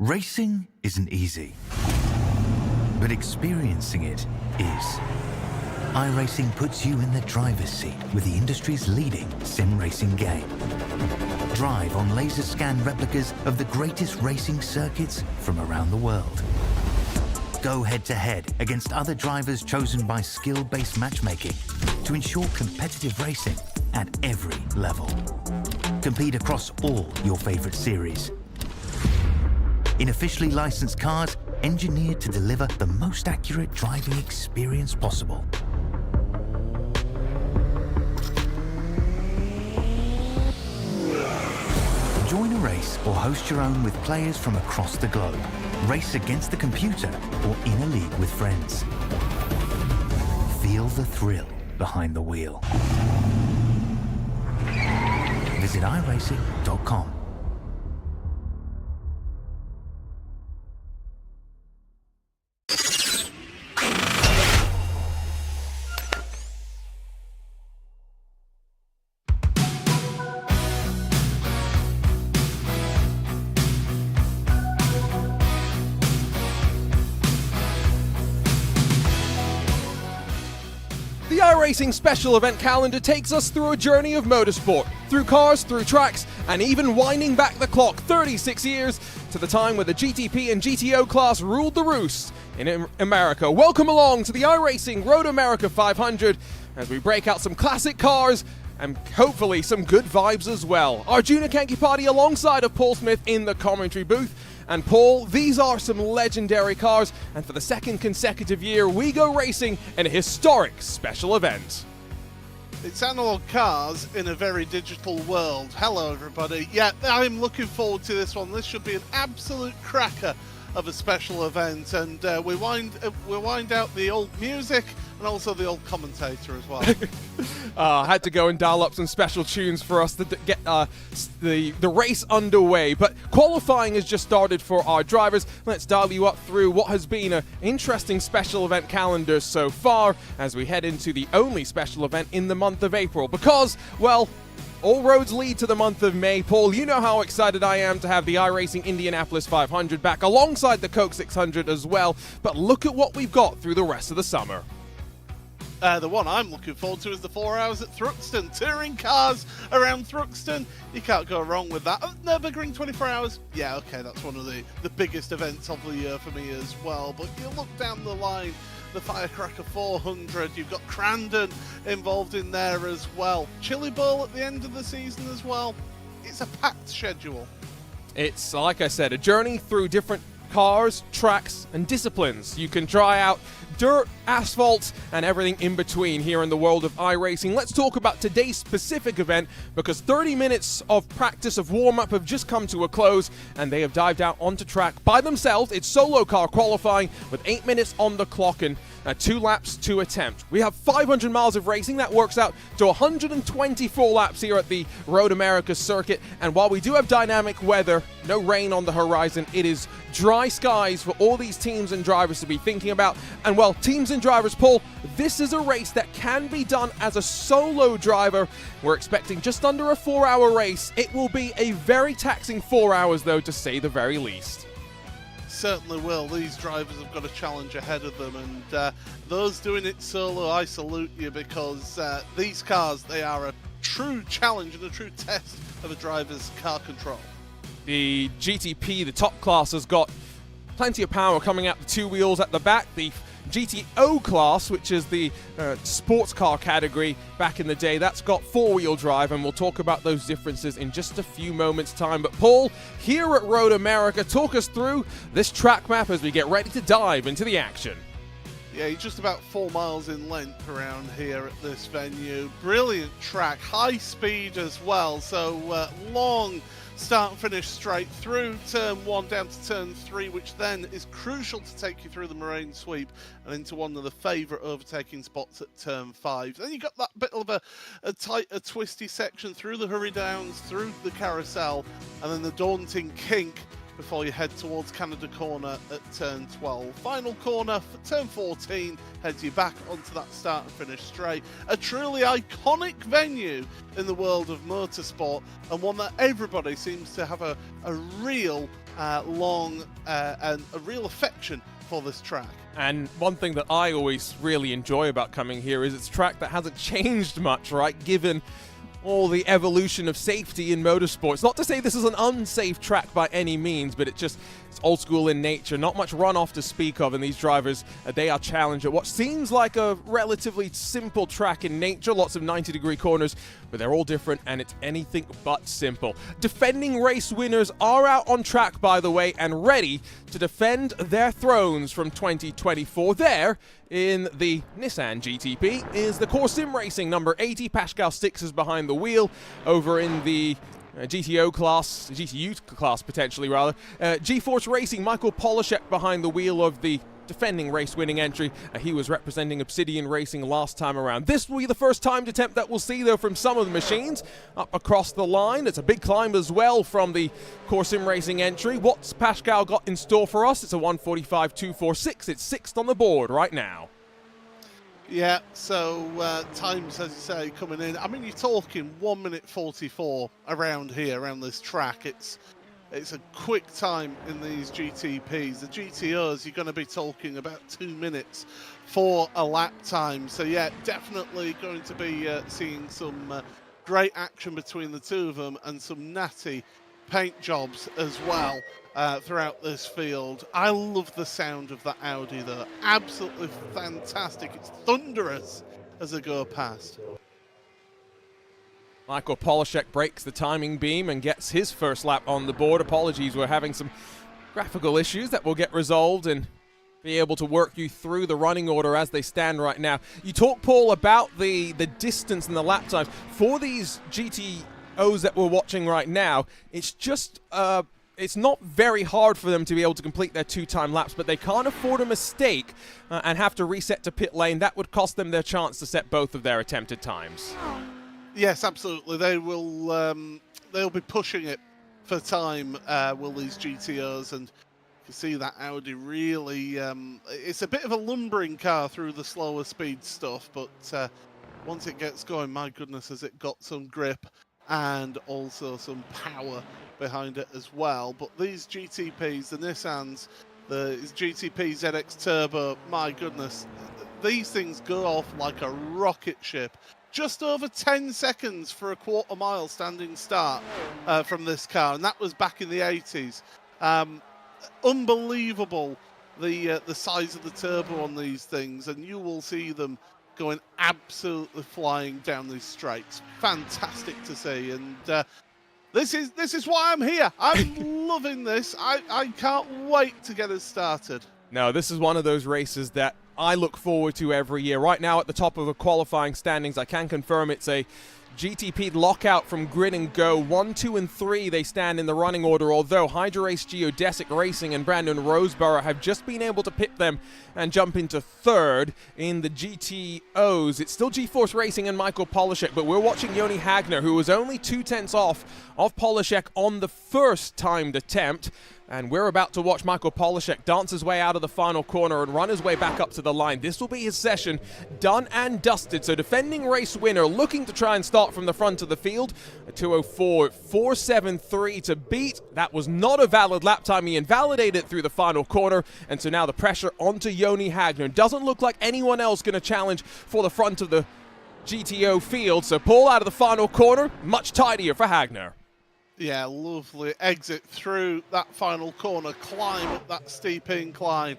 Racing isn't easy, but experiencing it is. iRacing puts you in the driver's seat with the industry's leading sim racing game. Drive on laser scan replicas of the greatest racing circuits from around the world. Go head-to-head against other drivers chosen by skill-based matchmaking to ensure competitive racing at every level. Compete across all your favorite series. In officially licensed cars, engineered to deliver the most accurate driving experience possible. Join a race or host your own with players from across the globe. Race against the computer or in a league with friends. Feel the thrill behind the wheel. Visit iRacing.com. The iRacing special event calendar takes us through a journey of motorsport, through cars, through tracks, and even winding back the clock 36 years to the time where the GTP and GTO class ruled the roost in America. Welcome along to the iRacing Road America 500 as we break out some classic cars and hopefully some good vibes as well. Our junior Kanky party alongside of Paul Smith in the commentary booth. And Paul, these are some legendary cars, and for the second consecutive year, we go racing in a historic special event. It's analog cars in a very digital world. Hello everybody. Yeah, I'm looking forward to this one. This should be an absolute cracker of a special event, and we wind out the old music and also the old commentator as well. I had to go and dial up some special tunes for us to get the race underway. But qualifying has just started for our drivers. Let's dial you up through what has been an interesting special event calendar so far as we head into the only special event in the month of April. Because, well, all roads lead to the month of May. Paul, you know how excited I am to have the iRacing Indianapolis 500 back alongside the Coke 600 as well. But look at what we've got through the rest of the summer. The one I'm looking forward to is the 4 hours at Thruxton. Touring cars around Thruxton. You can't go wrong with that. Nürburgring 24 hours. Yeah, okay, that's one of the biggest events of the year for me as well. But you look down the line, the Firecracker 400. You've got Crandon involved in there as well. Chili Bowl at the end of the season as well. It's a packed schedule. It's, like I said, a journey through different cars, tracks, and disciplines. You can try out dirt, asphalt, and everything in between here in the world of iRacing. Let's talk about today's specific event because 30 minutes of practice of warm-up have just come to a close and they have dived out onto track by themselves. It's solo car qualifying with 8 minutes on the clock and 2 laps to attempt. We have 500 miles of racing. That works out to 124 laps here at the Road America circuit. And while we do have dynamic weather, no rain on the horizon, it is dry skies for all these teams and drivers to be thinking about. And well, teams and drivers, Paul, this is a race that can be done as a solo driver. We're expecting just under a 4-hour race. It will be a very taxing 4 hours, though, to say the very least. Certainly will. These drivers have got a challenge ahead of them, and those doing it solo, I salute you, because these cars, they are a true challenge and a true test of a driver's car control. The GTP, the top class, has got plenty of power coming out the 2 wheels at the back. The GTO class, which is the sports car category back in the day, that's got 4-wheel drive, and we'll talk about those differences in just a few moments' time. But Paul, here at Road America, talk us through this track map as we get ready to dive into the action. Yeah, you're just about 4 miles in length around here at this venue. Brilliant track, high speed as well, so long start and finish straight through turn 1 down to turn 3, which then is crucial to take you through the Moraine Sweep and into one of the favourite overtaking spots at turn 5. Then you got that bit of a tight, twisty section through the Hurry Downs, through the carousel, and then the daunting kink before you head towards Canada Corner at turn 12. Final corner for turn 14 heads you back onto that start and finish straight. A truly iconic venue in the world of motorsport, and one that everybody seems to have a real long and a real affection for this track. And one thing that I always really enjoy about coming here is it's a track that hasn't changed much, right? Given all the evolution of safety in motorsports. Not to say this is an unsafe track by any means, but it's old school in nature. Not much runoff to speak of, and these drivers, they are challenged at what seems like a relatively simple track in nature. Lots of 90-degree corners, but they're all different, and it's anything but simple. Defending race winners are out on track, by the way, and ready to defend their thrones from 2024. There, in the Nissan GTP, is the Core Sim Racing number 80. Pascal Stix is behind the wheel. Over in the GTO class, GTU class potentially rather, G-Force Racing, Michael Polishek behind the wheel of the defending race-winning entry. He was representing Obsidian Racing last time around. This will be the first timed attempt that we'll see, though, from some of the machines up across the line. It's a big climb as well from the Core Sim Racing entry. What's Pascal got in store for us? It's a 1:45.246. It's sixth on the board right now. Yeah, so times, as you say, coming in. I mean, you're talking 1:44 around here, around this track. It's a quick time in these GTPs. The GTOs, you're going to be talking about 2 minutes for a lap time. So yeah, definitely going to be seeing some great action between the two of them, and some natty paint jobs as well throughout this field. I love the sound of that Audi though. Absolutely fantastic. It's thunderous as they go past. Michael Polishek breaks the timing beam and gets his first lap on the board. Apologies, we're having some graphical issues that will get resolved and be able to work you through the running order as they stand right now. You talk, Paul, about the distance and the lap times. For these GTOs that we're watching right now, it's just it's not very hard for them to be able to complete their 2-time laps, but they can't afford a mistake and have to reset to pit lane. That would cost them their chance to set both of their attempted times. Yes, absolutely. They will. They'll be pushing it for time. Will these GTOs, and you can see that Audi really. It's a bit of a lumbering car through the slower speed stuff, but once it gets going, my goodness, has it got some grip and also some power behind it as well. But these GTPs, the Nissans, the GTP ZX Turbo, my goodness, these things go off like a rocket ship. Just over 10 seconds for a quarter mile standing start from this car, and that was back in the 80s. Unbelievable the size of the turbo on these things, and you will see them going absolutely flying down these straights. Fantastic to see, and this is why I'm here. I'm loving this. I can't wait to get us started. No, this is one of those races that I look forward to every year. Right now at the top of the qualifying standings, I can confirm it's a GTP lockout from Grid and Go. 1, 2, and 3 they stand in the running order, although Hydrarace Geodesic Racing and Brandon Roseborough have just been able to pit them and jump into third in the GTOs. It's still G-Force Racing and Michael Polishek, but we're watching Joni Hagner, who was only 2/10 off of Polishek on the first timed attempt. And we're about to watch Michael Polishek dance his way out of the final corner and run his way back up to the line. This will be his session done and dusted. So defending race winner, looking to try and start from the front of the field. A 2:04.473 to beat. That was not a valid lap time. He invalidated it through the final corner. And so now the pressure onto Joni Hagner. Doesn't look like anyone else going to challenge for the front of the GTO field. So Paul out of the final corner, much tidier for Hagner. Yeah, lovely exit through that final corner, climb up that steep incline,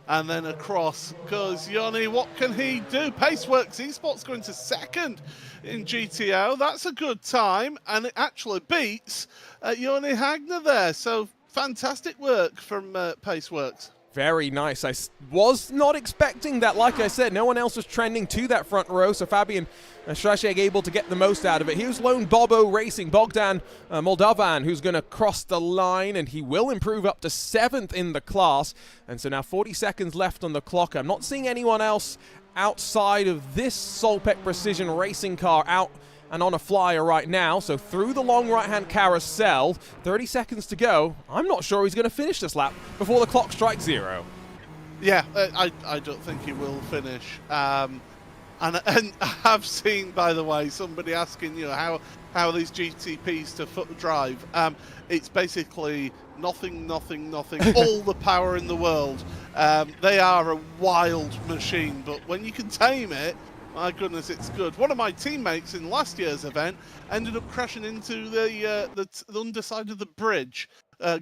and then across goes Joni. What can he do? Paceworks Esports going to second in GTO. That's a good time, and it actually beats Joni Hagner there. So fantastic work from Paceworks. Very nice. I was not expecting that. Like I said, no one else was trending to that front row, so Fabian Strasheg able to get the most out of it. Here's Lone Bobo Racing, Bogdan Moldovan, who's going to cross the line, and he will improve up to 7th in the class. And so now 40 seconds left on the clock. I'm not seeing anyone else outside of this Solpec Precision Racing car out and on a flyer right now. So through the long right-hand carousel, 30 seconds to go. I'm not sure he's going to finish this lap before the clock strikes 0. Yeah, I don't think he will finish. And I have seen, by the way, somebody asking, how are these GTPs to drive? It's basically nothing, all the power in the world. They are a wild machine, but when you can tame it, my goodness, it's good. One of my teammates in last year's event ended up crashing into the underside of the bridge,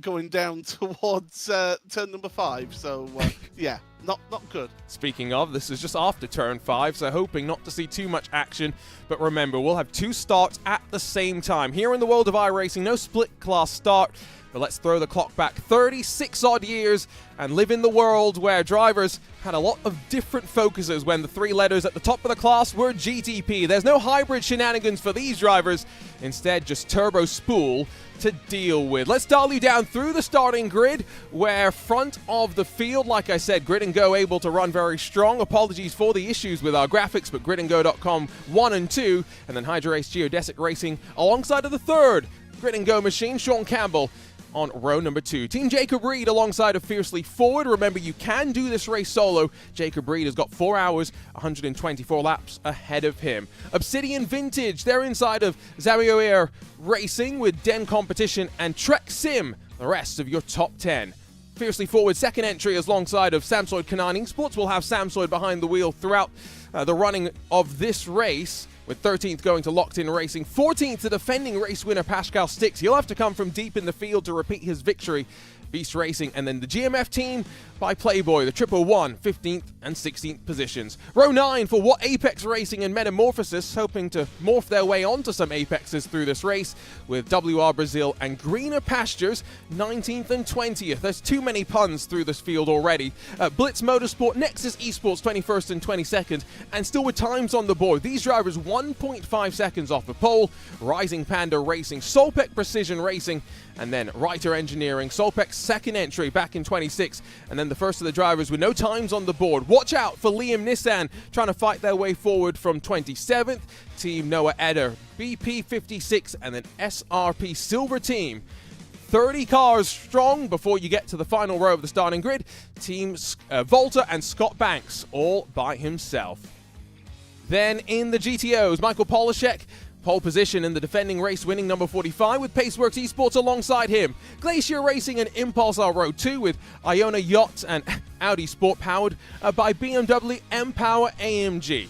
going down towards turn number 5. So yeah, not good. Speaking of, this is just after turn 5, so hoping not to see too much action. But remember, we'll have 2 starts at the same time. Here in the world of iRacing, no split class start. But let's throw the clock back 36 odd years and live in the world where drivers had a lot of different focuses when the 3 letters at the top of the class were GTP. There's no hybrid shenanigans for these drivers. Instead, just turbo spool to deal with. Let's dial you down through the starting grid, where front of the field, like I said, Grid and Go able to run very strong. Apologies for the issues with our graphics, but gridandgo.com 1 and 2, and then HydroRace Geodesic Racing alongside of the 3rd Grid and Go machine, Sean Campbell on row number 2. Team Jacob Reed alongside of Fiercely Forward. Remember, you can do this race solo. Jacob Reed has got 4 hours, 124 laps ahead of him. Obsidian Vintage, they're inside of Zawioer Racing with Den Competition and Trek Sim, the rest of your top 10. Fiercely Forward second entry alongside of Samsoid Canine Sports. We'll have Samsoid behind the wheel throughout the running of this race, with 13th going to Locked In Racing. 14th, the defending race winner Pascal Stix. He'll have to come from deep in the field to repeat his victory. Beast Racing, and then the GMF team by Playboy, the 111, 15th and 16th positions. Row 9 for What Apex Racing and Metamorphosis, hoping to morph their way onto some Apexes through this race, with WR Brazil and Greener Pastures, 19th and 20th. There's too many puns through this field already. Blitz Motorsport, Nexus Esports, 21st and 22nd, and still with times on the board. These drivers 1.5 seconds off the pole. Rising Panda Racing, Solpec Precision Racing, and then Writer Engineering, Solpec's second entry back in 26, and then the first of the drivers with no times on the board. Watch out for Liam Nissan trying to fight their way forward from 27th. Team Noah Eder, BP 56, and then SRP Silver Team. 30 cars strong before you get to the final row of the starting grid. Teams Volta and Scott Banks all by himself. Then in the GTOs, Michael Polishek, pole position in the defending race winning number 45 with Paceworks Esports alongside him. Glacier Racing and Impulse are row 2 with Iona Yachts and Audi Sport powered by BMW M-Power AMG.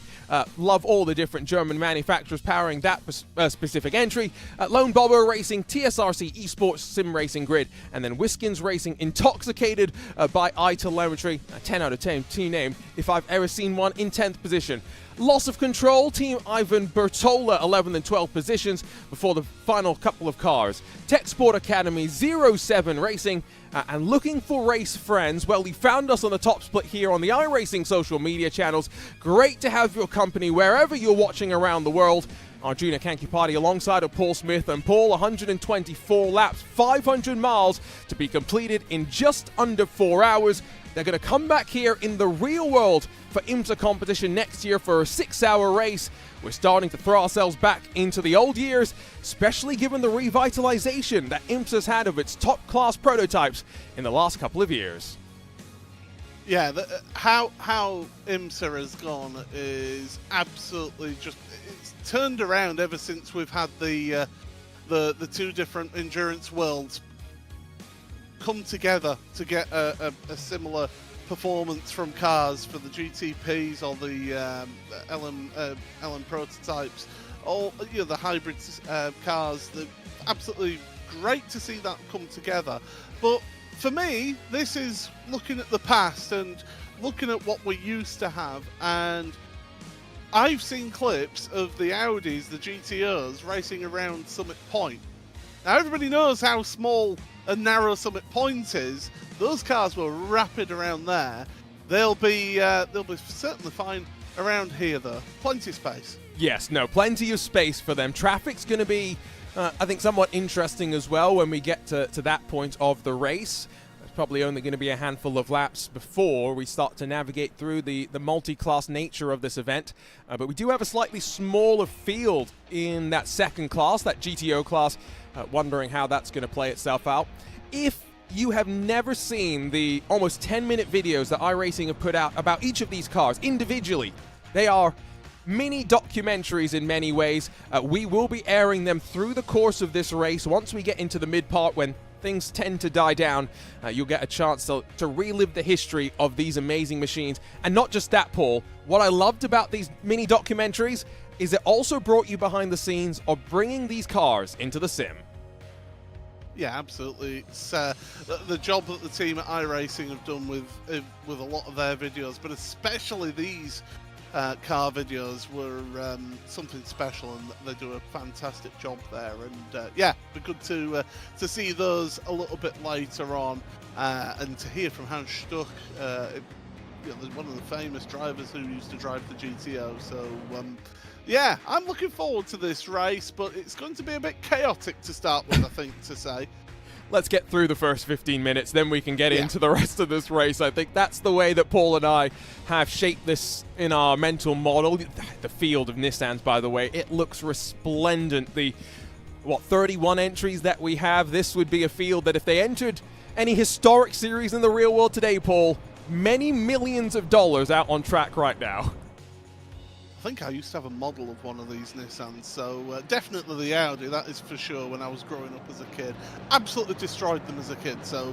Love all the different German manufacturers powering that specific entry. Lone Bobber Racing, TSRC Esports Sim Racing Grid, and then Whiskins Racing, Intoxicated by iTelemetry, a 10 out of 10 team name if I've ever seen one, in 10th position. Loss of Control, Team Ivan Bertola, 11th and 12th positions before the final couple of cars. Tech Sport Academy, 07 Racing, and looking for race friends. Well, you found us on the top split here on the iRacing social media channels. Great to have your company wherever you're watching around the world. Arjuna Kankipati alongside of Paul Smith, and Paul 124 laps, 500 miles to be completed in just under 4 hours. They're going to come back here in the real world for IMSA competition next year for a 6-hour race. We're starting to throw ourselves back into the old years, especially given the revitalization that IMSA's had of its top-class prototypes in the last couple of years. Yeah, how IMSA has gone is absolutely just, it's turned around ever since we've had the 2 different endurance worlds come together to get a similar performance from cars for the GTPs or the LM prototypes, or the hybrid cars. They're absolutely great to see that come together. But for me, this is looking at the past and looking at what we used to have, and I've seen clips of the Audis, the GTOs, racing around Summit Point. Now everybody knows how small and narrow Summit Point is. Those cars were rapid around there. They'll be certainly fine around here though. Plenty of space. Yes, no, plenty of space for them. Traffic's going to be, I think, somewhat interesting as well when we get to that point of the race. There's probably only going to be a handful of laps before we start to navigate through the multi-class nature of this event. But we do have a slightly smaller field in that second class, that GTO class. Wondering how that's going to play itself out. If you have never seen the almost 10-minute videos that iRacing have put out about each of these cars individually, they are mini documentaries in many ways. We will be airing them through the course of this race. Once we get into the mid part, when things tend to die down, you'll get a chance to relive the history of these amazing machines. And not just that, Paul. What I loved about these mini documentaries is it also brought you behind the scenes of bringing these cars into the sim. Yeah, absolutely. It's the job that the team at iRacing have done with a lot of their videos, but especially these car videos were something special, and they do a fantastic job there. And yeah, it'd be good to see those a little bit later on, and to hear from Hans Stuck, one of the famous drivers who used to drive the GTO. So yeah, I'm looking forward to this race, but it's going to be a bit chaotic to start with, I think, to say. Let's get through the first 15 minutes, then we can get into the rest of this race. I think that's the way that Paul and I have shaped this in our mental model. The field of Nissans, by the way, it looks resplendent. The, 31 entries that we have, this would be a field that if they entered any historic series in the real world today, Paul, many millions of dollars out on track right now. I think I used to have a model of one of these Nissans, so definitely the Audi, that is for sure, when I was growing up as a kid. Absolutely destroyed them as a kid, so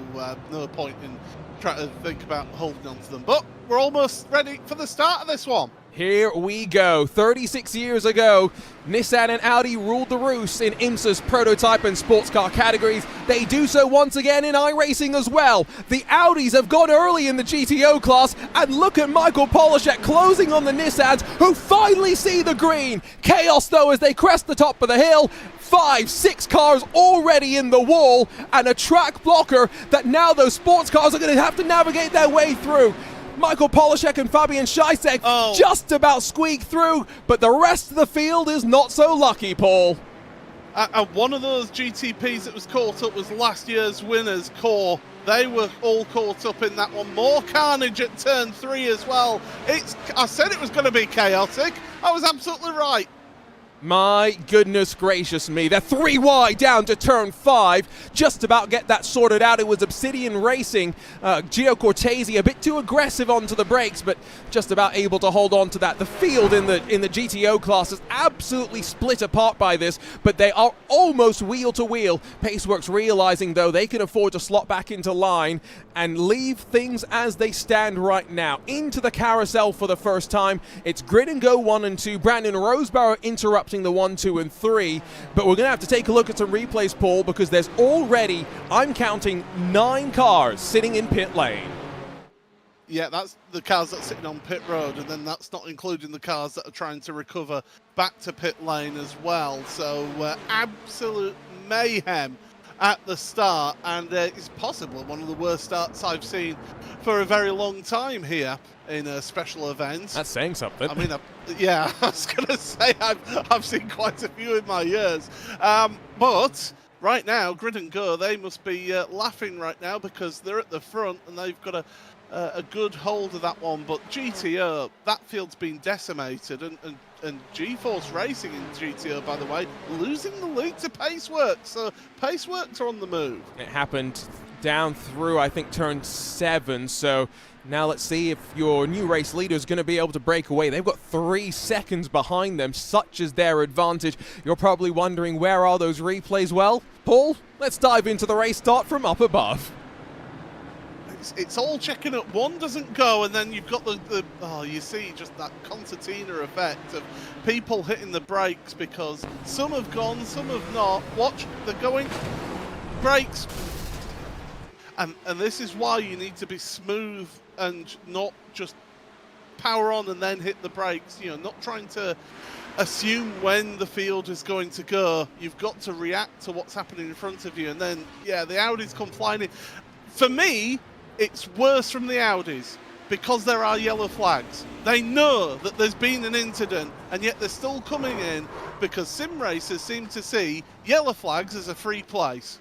no point in trying to think about holding on to them. But we're almost ready for the start of this one. Here we go. 36 years ago, Nissan and Audi ruled the roost in IMSA's prototype and sports car categories. They do so once again in iRacing as well. The Audis have gone early in the GTO class, and look at Michael Polishek closing on the Nissans, who finally see the green. Chaos though as they crest the top of the hill. 5, 6 cars already in the wall, and a track blocker that now those sports cars are going to have to navigate their way through. Michael Polishek and Fabian Scheisek just about squeak through, but the rest of the field is not so lucky, Paul. One of those GTPs that was caught up was last year's winners, Core. They were all caught up in that one. More carnage at turn 3 as well. I said it was going to be chaotic. I was absolutely right. My goodness gracious me. They're 3 wide down to turn 5. Just about get that sorted out. It was Obsidian Racing. Gio Cortese a bit too aggressive onto the brakes, but just about able to hold on to that. The field in the GTO class is absolutely split apart by this, but they are almost wheel to wheel. Paceworks realizing, though, they can afford to slot back into line and leave things as they stand right now. Into the carousel for the first time. It's grid and go 1 and 2. Brandon Rosebauer interrupting the 1, 2, and 3, but we're going to have to take a look at some replays, Paul, because there's already, I'm counting, 9 cars sitting in pit lane. Yeah, that's the cars that are sitting on pit road, and then that's not including the cars that are trying to recover back to pit lane as well. So absolute mayhem at the start, and it's possibly one of the worst starts I've seen for a very long time here in a special event. That's saying something. I mean, yeah, I was going to say I've seen quite a few in my years. But right now, Grid and Go, they must be laughing right now because they're at the front and they've got a good hold of that one. But GTO, that field's been decimated, and G-Force Racing in GTO, by the way, losing the lead to Paceworks. So Paceworks are on the move. It happened down through, I think, turn 7. So now let's see if your new race leader is going to be able to break away. They've got 3 seconds behind them. Such is their advantage. You're probably wondering, where are those replays? Well, Paul, let's dive into the race start from up above. It's all checking at 1 doesn't go, and then you've got you see just that concertina effect of people hitting the brakes because some have gone, some have not. Watch, they're going, brakes. And this is why you need to be smooth and not just power on and then hit the brakes. You know, not trying to assume when the field is going to go. You've got to react to what's happening in front of you. And then, yeah, the Audis come flying in. For me, it's worse from the Audis because there are yellow flags. They know that there's been an incident, and yet they're still coming in because sim racers seem to see yellow flags as a free place.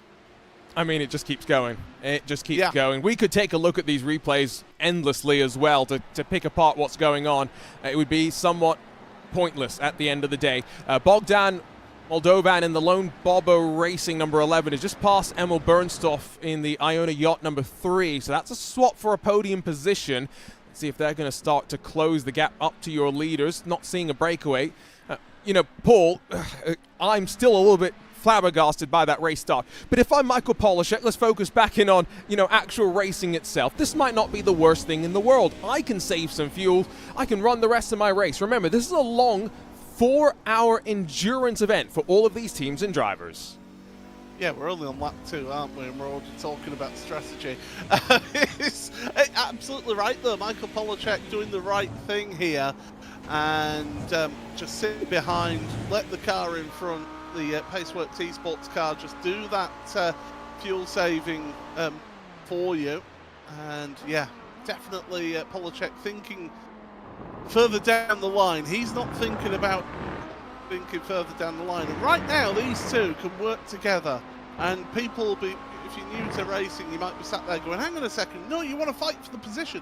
I mean, it just keeps going. It just keeps going. We could take a look at these replays endlessly as well to pick apart what's going on. It would be somewhat pointless at the end of the day. Bogdan Moldovan in the Lone Bobo Racing number 11 is just past Emil Bernstoff in the Iona Yacht number 3. So that's a swap for a podium position. See if they're going to start to close the gap up to your leaders. Not seeing a breakaway. You know, Paul, I'm still a little bit flabbergasted by that race start. But if I'm Michael Polishek, let's focus back in on, you know, actual racing itself. This might not be the worst thing in the world. I can save some fuel. I can run the rest of my race. Remember, this is a long 4-hour endurance event for all of these teams and drivers. Yeah, we're only on lap 2, aren't we? And we're already talking about strategy. It's absolutely right, though. Michael Polishek doing the right thing here. And just sit behind, let the car in front, the Paceworks Esports car, just do that fuel saving for you. And yeah, definitely Polishek thinking further down the line. He's not thinking about thinking further down the line. And right now, these two can work together. And people will be, if you're new to racing, you might be sat there going, hang on a second, no, you want to fight for the position.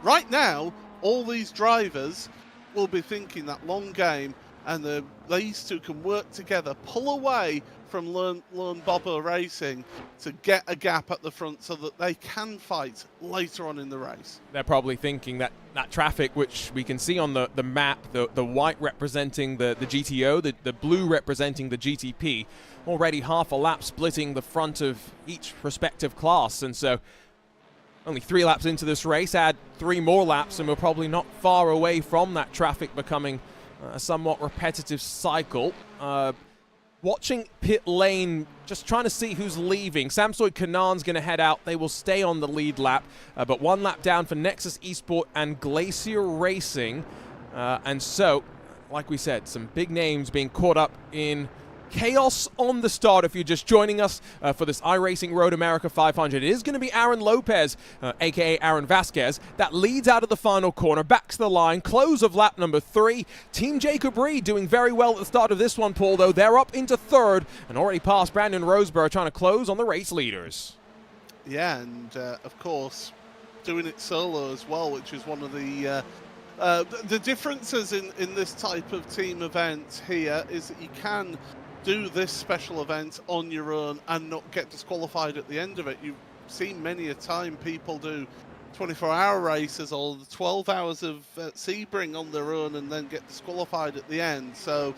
Right now, all these drivers will be thinking that long game, and these two can work together, pull away from Lone Bobo Racing to get a gap at the front so that they can fight later on in the race. They're probably thinking that traffic, which we can see on the map, the white representing the GTO, the blue representing the GTP, already half a lap splitting the front of each respective class. And so only 3 laps into this race, add 3 more laps, and we're probably not far away from that traffic becoming a somewhat repetitive cycle. Watching pit lane, just trying to see who's leaving. Samsoy Kanan's going to head out. They will stay on the lead lap, but 1 lap down for Nexus Esport and Glacier Racing. And so, like we said, some big names being caught up in chaos on the start. If you're just joining us for this iRacing Road America 500, it is going to be Aaron Lopez, aka Aaron Vasquez, that leads out of the final corner, back to the line, close of lap number 3. Team Jacob Reed doing very well at the start of this one, Paul, though. They're up into 3rd and already past Brandon Roseborough, trying to close on the race leaders. Yeah, and of course, doing it solo as well, which is one of the differences in this type of team event here, is that you can do this special event on your own and not get disqualified at the end of it. You've seen many a time people do 24-hour races or the 12 hours of Sebring on their own and then get disqualified at the end. So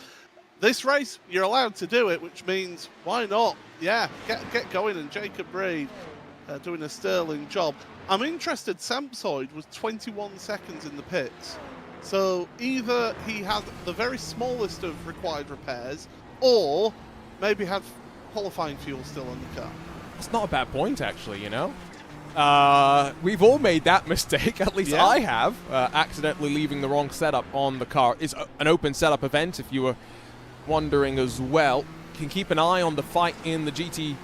this race, you're allowed to do it, which means why not? Yeah, get going. And Jacob Reed doing a sterling job. I'm interested, Samsoid was 21 seconds in the pits. So either he had the very smallest of required repairs, or maybe have qualifying fuel still on the car. That's not a bad point, actually, you know. We've all made that mistake, at least yeah. I have, accidentally leaving the wrong setup on the car. It's an open setup event, if you were wondering as well. Can keep an eye on the fight in the GTO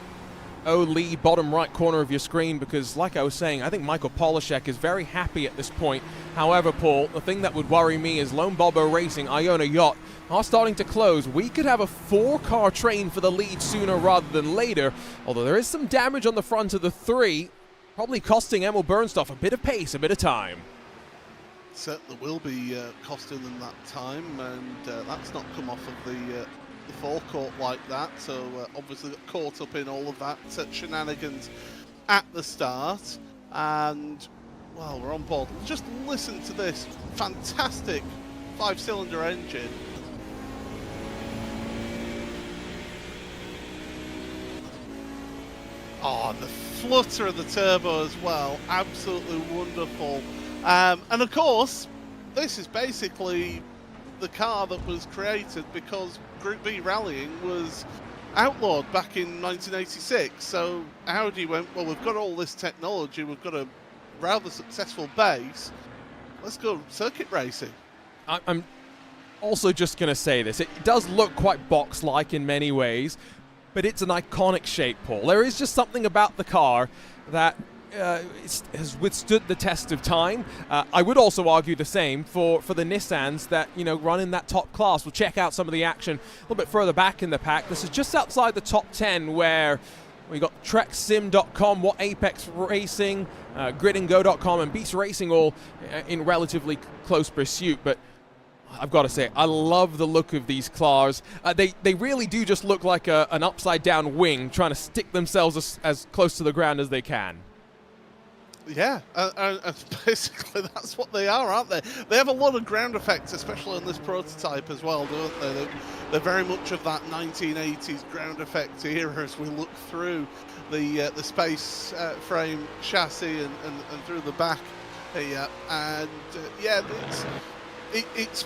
lead, bottom right corner of your screen, because like I was saying, I think Michael Polishek is very happy at this point. However, Paul, the thing that would worry me is Lone Bobo Racing, Iona Yacht, are starting to close. We could have a 4-car train for the lead sooner rather than later, although there is some damage on the front of the 3, probably costing Emil Bernstoff a bit of pace, a bit of time. Certainly will be costing them that time, and that's not come off of the forecourt like that, so obviously got caught up in all of that shenanigans at the start. And well, we're on board. Just listen to this fantastic 5-cylinder engine. Oh, the flutter of the turbo as well, absolutely wonderful. And of course, this is basically the car that was created because Group B rallying was outlawed back in 1986. So Audi went, well, we've got all this technology, we've got a rather successful base, let's go circuit racing. I'm also just going to say this. It does look quite box-like in many ways, but it's an iconic shape, Paul. There is just something about the car that has withstood the test of time. I would also argue the same for the Nissans that, you know, run in that top class. We'll check out some of the action a little bit further back in the pack. This is just outside the top 10, where we got TrekSim.com, What Apex Racing, GridandGo.com, and Beast Racing all in relatively close pursuit. But I've got to say, I love the look of these cars. They really do just look like an upside-down wing trying to stick themselves as close to the ground as they can. Yeah, and basically that's what they are, aren't they? They have a lot of ground effects, especially on this prototype as well, don't they? They're very much of that 1980s ground effect era as we look through the space frame chassis and through the back here. And yeah, it's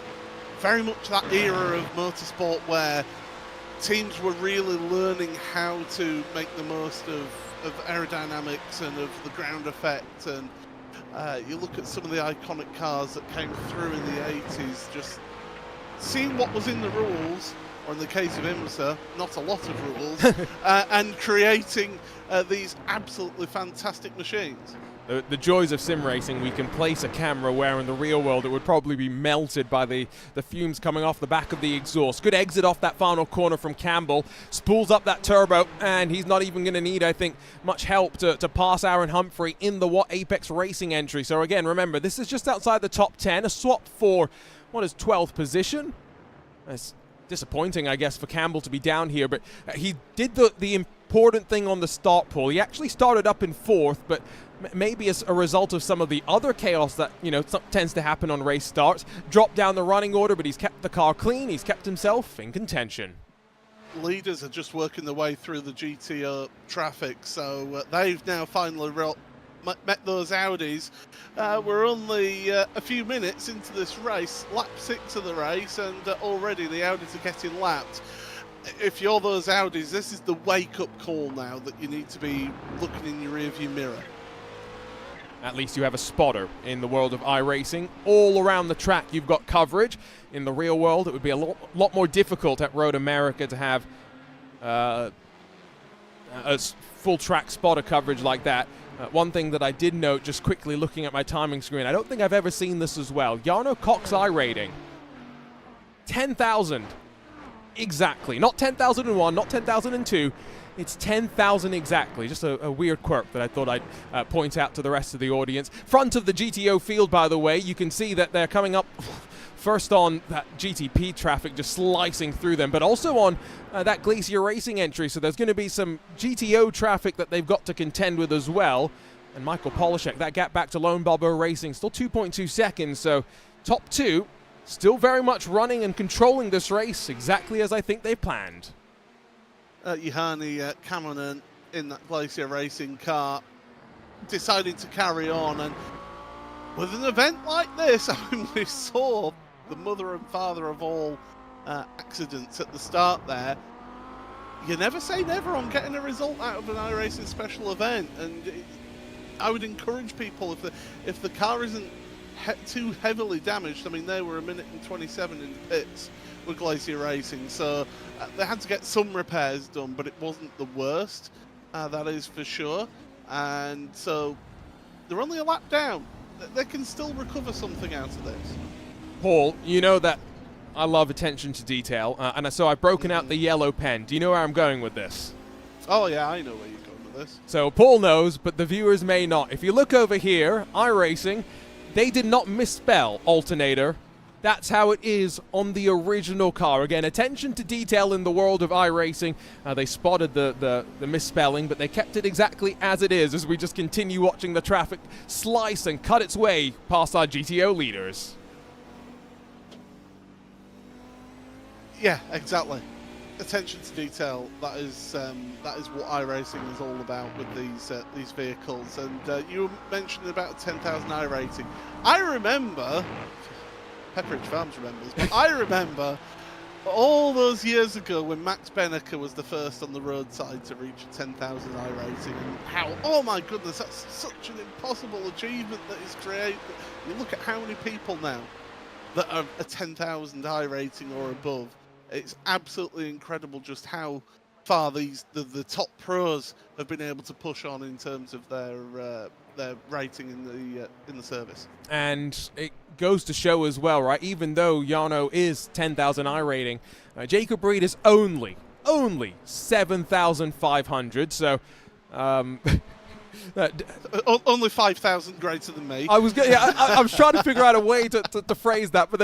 very much that era of motorsport where teams were really learning how to make the most of aerodynamics and of the ground effect. And you look at some of the iconic cars that came through in the 80s, just seeing what was in the rules, or in the case of IMSA, not a lot of rules, and creating these absolutely fantastic machines. The joys of sim racing, we can place a camera where in the real world it would probably be melted by the fumes coming off the back of the exhaust. Good exit off that final corner from Campbell. Spools up that turbo, and he's not even going to need, I think, much help to pass Aaron Humphrey in the Apex Racing entry. So again, remember, this is just outside the top 10, a swap for, what is 12th position? It's disappointing, I guess, for Campbell to be down here, but he did the important thing on the start pole. He actually started up in 4th, but maybe as a result of some of the other chaos that, you know, tends to happen on race starts, dropped down the running order, but he's kept the car clean, he's kept himself in contention. Leaders are just working their way through the GTO traffic, so they've now finally met those Audis. We're only a few minutes into this race, lap 6 of the race, and already the Audis are getting lapped. If you're those Audis, this is the wake-up call now that you need to be looking in your rearview mirror. At least you have a spotter in the world of iRacing. All around the track you've got coverage. In the real world it would be a lot more difficult at Road America to have a full track spotter coverage like that. One thing that I did note, just quickly looking at my timing screen, I don't think I've ever seen this as well. Jarno Cox iRating. 10,000. Exactly. Not 10,001, not 10,002. It's 10,000 exactly. Just a weird quirk that I thought I'd point out to the rest of the audience. Front of the GTO field, by the way, you can see that they're coming up first on that GTP traffic, just slicing through them, but also on that Glacier Racing entry. So there's going to be some GTO traffic that they've got to contend with as well. And Michael Polishek, that gap back to Lone Bobo Racing, still 2.2 seconds. So top 2, still very much running and controlling this race exactly as I think they planned. Juhani Cameron in that Glacier Racing car deciding to carry on, and with an event like this, I mean, we saw the mother and father of all accidents at the start there. You never say never on getting a result out of an iRacing special event, and I would encourage people, if the car isn't too heavily damaged. I mean, they were 1 minute and 27 in the pits with Glacier Racing, so they had to get some repairs done, but it wasn't the worst, that is for sure. And so they're only a lap down. They can still recover something out of this. Paul, you know that I love attention to detail, and so I've broken out the yellow pen. Do you know where I'm going with this? Oh yeah, I know where you're going with this. So Paul knows, but the viewers may not. If you look over here, iRacing, they did not misspell alternator. That's how it is on the original car. Again, attention to detail in the world of iRacing. They spotted the misspelling, but they kept it exactly as it is as we just continue watching the traffic slice and cut its way past our GTO leaders. Yeah, exactly. Attention to detail. That is what iRacing is all about with these vehicles. And you mentioned about 10,000 iRating. I remember. Pepperidge Farms remembers, but I remember all those years ago when Max Benneker was the first on the roadside to reach a 10,000 iRating, and how, oh my goodness, that's such an impossible achievement that is created. You look at how many people now that are a 10,000 iRating or above. It's absolutely incredible just how far the top pros have been able to push on in terms of their rating in the service. And it goes to show as well, right? Even though Jarno is 10,000 iRating, Jacob Reed is only 7,500. So Only 5,000 greater than me. I was trying to figure out a way to phrase that, but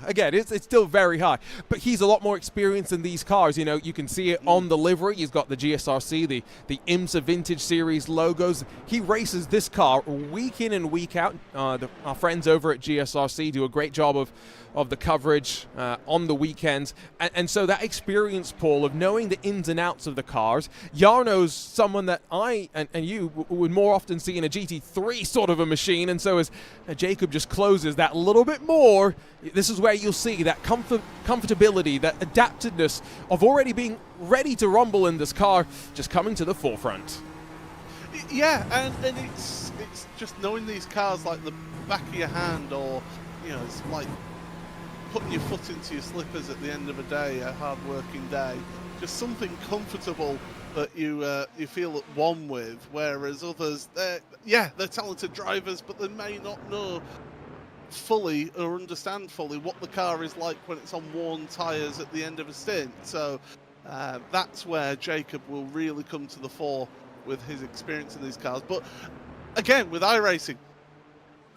again, it's still very high. But he's a lot more experienced in these cars. You know, you can see it on the livery. He's got the GSRC, the IMSA Vintage Series logos. He races this car week in and week out. Our friends over at GSRC do a great job of the coverage on the weekends, and so that experience, Paul, of knowing the ins and outs of the cars. Jarno's someone that I and you would more often see in a GT3 sort of a machine, and so as Jacob just closes that little bit more, this is where you'll see that comfortability, that adaptedness of already being ready to rumble in this car just coming to the forefront. Yeah, and it's just knowing these cars like the back of your hand, or you know, it's like putting your foot into your slippers at the end of a day, a hard working day. Just something comfortable that you feel at one with, whereas others, they're talented drivers, but they may not know fully or understand fully what the car is like when it's on worn tyres at the end of a stint. So that's where Jacob will really come to the fore with his experience in these cars. But again, with iRacing,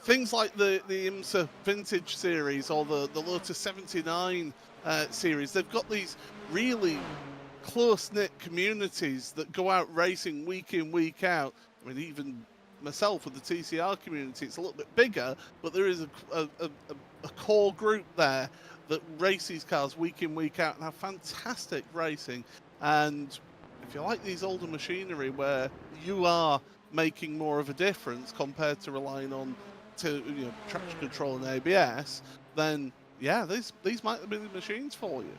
things like the IMSA Vintage Series or the Lotus 79 series, they've got these really close-knit communities that go out racing week in, week out. I mean, even myself with the TCR community, it's a little bit bigger, but there is a core group there that race these cars week in, week out and have fantastic racing. And if you like these older machinery where you are making more of a difference compared to relying on traction control and ABS, then yeah, these might be the machines for you.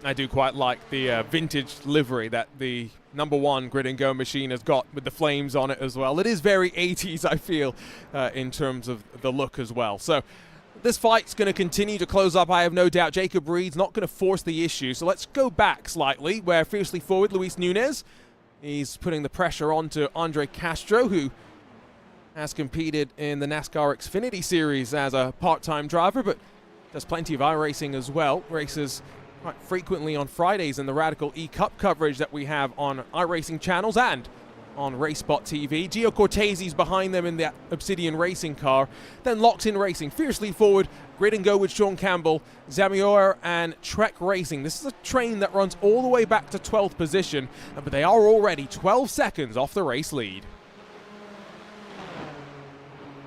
I do quite like the vintage livery that the #1 Grid and Go machine has got with the flames on it as well. It is very 80s, I feel, in terms of the look as well. So this fight's going to continue to close up, I have no doubt. Jacob Reed's not going to force the issue. So let's go back slightly, where fiercely forward Luis Nunez, he's putting the pressure on to Andre Castro, who has competed in the NASCAR Xfinity Series as a part-time driver, but does plenty of iRacing as well. Races quite frequently on Fridays in the Radical E-Cup coverage that we have on iRacing channels and on RaceSpot TV. Gio Cortese's behind them in the Obsidian racing car. Then Locked In Racing, fiercely forward, Grid and Go with Sean Campbell, Zamior and Trek Racing. This is a train that runs all the way back to 12th position, but they are already 12 seconds off the race lead.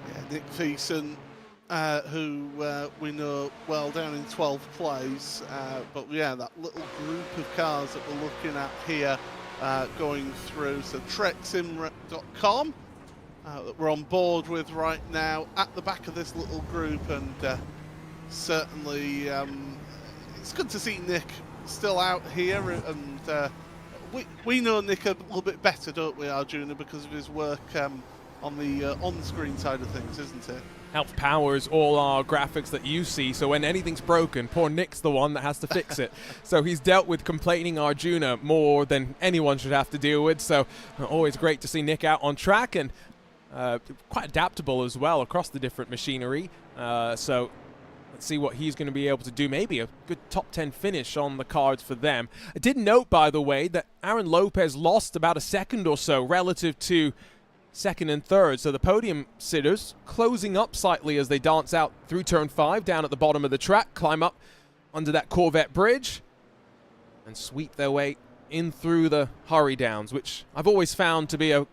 Yeah, Nick Thiessen, who we know well down in 12th place, but yeah, that little group of cars that we're looking at here going through. So treksim.com that we're on board with right now at the back of this little group, and certainly it's good to see Nick still out here, and we know Nick a little bit better, don't we, Arjuna, because of his work on the on-screen side of things, isn't it? Helps powers all our graphics that you see, so when anything's broken, poor Nick's the one that has to fix it. So he's dealt with complaining Arjuna more than anyone should have to deal with, so always great to see Nick out on track, and quite adaptable as well across the different machinery. So let's see what he's going to be able to do. Maybe a good top 10 finish on the cards for them. I did note, by the way, that Aaron Lopez lost about a second or so relative to second and third, so the podium sitters closing up slightly as they dance out through turn 5 down at the bottom of the track, climb up under that Corvette bridge and sweep their way in through the hurry downs, which I've always found to be a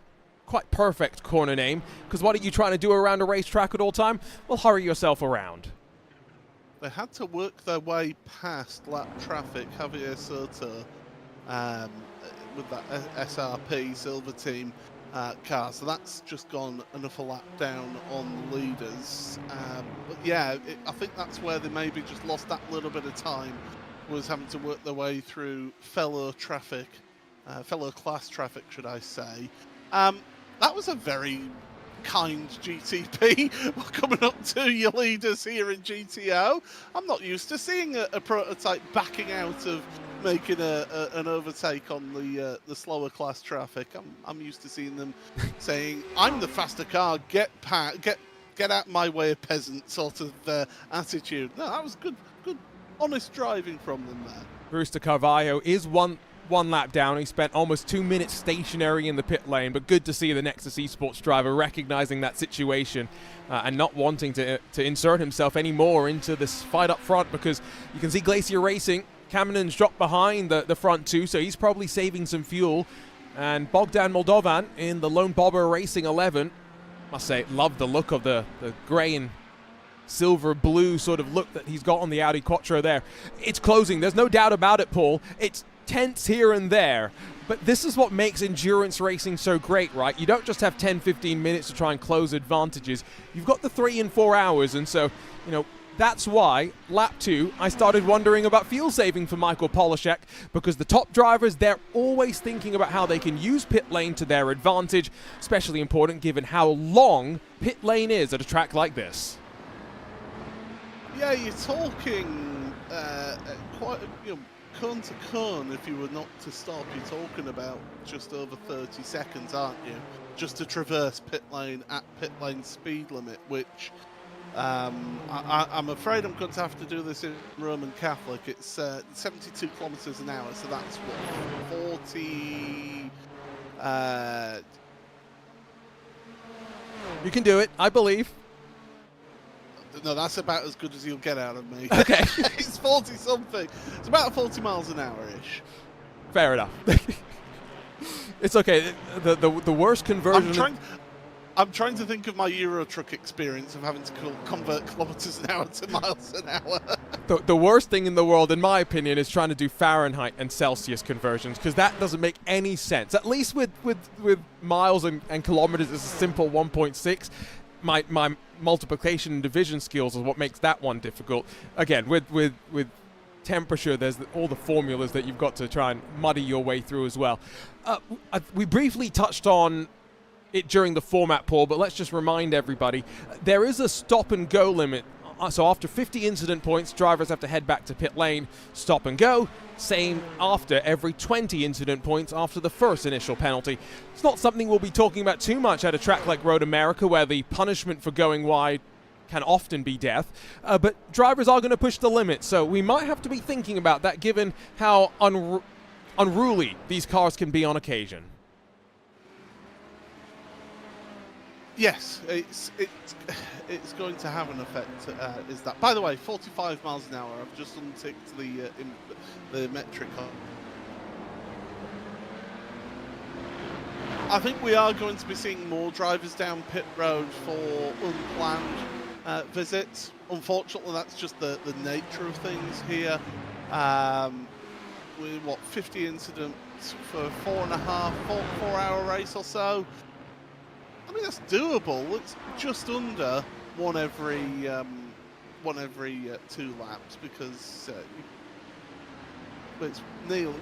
quite perfect corner name, because what are you trying to do around a racetrack at all time? Well, hurry yourself around. They had to work their way past lap traffic, Javier Soto, with that SRP Silver Team car, so that's just gone another lap down on the leaders. But yeah, I think that's where they maybe just lost that little bit of time, was having to work their way through fellow traffic, fellow class traffic, should I say. That was a very kind GTP. We're coming up to your leaders here in GTO. I'm not used to seeing a prototype backing out of making an overtake on the slower class traffic. I'm used to seeing them saying, "I'm the faster car. Get out my way, peasant," sort of attitude. No, that was good, honest driving from them there. Brewster Carvalho is one one lap down. He spent almost 2 minutes stationary in the pit lane, but good to see the Nexus Esports driver recognizing that situation and not wanting to insert himself anymore into this fight up front, because you can see Glacier Racing, Kammanen's dropped behind the front two, so he's probably saving some fuel. And Bogdan Moldovan in the Lone Bobber Racing 11, must say, love the look of the grey and silver blue sort of look that he's got on the Audi Quattro there. It's closing, there's no doubt about it, Paul. It's tense here and there, but this is what makes endurance racing so great, right? You don't just have 10-15 minutes to try and close advantages. You've got the 3 and 4 hours, and so, you know, that's why, lap 2, I started wondering about fuel saving for Michael Polashek, because the top drivers, they're always thinking about how they can use pit lane to their advantage, especially important given how long pit lane is at a track like this. Yeah, you're talking quite, you know, cone to cone. If you were not to stop, you're talking about just over 30 seconds, aren't you? Just to traverse pit lane at pit lane speed limit, which I'm afraid I'm going to have to do this in Roman Catholic. It's 72 kilometers an hour, so that's what, 40. You can do it, I believe. No, that's about as good as you'll get out of me. Okay. It's 40 something. It's about 40 miles an hour-ish. Fair enough. It's okay. The worst conversion. I'm trying to think of my Euro Truck experience of having to convert kilometers an hour to miles an hour. The worst thing in the world, in my opinion, is trying to do Fahrenheit and Celsius conversions, because that doesn't make any sense. At least with miles and kilometers, it's a simple 1.6. My multiplication and division skills is what makes that one difficult. Again, with temperature, there's all the formulas that you've got to try and muddy your way through as well. We briefly touched on it during the format, Paul, but let's just remind everybody, there is a stop and go limit. So after 50 incident points, drivers have to head back to pit lane, stop and go. Same after every 20 incident points after the first initial penalty. It's not something we'll be talking about too much at a track like Road America, where the punishment for going wide can often be death. But drivers are going to push the limit, so we might have to be thinking about that given how unruly these cars can be on occasion. Yes, it's going to have an effect. Is that, by the way, 45 miles an hour? I've just unticked the metric on. I think we are going to be seeing more drivers down pit road for unplanned visits. Unfortunately, that's just the nature of things here. With what, 50 incidents for 4-hour race or so. I mean, that's doable. It's just under one every 2 laps, because it's nearly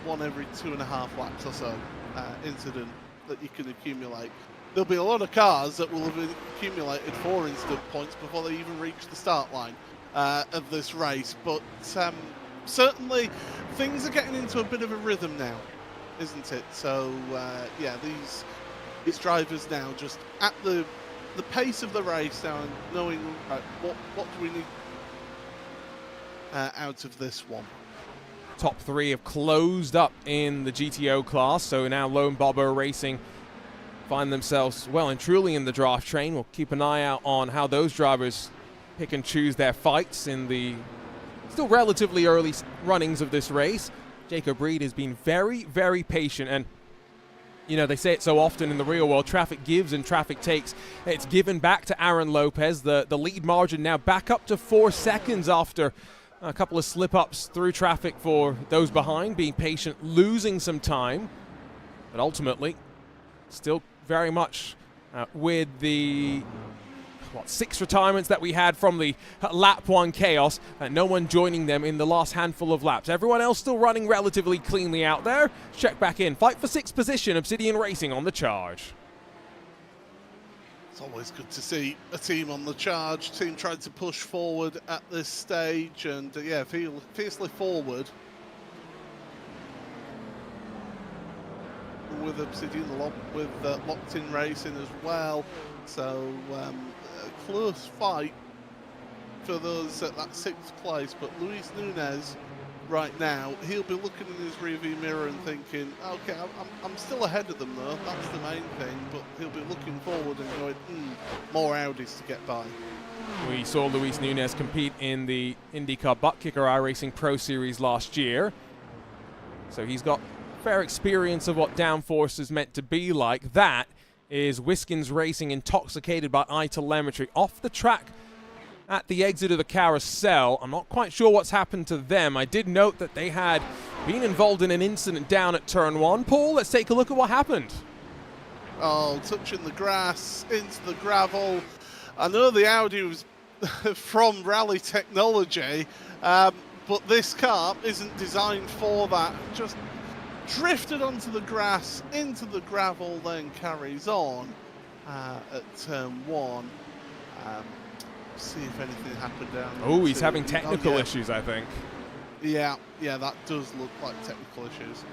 one every 2.5 laps or so incident that you can accumulate. There'll be a lot of cars that will have accumulated 4 incident points before they even reach the start line of this race. But certainly things are getting into a bit of a rhythm now, isn't it? So yeah, these drivers now just at the pace of the race now, and knowing what do we need out of this one. Top 3 have closed up in the GTO class, so now Lone Bobber Racing find themselves well and truly in the draft train. We'll keep an eye out on how those drivers pick and choose their fights in the still relatively early runnings of this race. Jacob Reed has been very, very patient, and you know, they say it so often in the real world, traffic gives and traffic takes. It's given back to Aaron Lopez. The lead margin now back up to 4 seconds after a couple of slip-ups through traffic for those behind, being patient, losing some time. But ultimately, still very much with the 6 retirements that we had from the lap 1 chaos, no one joining them in the last handful of laps. Everyone else still running relatively cleanly out there. Check back in. Fight for 6th position, Obsidian Racing on the charge. It's always good to see a team on the charge. Team trying to push forward at this stage, and yeah, fiercely forward. With Obsidian, with locked-in racing as well. So a close fight for those at that 6th place, but Luis Nunez right now, he'll be looking in his rearview mirror and thinking, okay, I'm still ahead of them though, that's the main thing, but he'll be looking forward and going, more Audis to get by. We saw Luis Nunez compete in the IndyCar Butt Kicker iRacing Pro Series last year, so he's got fair experience of what downforce is meant to be like. That is Wiskins Racing Intoxicated by iTelemetry off the track at the exit of the carousel. I'm not quite sure what's happened to them. I did note that they had been involved in an incident down at turn 1. Paul, let's take a look at what happened. Oh, touching the grass, into the gravel. I know the Audi was from Rally Technology, but this car isn't designed for that. Just drifted onto the grass, into the gravel, then carries on at turn 1. See if anything happened down there. Oh, he's having technical issues, I think. Yeah, that does look like technical issues.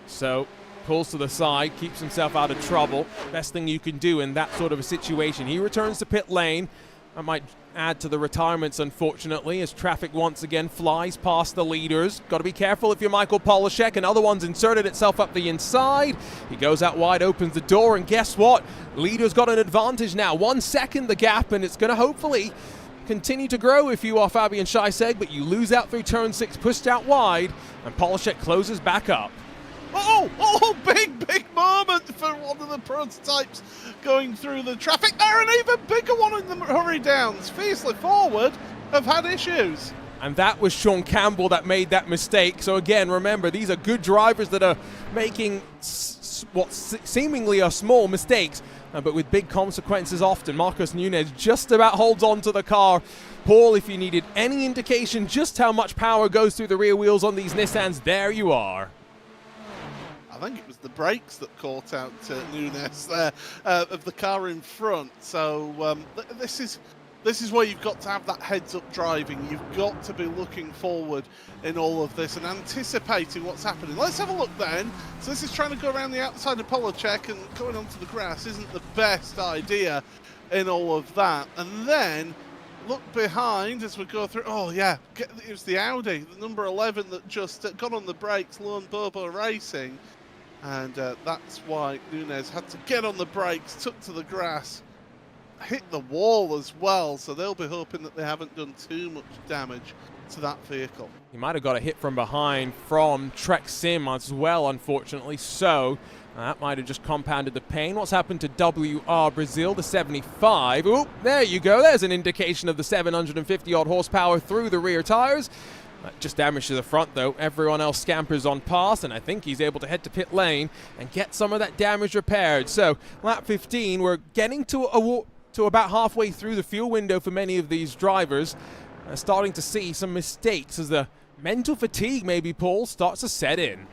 So, pulls to the side, keeps himself out of trouble. Best thing you can do in that sort of a situation. He returns to pit lane. That might add to the retirements, unfortunately, as traffic once again flies past the leaders. Got to be careful if you're Michael Polishek. Another one's inserted itself up the inside. He goes out wide, opens the door, and guess what? Leader's got an advantage now. 1 second the gap, and it's going to hopefully continue to grow if you are Fabian Scheisseg, but you lose out through turn 6, pushed out wide, and Polishek closes back up. Oh, big moment for one of the prototypes going through the traffic there, and even bigger one in the hurry downs. Fiercely Forward have had issues. And that was Sean Campbell that made that mistake. So again, remember, these are good drivers that are making what seemingly are small mistakes, but with big consequences often. Marcos Nunez just about holds on to the car. Paul, if you needed any indication just how much power goes through the rear wheels on these Nissans, there you are. I think it was the brakes that caught out Nunez there of the car in front. So this is where you've got to have that heads-up driving. You've got to be looking forward in all of this and anticipating what's happening. Let's have a look then. So this is trying to go around the outside of Polishek, and going onto the grass isn't the best idea in all of that. And then look behind as we go through. Oh yeah, it was the Audi, the number 11 that just got on the brakes, Lone Bobo Racing. And that's why Nunez had to get on the brakes, took to the grass, hit the wall as well. So they'll be hoping that they haven't done too much damage to that vehicle. He might have got a hit from behind from Trek Sim as well, unfortunately. So that might have just compounded the pain. What's happened to WR Brazil, the 75? Oh, there you go. There's an indication of the 750-odd horsepower through the rear tires. Just damage to the front, though. Everyone else scampers on past, and I think he's able to head to pit lane and get some of that damage repaired. So, lap 15, we're getting to about halfway through the fuel window for many of these drivers. Starting to see some mistakes as the mental fatigue, maybe, Paul, starts to set in.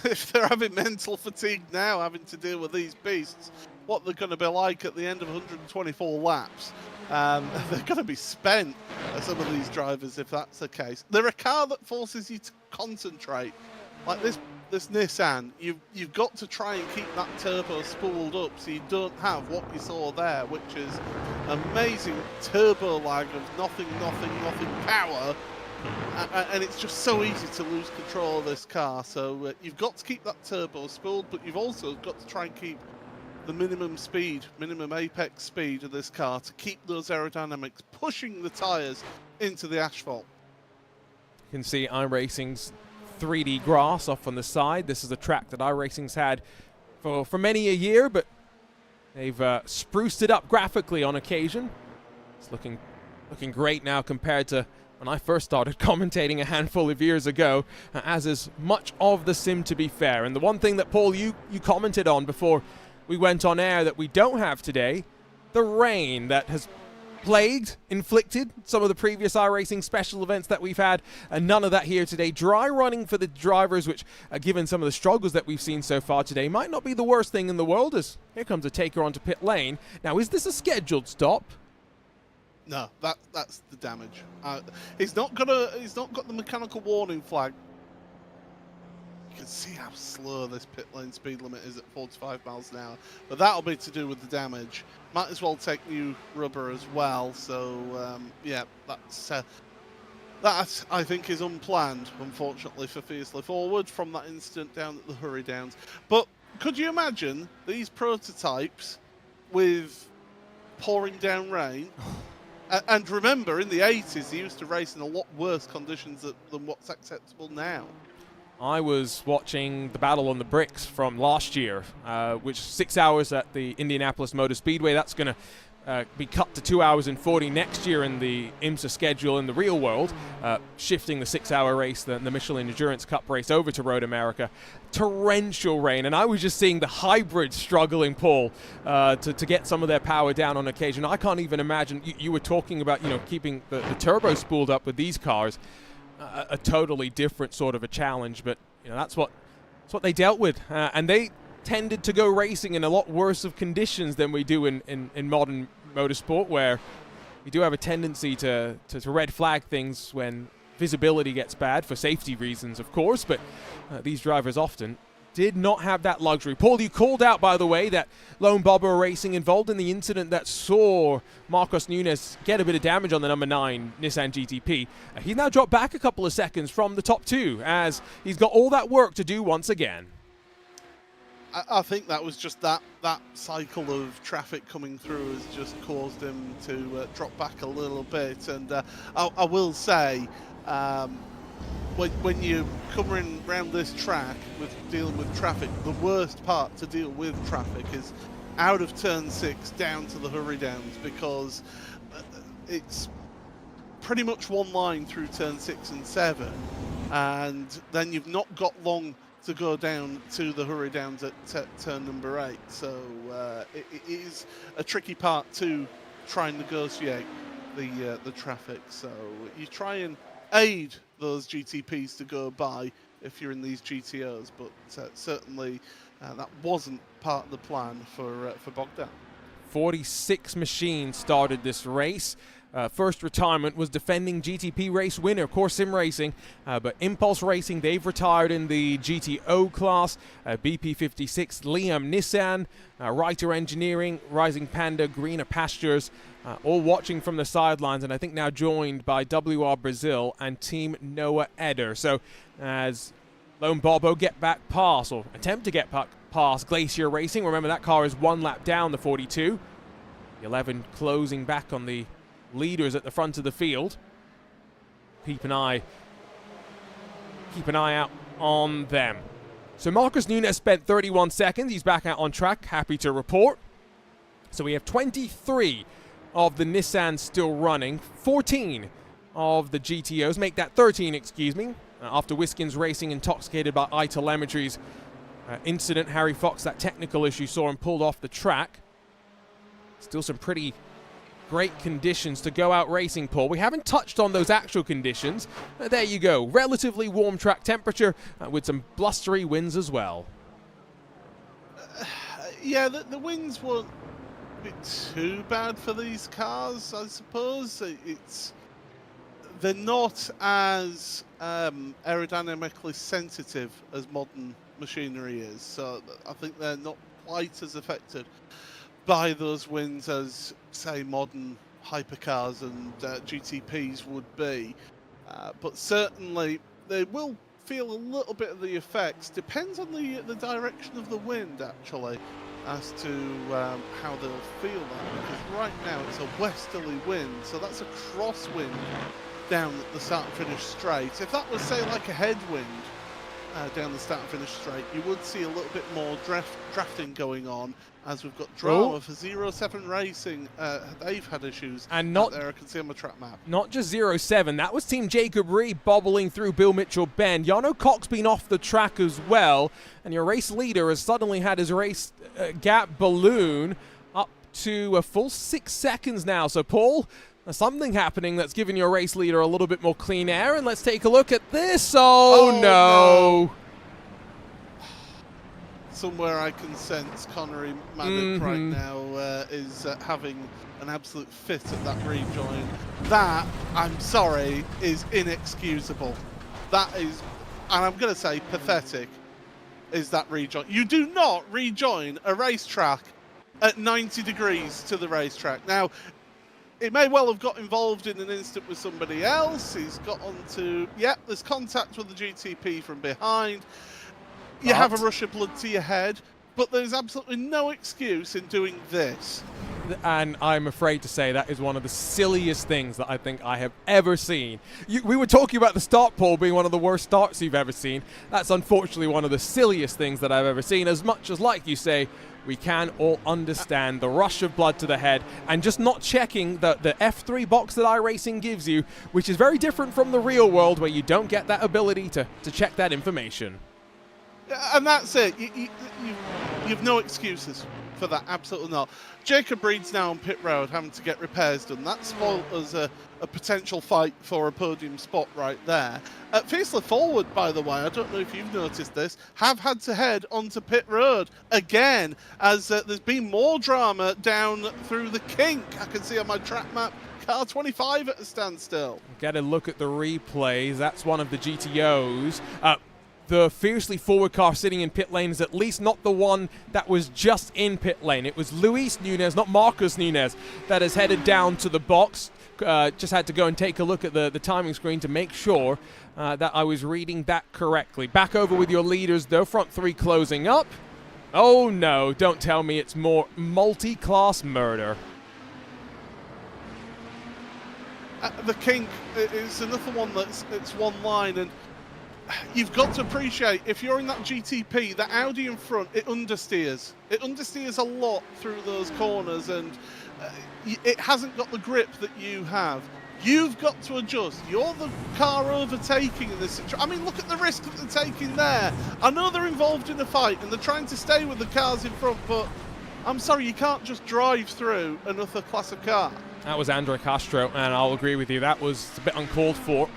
If they're having mental fatigue now, having to deal with these beasts, what they're going to be like at the end of 124 laps. They're going to be spent, some of these drivers, if that's the case. They're a car that forces you to concentrate. Like this Nissan, you've got to try and keep that turbo spooled up so you don't have what you saw there, which is amazing turbo lag of nothing power. And it's just so easy to lose control of this car. So you've got to keep that turbo spooled, but you've also got to try and keep the minimum speed, minimum apex speed of this car to keep those aerodynamics pushing the tyres into the asphalt. You can see iRacing's 3D grass off on the side. This is a track that iRacing's had for many a year, but they've spruced it up graphically on occasion. It's looking great now compared to when I first started commentating a handful of years ago, as is much of the sim, to be fair. And the one thing that, Paul, you commented on before we went on air that we don't have today, the rain that has inflicted some of the previous iRacing special events that we've had, and none of that here today. Dry running for the drivers, which, given some of the struggles that we've seen so far today, might not be the worst thing in the world, as here comes a taker onto pit lane. Now, is this a scheduled stop? No, that's the damage. He's not got the mechanical warning flag. You can see how slow this pit lane speed limit is at 45 miles an hour, but that'll be to do with the damage. Might as well take new rubber as well. So yeah, that's That, I think, is unplanned, unfortunately, for Fiercely Forward from that incident down at the Hurry Downs. But could you imagine these prototypes with pouring down rain? And remember, in the 80s, they used to race in a lot worse conditions than what's acceptable now. I was watching the Battle on the Bricks from last year, which 6 hours at the Indianapolis Motor Speedway. That's going to be cut to 2 hours and 40 next year in the IMSA schedule in the real world, shifting the 6-hour race, the Michelin Endurance Cup race, over to Road America. Torrential rain, and I was just seeing the hybrids struggling, Paul, to get some of their power down on occasion. I can't even imagine. You were talking about, keeping the turbo spooled up with these cars, a totally different sort of a challenge, but that's what they dealt with, and they tended to go racing in a lot worse of conditions than we do in modern motorsport, where we do have a tendency to red flag things when visibility gets bad for safety reasons, of course, but these drivers often did not have that luxury. Paul, you called out, by the way, that Lone Bobber Racing involved in the incident that saw Marcos Nunes get a bit of damage on the number 9 Nissan GTP. He's now dropped back a couple of seconds from the top 2 as he's got all that work to do once again. I think that was just that cycle of traffic coming through has just caused him to drop back a little bit. And I will say, when you come around this track with dealing with traffic, the worst part to deal with traffic is out of turn 6 down to the Hurry Downs, because it's pretty much one line through turn 6 and 7, and then you've not got long to go down to the Hurry Downs at turn number 8. So it is a tricky part to try and negotiate the traffic. So you try and aid those GTPs to go by if you're in these GTOs, but certainly that wasn't part of the plan for Bogdan. 46 machines started this race. First retirement was defending GTP race winner, Core Sim Racing, but Impulse Racing, they've retired in the GTO class. BP56, Liam Nissan, Writer Engineering, Rising Panda, Greener Pastures, all watching from the sidelines, and I think now joined by WR Brazil and Team Noah Eder. So as Lone Bobo get back past, or attempt to get back past Glacier Racing, remember that car is one lap down the 42. The 11 closing back on the leaders at the front of the field. Keep an eye out on them. So Marcos Nunes spent 31 seconds. He's back out on track, happy to report. So we have 23 of the Nissans still running, 14 of the GTOs, make that 13, excuse me, after Wiskins Racing, intoxicated by iTelemetry's incident. Harry Fox, that technical issue, saw him pulled off the track. Still some pretty great conditions to go out racing, Paul. We haven't touched on those actual conditions. There you go. Relatively warm track temperature with some blustery winds as well. Yeah, the winds weren't a bit too bad for these cars, I suppose. They're not as aerodynamically sensitive as modern machinery is, so I think they're not quite as affected by those winds as, say, modern hypercars and GTPs would be. But certainly they will feel a little bit of the effects. Depends on the direction of the wind, actually, as to how they'll feel that. Because right now it's a westerly wind, so that's a crosswind down at the start and finish straight. If that was, say, like a headwind down the start and finish straight, you would see a little bit more drafting going on, as we've got drama for 07 Racing. They've had issues and not there. I can see on the track map. Not just 07. That was Team Jacob Reed bobbling through Bill Mitchell Bend. Jarno Cox been off the track as well, and your race leader has suddenly had his race gap balloon up to a full 6 seconds now. So Paul, there's something happening that's giving your race leader a little bit more clean air, and let's take a look at this. Oh no. Somewhere I can sense Connery Maddock right now is having an absolute fit at that rejoin. That, I'm sorry, is inexcusable. That is, and I'm going to say pathetic, is that rejoin. You do not rejoin a racetrack at 90 degrees to the racetrack. Now, he may well have got involved in an instant with somebody else. He's got onto, there's contact with the GTP from behind. You have a rush of blood to your head, but there's absolutely no excuse in doing this. And I'm afraid to say that is one of the silliest things that I think I have ever seen. We were talking about the start pole being one of the worst starts you've ever seen. That's unfortunately one of the silliest things that I've ever seen, as much as, like you say, we can all understand the rush of blood to the head and just not checking the F3 box that iRacing gives you, which is very different from the real world where you don't get that ability to check that information. And that's it. You've no excuses for that, absolutely not. Jacob Reed's now on pit road having to get repairs done. That spoiled us a potential fight for a podium spot right there. Fiercely Forward, by the way, I don't know if you've noticed this, have had to head onto pit road again, as there's been more drama down through the kink. I can see on my track map, car 25 at a standstill. Get a look at the replays. That's one of the GTOs. The Fiercely Forward car sitting in pit lane is at least not the one that was just in pit lane. It was Luis Nunez, not Marcus Nunez, that has headed down to the box. Just had to go and take a look at the timing screen to make sure that I was reading that correctly. Back over with your leaders, though. Front three closing up. Oh no, don't tell me it's more multi-class murder. The kink is another one it's one line, and you've got to appreciate, if you're in that GTP, the Audi in front, it understeers. It understeers a lot through those corners, and it hasn't got the grip that you have. You've got to adjust. You're the car overtaking in this situation. I mean, look at the risk that they're taking there. I know they're involved in a fight, and they're trying to stay with the cars in front, but I'm sorry, you can't just drive through another class of car. That was Andre Castro, and I'll agree with you. That was a bit uncalled for.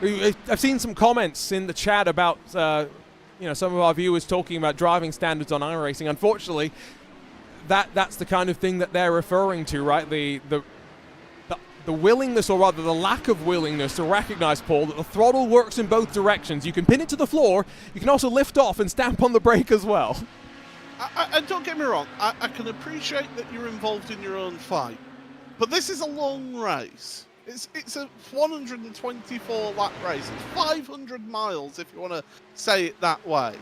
I've seen some comments in the chat about some of our viewers talking about driving standards on iRacing. Unfortunately, that's the kind of thing that they're referring to, right? The willingness, or rather the lack of willingness, to recognize, Paul, that the throttle works in both directions. You can pin it to the floor. You can also lift off and stamp on the brake as well. And don't get me wrong, I can appreciate that you're involved in your own fight, but this is a long race. It's a 124 lap race. It's 500 miles, if you want to say it that way.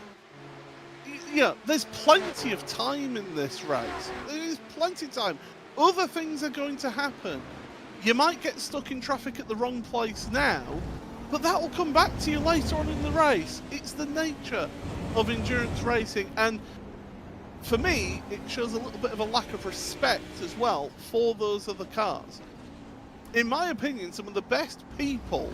There's plenty of time in this race. There's plenty of time. Other things are going to happen. You might get stuck in traffic at the wrong place now, but that will come back to you later on in the race. It's the nature of endurance racing, and for me, it shows a little bit of a lack of respect as well for those other cars. In my opinion, some of the best people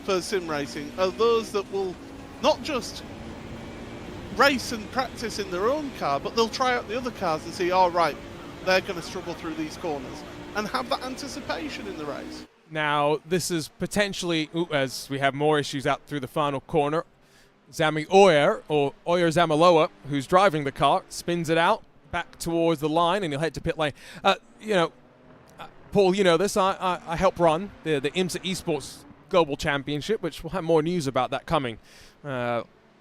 for sim racing are those that will not just race and practice in their own car, but they'll try out the other cars and see, all right, they're going to struggle through these corners, and have that anticipation in the race. Now, this is potentially, as we have more issues out through the final corner, Zami Oyer, or Oyer Zamaloa, who's driving the car, spins it out back towards the line, and he'll head to pit lane. Paul, you know this. I help run the IMSA Esports Global Championship, which we'll have more news about that coming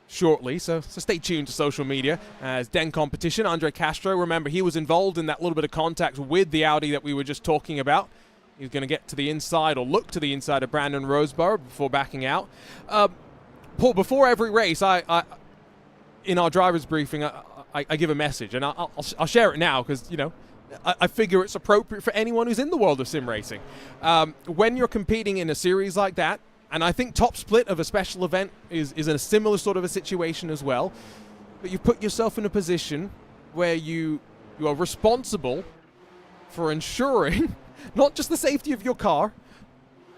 shortly. So stay tuned to social media. As Den competition, Andre Castro, remember, he was involved in that little bit of contact with the Audi that we were just talking about. He's going to get to the inside, or look to the inside of Brandon Roseborough before backing out. Paul, before every race, I in our driver's briefing, I give a message, and I'll share it now because, I figure it's appropriate for anyone who's in the world of sim racing. When you're competing in a series like that, and I think top split of a special event is in a similar sort of a situation as well, but you put yourself in a position where you are responsible for ensuring not just the safety of your car,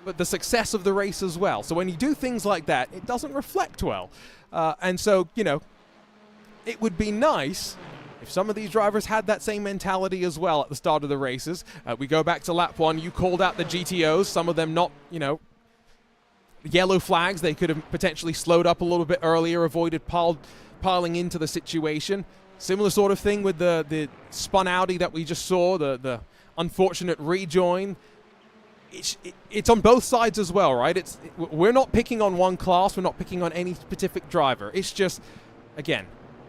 but the success of the race as well. So when you do things like that, it doesn't reflect well. And so, it would be nice if some of these drivers had that same mentality as well at the start of the races. We go back to lap one. You called out the GTOs, some of them not, yellow flags. They could have potentially slowed up a little bit earlier, avoided piling into the situation. Similar sort of thing with the spun Audi that we just saw, the unfortunate rejoin. It's on both sides as well, right? We're not picking on one class. We're not picking on any specific driver. It's just, again,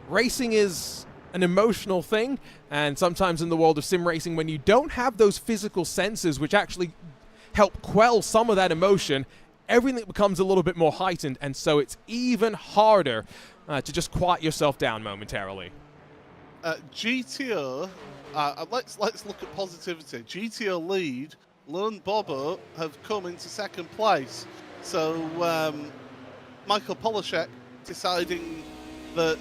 racing is an emotional thing, and sometimes in the world of sim racing, when you don't have those physical senses which actually help quell some of that emotion, everything becomes a little bit more heightened, and so it's even harder to just quiet yourself down momentarily. GTO, let's look at positivity. GTO lead, Lone Bobo have come into second place. So Michael Polishek deciding that,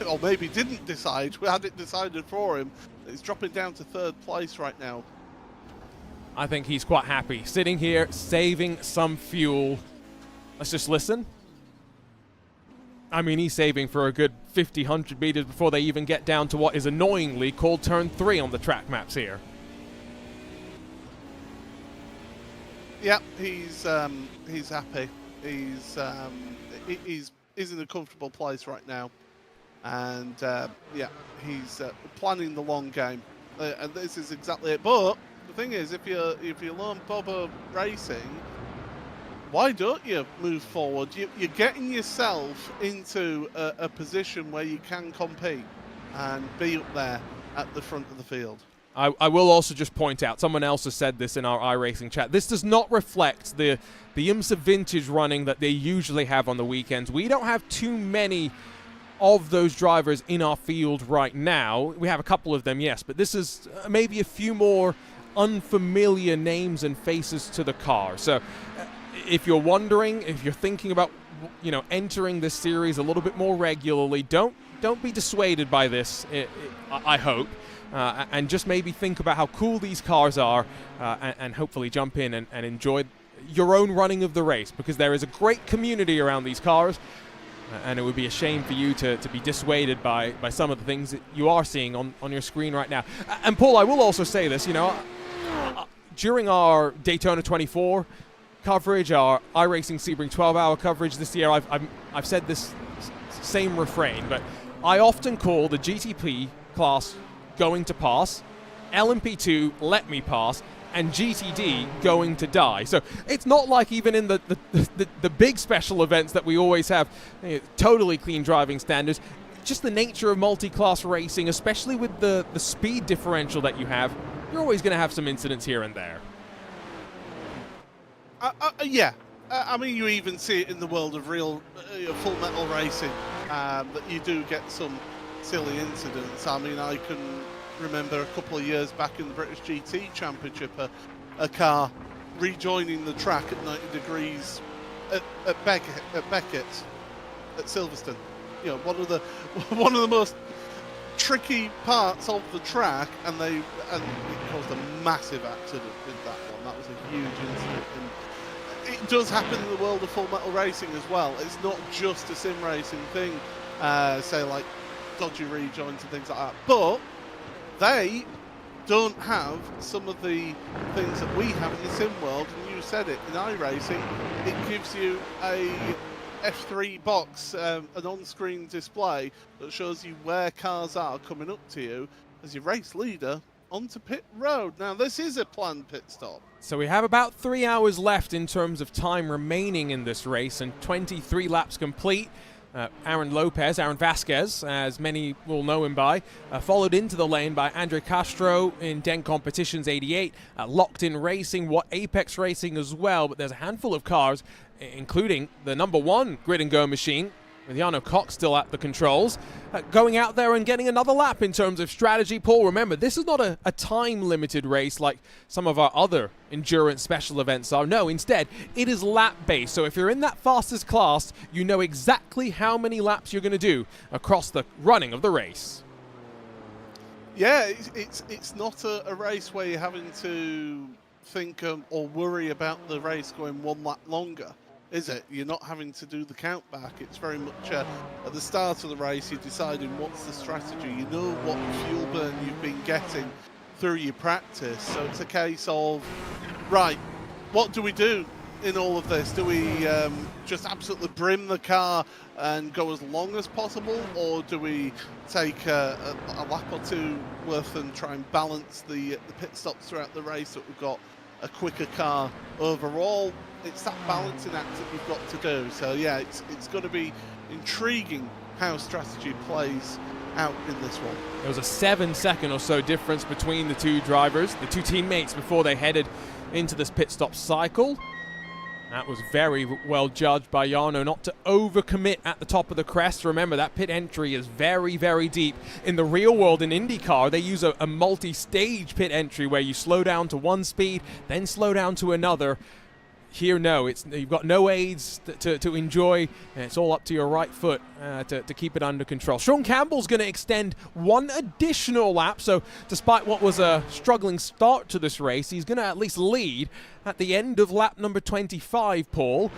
or maybe didn't decide, we had it decided for him, he's dropping down to third place right now. I think he's quite happy, sitting here, saving some fuel. Let's just listen. I mean, he's saving for a good 50, 100 meters before they even get down to what is annoyingly called turn 3 on the track maps here. Yeah, he's happy. He's in a comfortable place right now, and yeah, he's planning the long game, and this is exactly it. But the thing is, if you're Lone Bobo Racing, why don't you move forward? You're getting yourself into a position where you can compete and be up there at the front of the field. I will also just point out, someone else has said this in our iRacing chat, this does not reflect the IMSA vintage running that they usually have on the weekends. We don't have too many of those drivers in our field right now. We have a couple of them, yes, but this is maybe a few more unfamiliar names and faces to the car. So if you're wondering, if you're thinking about, you know, entering this series a little bit more regularly, don't be dissuaded by this, I hope. And just maybe think about how cool these cars are, and hopefully jump in and enjoy your own running of the race, because there is a great community around these cars, and it would be a shame for you to be dissuaded by some of the things that you are seeing on your screen right now. And Paul, I will also say this, you know, during our Daytona 24 coverage, our iRacing Sebring 12-hour coverage this year, I've said this same refrain, but I often call the GTP class going to pass, LMP2 let me pass, and GTD going to die. So it's not like even in the big special events that we always have totally clean driving standards. Just the nature of multi-class racing, especially with the speed differential that you have, you're always going to have some incidents here and there. Yeah. I mean, you even see it in the world of real full metal racing, that you do get some silly incidents. I mean, I can remember a couple of years back in the British GT Championship, a car rejoining the track at 90 degrees at Beckett at Silverstone. You know, one of the most tricky parts of the track, and it caused a massive accident with that one. That was a huge incident. And it does happen in the world of full metal racing as well. It's not just a sim racing thing, say like dodgy rejoins and things like that, but they don't have some of the things that we have in the sim world. And you said it, in iRacing, it gives you a F3 box, an on-screen display that shows you where cars are coming up to you as your race leader onto pit road. Now, this is a planned pit stop. So we have about 3 hours left in terms of time remaining in this race, and 23 laps complete. Aaron Vasquez, as many will know him by, followed into the lane by Andre Castro in Den Competitions 88, Locked In Racing, What Apex Racing as well, but there's a handful of cars, including the #1 Grid and Go machine, with Jarno Cox still at the controls, going out there and getting another lap in terms of strategy. Paul, remember, this is not a time-limited race like some of our other endurance special events are. No, instead, it is lap-based. So if you're in that fastest class, you know exactly how many laps you're going to do across the running of the race. Yeah, it's not a race where you're having to think or worry about the race going one lap longer, is it? You're not having to do the count back. It's very much at the start of the race, you're deciding what's the strategy. You know what fuel burn you've been getting through your practice. So it's a case of, right, what do we do in all of this? Do we just absolutely brim the car and go as long as possible? Or do we take a lap or two worth and try and balance the pit stops throughout the race so that we've got a quicker car overall? It's that balancing act that you've got to do. So yeah, it's going to be intriguing how strategy plays out in this one. There was a 7-second or so difference between the two drivers, the two teammates, before they headed into this pit stop cycle. That was very well judged by Jarno not to overcommit at the top of the crest. Remember, that pit entry is very, very deep. In the real world, in IndyCar, they use a multi-stage pit entry where you slow down to one speed, then slow down to another. Here, no, you've got no aids to enjoy, and it's all up to your right foot to keep it under control. Sean Campbell's going to extend one additional lap, so despite what was a struggling start to this race, he's going to at least lead at the end of lap number 25, Paul.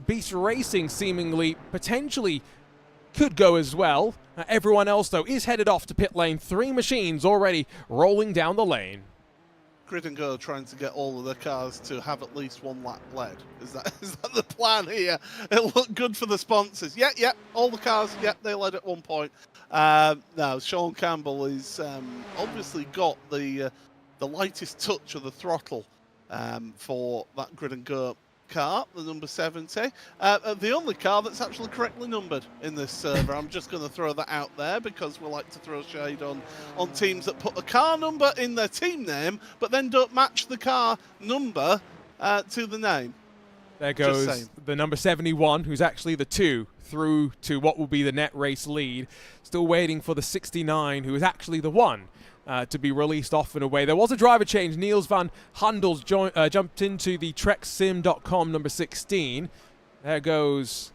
Beast Racing seemingly, potentially, could go as well. Everyone else, though, is headed off to pit lane. 3 machines already rolling down the lane. Grid and Go trying to get all of the cars to have at least one lap led. Is that the plan here? It'll look good for the sponsors. Yeah, all the cars, they led at one point. Now, Sean Campbell is obviously got the lightest touch of the throttle for that Grid and Go car, the number 70. The only car that's actually correctly numbered in this server. I'm just going to throw that out there because we like to throw shade on teams that put a car number in their team name but then don't match the car number to the name. There goes the number 71, who's actually the 2 through to what will be the net race lead. Still waiting for the 69, who is actually the 1. To be released off and away. There was a driver change. Niels van Handels jumped into the TrekSim.com number 16. There goes...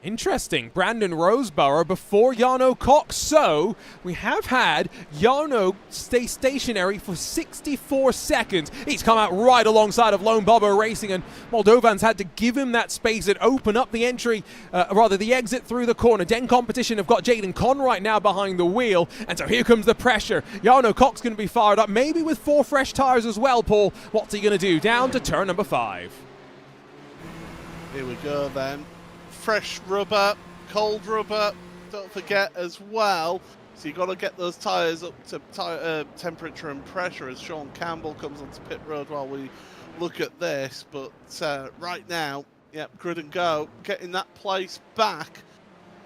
Interesting. Brandon Roseborough before Jarno Cox. So we have had Jarno stay stationary for 64 seconds. He's come out right alongside of Lone Bobbo Racing, and Moldovan's had to give him that space and open up the entry, the exit through the corner. Den Competition have got Jaden Conright now behind the wheel, and so here comes the pressure. Jarno Cox going to be fired up, maybe with 4 fresh tires as well, Paul. What's he going to do? Down to turn number 5. Here we go then. Fresh rubber, cold rubber, don't forget as well. So you've got to get those tyres up to temperature and pressure as Sean Campbell comes onto pit road while we look at this. But right now, Grid and Go getting that place back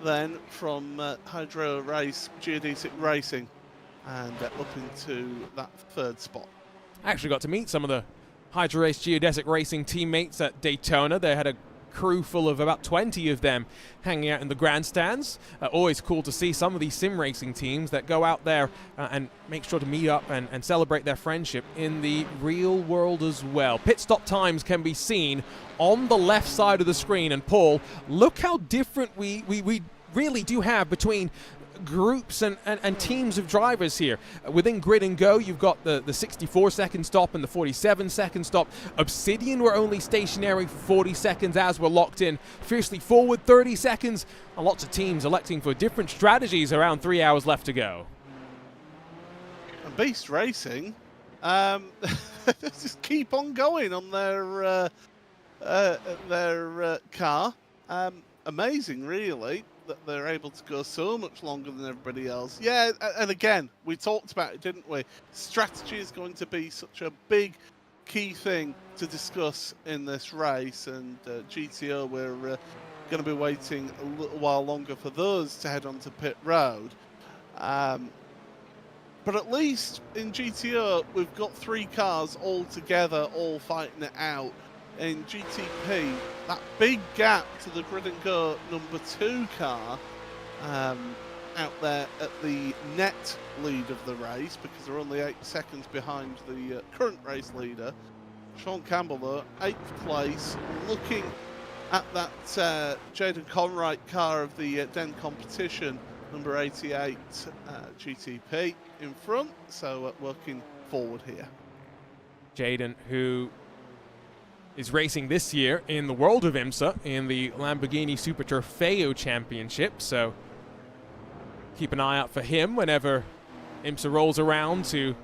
then from Hydro Race, Geodesic Racing, and up into that 3rd spot. I actually got to meet some of the Hydro Race Geodesic Racing teammates at Daytona. They had a crew full of about 20 of them hanging out in the grandstands. Always cool to see some of these sim racing teams that go out there and make sure to meet up and celebrate their friendship in the real world as well. Pit stop times can be seen on the left side of the screen, and Paul, look how different we really do have between groups and teams of drivers here. Within Grid and Go, you've got the 64-second stop and the 47-second stop. Obsidian were only stationary for 40 seconds as we're locked in. Fiercely Forward, 30 seconds. And lots of teams electing for different strategies around 3 hours left to go. And Beast Racing, just keep on going on their car. Amazing, really, that they're able to go so much longer than everybody else. Yeah, and again, we talked about it, didn't we? Strategy is going to be such a big key thing to discuss in this race, and GTO, we're going to be waiting a little while longer for those to head onto pit road. But at least in GTO, we've got 3 cars all together, all fighting it out. In GTP, that big gap to the Grid and Go number 2 car out there at the net lead of the race, because they're only 8 seconds behind the current race leader. Sean Campbell, though, 8th place, looking at that Jaden Conright car of the Den Competition, number 88 GTP in front, so working forward here. Jaden, who is racing this year in the world of IMSA in the Lamborghini Super Trofeo Championship, so keep an eye out for him whenever IMSA rolls around to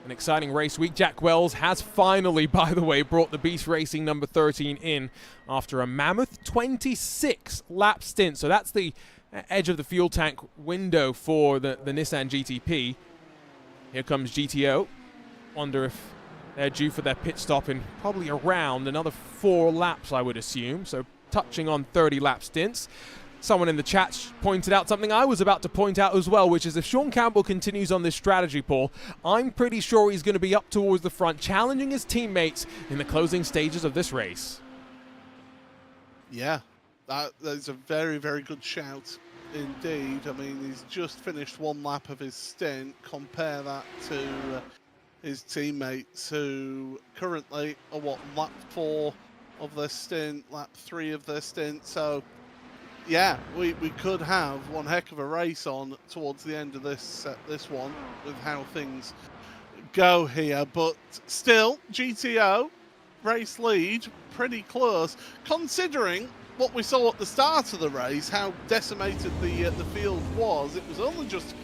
an exciting race week. Jack Wells has finally, by the way, brought the Beast Racing number 13 in after a mammoth 26 lap stint, so that's the edge of the fuel tank window for the Nissan GTP. Here comes GTO. Wonder if they're due for their pit stop in probably around another 4 laps, I would assume. So touching on 30 lap stints. Someone in the chat pointed out something I was about to point out as well, which is if Sean Campbell continues on this strategy, Paul, I'm pretty sure he's going to be up towards the front, challenging his teammates in the closing stages of this race. Yeah, that's a very, very good shout indeed. I mean, he's just finished one lap of his stint. Compare that to his teammates who currently are, what, lap 4 of their stint, lap 3 of their stint. So, yeah, we could have one heck of a race on towards the end of this one with how things go here. But still, GTO race lead pretty close, considering what we saw at the start of the race, how decimated the field was. It was only just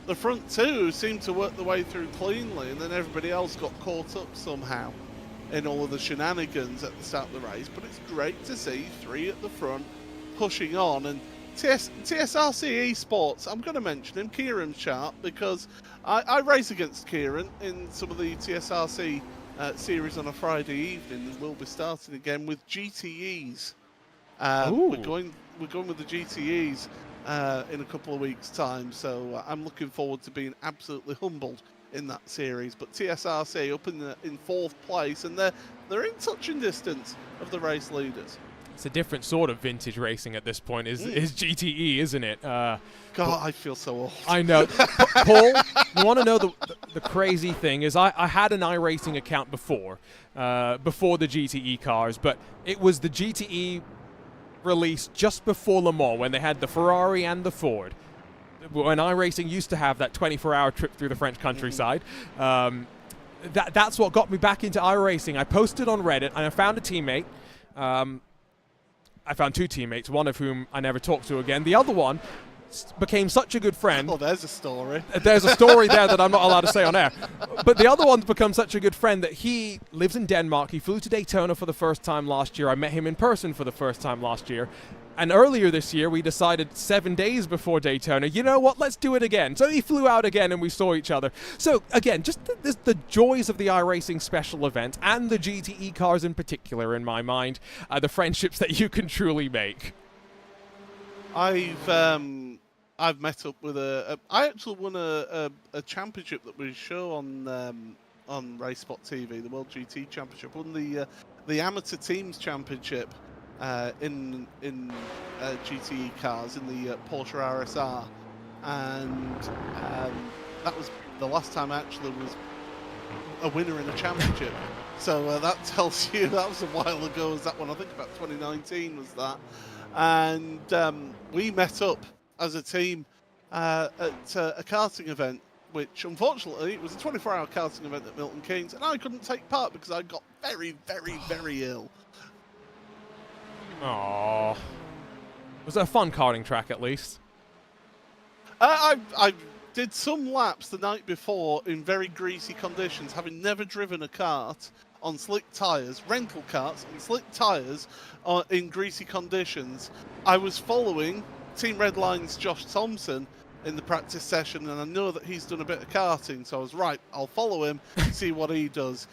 the front two who seemed to work their way through cleanly, and then everybody else got caught up somehow in all of the shenanigans at the start of the race. But it's great to see 3 at the front pushing on. And TSRC Esports, I'm going to mention him, Kieran Sharp, because I race against Kieran in some of the TSRC series on a Friday evening, and we'll be starting again with GTEs. We're going with the GTEs in a couple of weeks' time, so I'm looking forward to being absolutely humbled in that series. But TSRC up in 4th place, and they're in touching distance of the race leaders. It's a different sort of vintage racing at this point, is GTE, isn't it? God, I feel so old. I know. Paul, you want to know the crazy thing is I had an iRacing account before the GTE cars, but it was the GTE release just before Le Mans when they had the Ferrari and the Ford. When iRacing used to have that 24-hour trip through the French countryside. That's what got me back into iRacing. I posted on Reddit and I found a teammate. I found 2 teammates, one of whom I never talked to again. The other one became such a good friend. Oh, there's a story. There's a story there that I'm not allowed to say on air. But the other one's become such a good friend that he lives in Denmark. He flew to Daytona for the first time last year. I met him in person for the first time last year. And earlier this year, we decided 7 days before Daytona, you know what, let's do it again. So he flew out again and we saw each other. So again, just the joys of the iRacing special event and the GTE cars in particular, in my mind, the friendships that you can truly make. I've met up with I actually won a championship that we show on RaceSpot TV, the World GT Championship. Won the Amateur Teams Championship in GTE cars in the Porsche RSR, and that was the last time I actually was a winner in a championship. So that tells you that was a while ago. Was that one? I think about 2019 was that. And we met up as a team at a karting event, which unfortunately it was a 24-hour karting event at Milton Keynes, and I couldn't take part because I got very, very, very ill. Aww. Was it a fun karting track at least? I did some laps the night before in very greasy conditions, having never driven a kart on slick tyres, rental karts on slick tyres in greasy conditions. I was following Team Redline's Josh Thompson in the practice session, and I know that he's done a bit of karting, so I was right, I'll follow him and see what he does.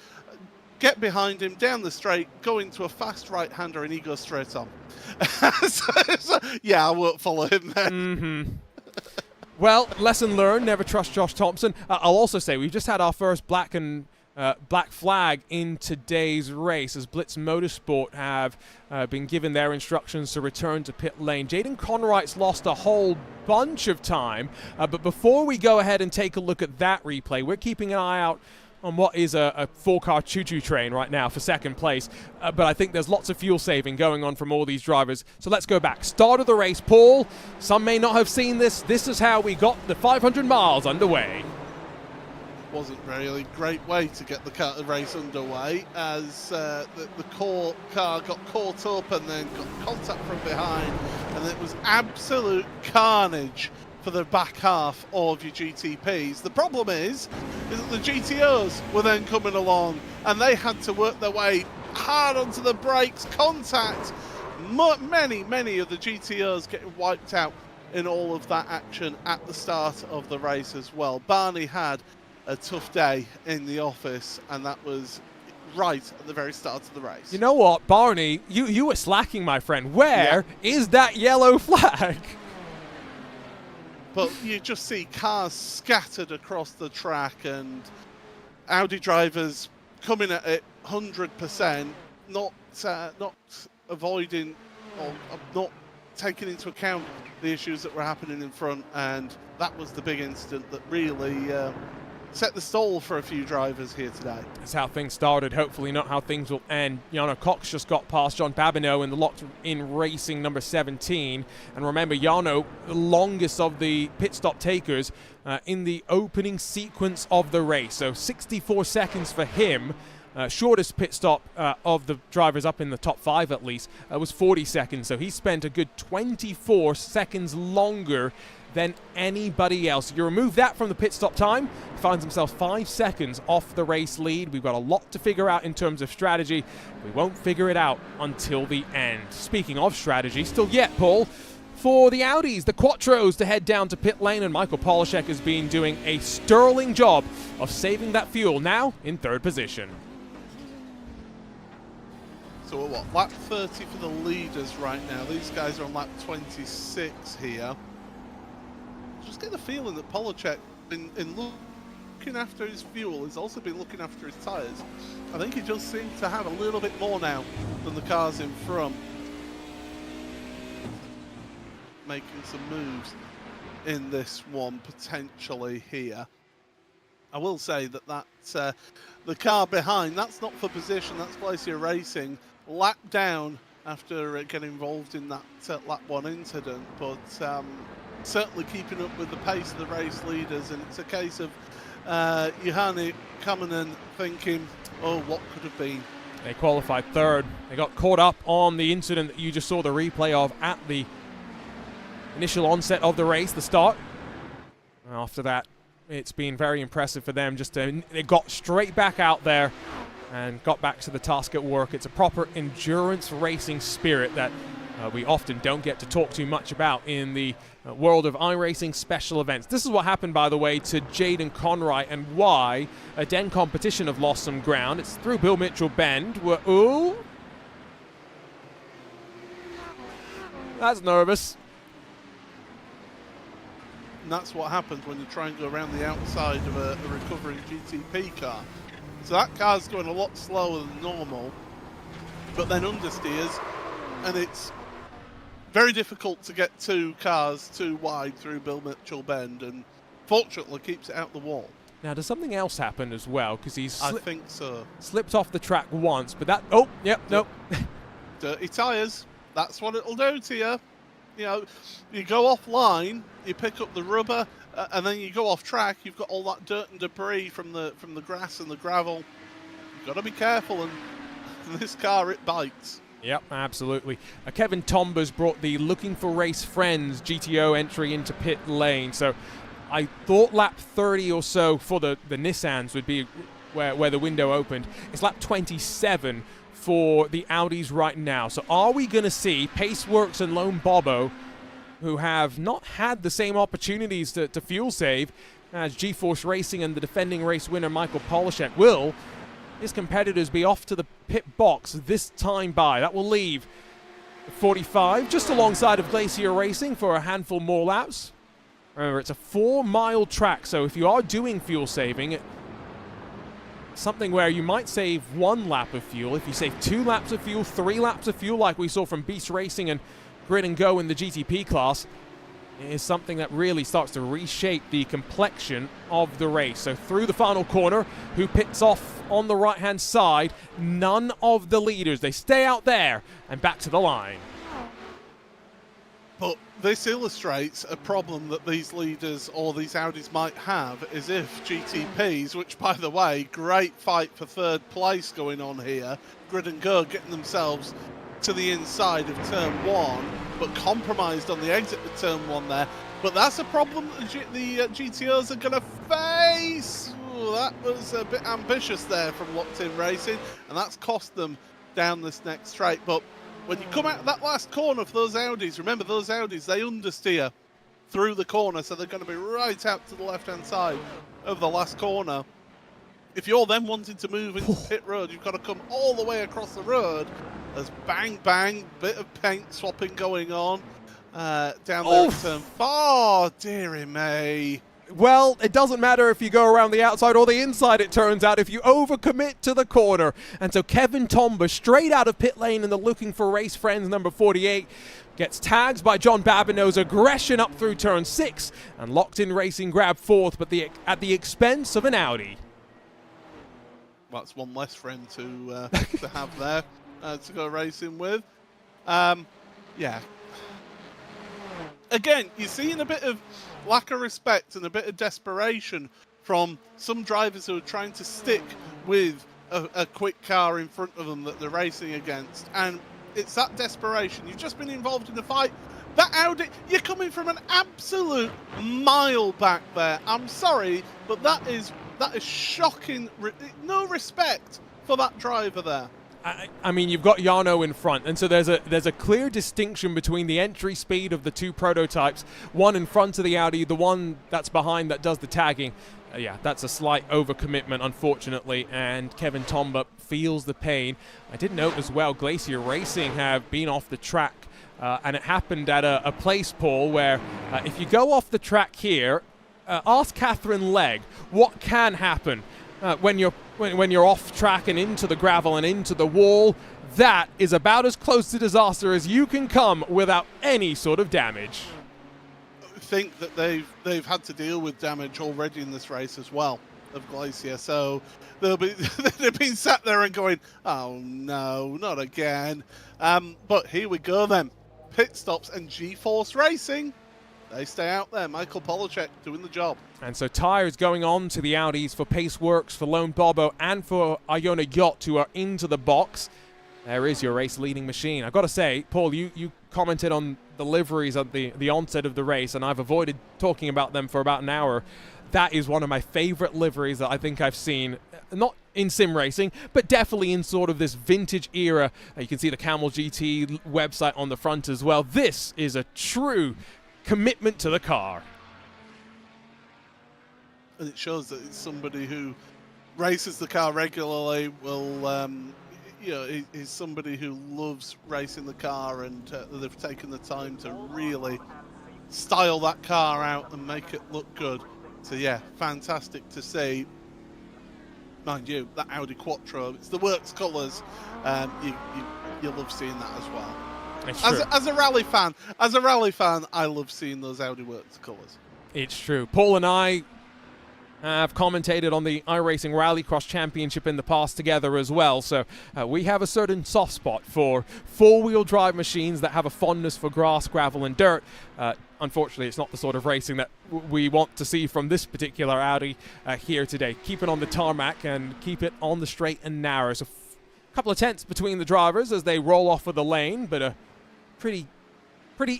Get behind him, down the straight, go into a fast right-hander, and he goes straight on. so, yeah, I won't follow him then. Well, lesson learned, never trust Josh Thompson. I'll also say we've just had our first black flag in today's race as Blitz Motorsport have been given their instructions to return to pit lane. Jaden Conright's lost a whole bunch of time, but before we go ahead and take a look at that replay, we're keeping an eye out on what is a 4-car choo-choo train right now for second place, but I think there's lots of fuel saving going on from all these drivers. So let's go back. Start of the race, Paul. Some may not have seen this. This is how we got the 500 miles underway. Wasn't really a great way to get the race underway, as the core car got caught up and then got contact from behind, and it was absolute carnage for the back half of your GTPs. The problem is that the GTOs were then coming along and they had to work their way hard onto the brakes, contact. Many of the GTOs getting wiped out in all of that action at the start of the race as well. Barney had a tough day in the office, and that was right at the very start of the race. You know what, Barney? You were slacking, my friend. Where is that yellow flag? But you just see cars scattered across the track and Audi drivers coming at it 100%, not avoiding or not taking into account the issues that were happening in front, and that was the big incident that really set the stall for a few drivers here today. That's how things started, hopefully not how things will end. Jarno Cox just got past John Babineau in the locked-in racing number 17. And remember, Jarno, the longest of the pit stop takers in the opening sequence of the race. So 64 seconds for him. Shortest pit stop of the drivers up in the top 5 at least was 40 seconds. So he spent a good 24 seconds longer than anybody else. You remove that from the pit stop time, he finds himself 5 seconds off the race lead. We've got a lot to figure out in terms of strategy. We won't figure it out until the end. Speaking of strategy, still yet, Paul, for the Audis, the Quattros to head down to pit lane, and Michael Polishek has been doing a sterling job of saving that fuel, now in 3rd position. So what, lap 30 for the leaders right now. These guys are on lap 26 here. Just get the feeling that Polishek, in looking after his fuel, has also been looking after his tyres. I think he just seems to have a little bit more now than the cars in front. Making some moves in this one, potentially here. I will say that the car behind, that's not for position, that's Glacier Racing, lap down after getting involved in that lap 1 incident, but certainly keeping up with the pace of the race leaders, and it's a case of Juhani coming and thinking, oh, what could have been? They qualified 3rd. They got caught up on the incident that you just saw the replay of at the initial onset of the race, the start. After that, it's been very impressive for them. They got straight back out there and got back to the task at work. It's a proper endurance racing spirit that we often don't get to talk too much about in the world of iRacing special events. This is what happened, by the way, to Jaden Conroy, and why a Den competition have lost some ground. It's through Bill Mitchell Bend. Ooh, that's nervous. And that's what happens when you try and go around the outside of a recovering GTP car. So that car's going a lot slower than normal, but then understeers, and it's very difficult to get 2 cars too wide through Bill Mitchell Bend, and fortunately keeps it out the wall. Now, does something else happen as well? Because he's I think so. Slipped off the track once, but that... Oh, yep, nope. Dirty tyres, that's what it'll do to you. You know, you go offline, you pick up the rubber, and then you go off track. You've got all that dirt and debris from the grass and the gravel. You've got to be careful, and this car, it bites. Yep, absolutely. Kevin Tombers brought the Looking for Race Friends GTO entry into pit lane. So I thought lap 30 or so for the Nissans would be where the window opened. It's lap 27 for the Audis right now. So are we going to see Paceworks and Lone Bobo, who have not had the same opportunities to fuel save as GeForce Racing and the defending race winner Michael Polishek, will his competitors be off to the pit box this time by? That will leave 45 just alongside of Glacier Racing for a handful more laps. Remember, it's a 4-mile track, so if you are doing fuel saving, something where you might save 1 lap of fuel. If you save 2 laps of fuel, 3 laps of fuel, like we saw from Beast Racing and Grid and Go in the GTP class, is something that really starts to reshape the complexion of the race. So through the final corner, who pits off on the right-hand side? None of the leaders. They stay out there and back to the line. But this illustrates a problem that these leaders or these Audis might have, is if GTPs, which by the way, great fight for 3rd place going on here, Grid and Go getting themselves to the inside of turn 1, but compromised on the exit of turn 1 there. But that's a problem that the GTOs are going to face. Ooh, that was a bit ambitious there from Locked In Racing, and that's cost them down this next straight. But when you come out of that last corner for those Audis, remember those Audis, they understeer through the corner, so they're going to be right out to the left-hand side of the last corner. if you're then wanting to move into pit road, you've got to come all the way across the road. There's bang, bang, bit of paint swapping going on down there at turn 4. Oh, dearie me. Well, it doesn't matter if you go around the outside or the inside, it turns out, if you overcommit to the corner. And so Kevin Tomba, straight out of pit lane in the Looking for Race Friends number 48, gets tagged by John Babineau's aggression up through turn 6, and Locked In Racing grab 4th, but at the expense of an Audi. Well, that's one less friend to have there to go racing with. Yeah. Again, you're seeing a bit of lack of respect and a bit of desperation from some drivers who are trying to stick with a quick car in front of them that they're racing against. And it's that desperation. You've just been involved in a fight. That Audi, you're coming from an absolute mile back there. I'm sorry, but that is shocking. No respect for that driver there. I mean, you've got Jarno in front, and so there's a clear distinction between the entry speed of the two prototypes, one in front of the Audi, the one that's behind that does the tagging. Yeah, that's a slight overcommitment, unfortunately, and Kevin Tomba feels the pain. I did note as well, Glacier Racing have been off the track, and it happened at a place, Paul, where if you go off the track here, ask Catherine Legg what can happen when you're off track and into the gravel and into the wall. That is about as close to disaster as you can come without any sort of damage. I think that they've had to deal with damage already in this race as well of Glacier, so they've been sat there and going, oh no, not again. But here we go then. Pit stops and G-Force Racing, they stay out there. Michael Polacek doing the job. And so tyres going on to the Audis for Paceworks, for Lone Bobo, and for Iona Yacht, who are into the box. There is your race-leading machine. I've got to say, Paul, you commented on the liveries at the onset of the race, and I've avoided talking about them for about an hour. That is one of my favorite liveries that I think I've seen, not in sim racing, but definitely in sort of this vintage era. You can see the Camel GT website on the front as well. This is a true commitment to the car. And it shows that it's somebody who races the car regularly, is somebody who loves racing the car, and they've taken the time to really style that car out and make it look good. So yeah, fantastic to see. Mind you, that Audi Quattro, it's the works colours. You love seeing that as well. As a rally fan, I love seeing those Audi Works colours. It's true. Paul and I have commentated on the iRacing Rallycross Championship in the past together as well, so we have a certain soft spot for four-wheel drive machines that have a fondness for grass, gravel and dirt. Unfortunately, it's not the sort of racing that we want to see from this particular Audi here today. Keep it on the tarmac and keep it on the straight and narrow. So couple of tenths between the drivers as they roll off of the lane, but a pretty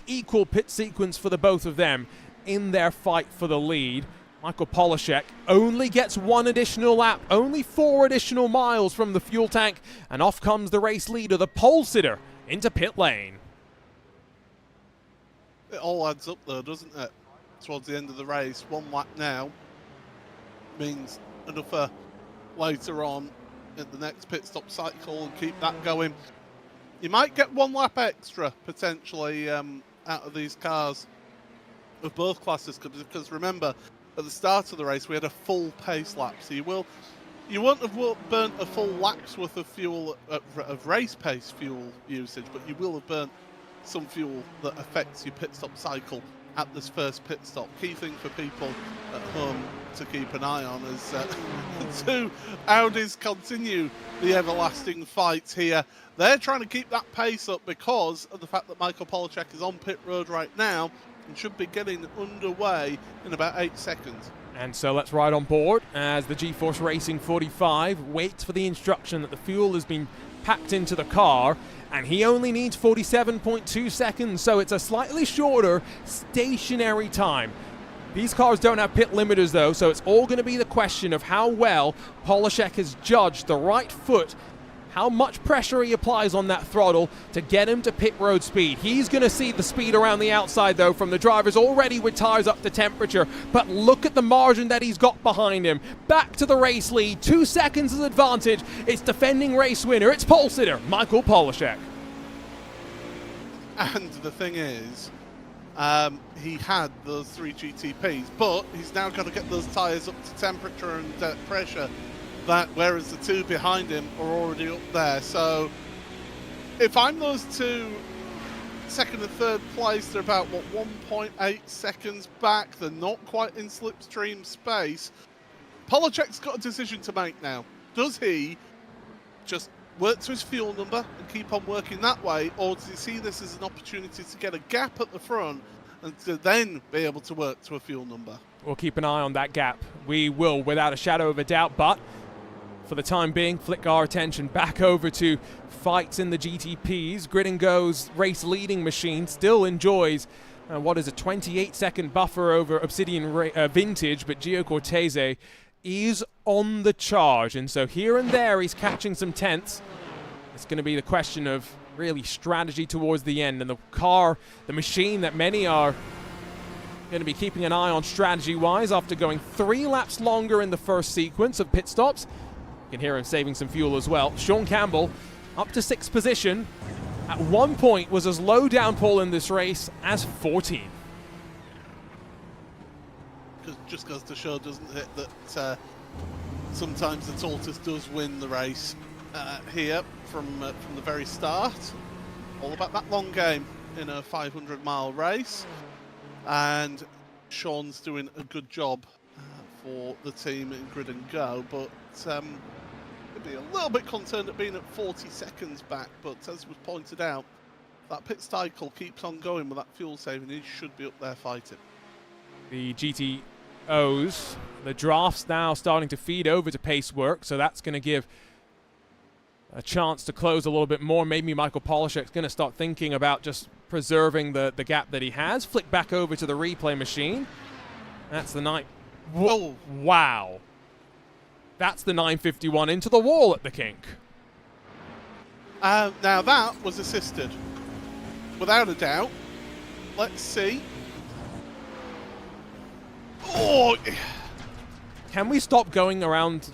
equal pit sequence for the both of them in their fight for the lead. Michael Polacek only gets one additional lap, only 4 additional miles from the fuel tank, and off comes the race leader, the pole sitter, into pit lane. It all adds up though, doesn't it? Towards the end of the race, 1 lap now means enough later on at the next pit stop cycle, and keep that going. You might get 1 lap extra potentially out of these cars of both classes, because remember, at the start of the race we had a full pace lap, so you won't have burnt a full lap's worth of fuel of race pace fuel usage, but you will have burnt some fuel that affects your pit stop cycle at this first pit stop. Key thing for people at home to keep an eye on as the two Audis continue the everlasting fight here. They're trying to keep that pace up because of the fact that Michael Polacek is on pit road right now and should be getting underway in about 8 seconds. And so let's ride on board as the G-Force Racing 45 waits for the instruction that the fuel has been packed into the car, and he only needs 47.2 seconds, so it's a slightly shorter stationary time. These cars don't have pit limiters though, so it's all going to be the question of how well Polacek has judged the right foot, how much pressure he applies on that throttle to get him to pit road speed. He's going to see the speed around the outside, though, from the drivers already with tires up to temperature. But look at the margin that he's got behind him. Back to the race lead, 2 seconds as advantage. It's defending race winner. It's pole sitter, Michael Polishek. And the thing is, he had those 3 GTPs, but he's now got to get those tyres up to temperature and pressure, whereas the 2 behind him are already up there. So if I'm those 2, second and third place, they're about, what, 1.8 seconds back. They're not quite in slipstream space. Polishek's got a decision to make now. Does he just work to his fuel number and keep on working that way, or does he see this as an opportunity to get a gap at the front and to then be able to work to a fuel number? We'll keep an eye on that gap. We will, without a shadow of a doubt, but for the time being, flick our attention back over to fights in the GTPs. Grid and Go's race leading machine still enjoys what is a 28-second buffer over Obsidian Vintage, but Gio Cortese is on the charge, and so here and there he's catching some tenths. It's going to be the question of really strategy towards the end, and the car, the machine that many are going to be keeping an eye on strategy-wise after going 3 laps longer in the first sequence of pit stops. You can hear him saving some fuel as well. Sean Campbell up to 6th position. At one point was as low down pole in this race as 14th. Just goes to show, doesn't it, that sometimes the tortoise does win the race here from the very start. All about that long game in a 500-mile race, and Sean's doing a good job for the team in Grid and Go, but could be a little bit concerned at being at 40 seconds back. But as was pointed out, that pit cycle keeps on going with that fuel saving. He should be up there fighting. The GTOs, the drafts now starting to feed over to pace work, so that's going to give a chance to close a little bit more. Maybe Michael Polishek's going to start thinking about just preserving the gap that he has. Flick back over to the replay machine. That's the night. Whoa. Wow. That's the 951 into the wall at the kink. Now that was assisted, without a doubt. Let's see. Oh! Can we stop going around?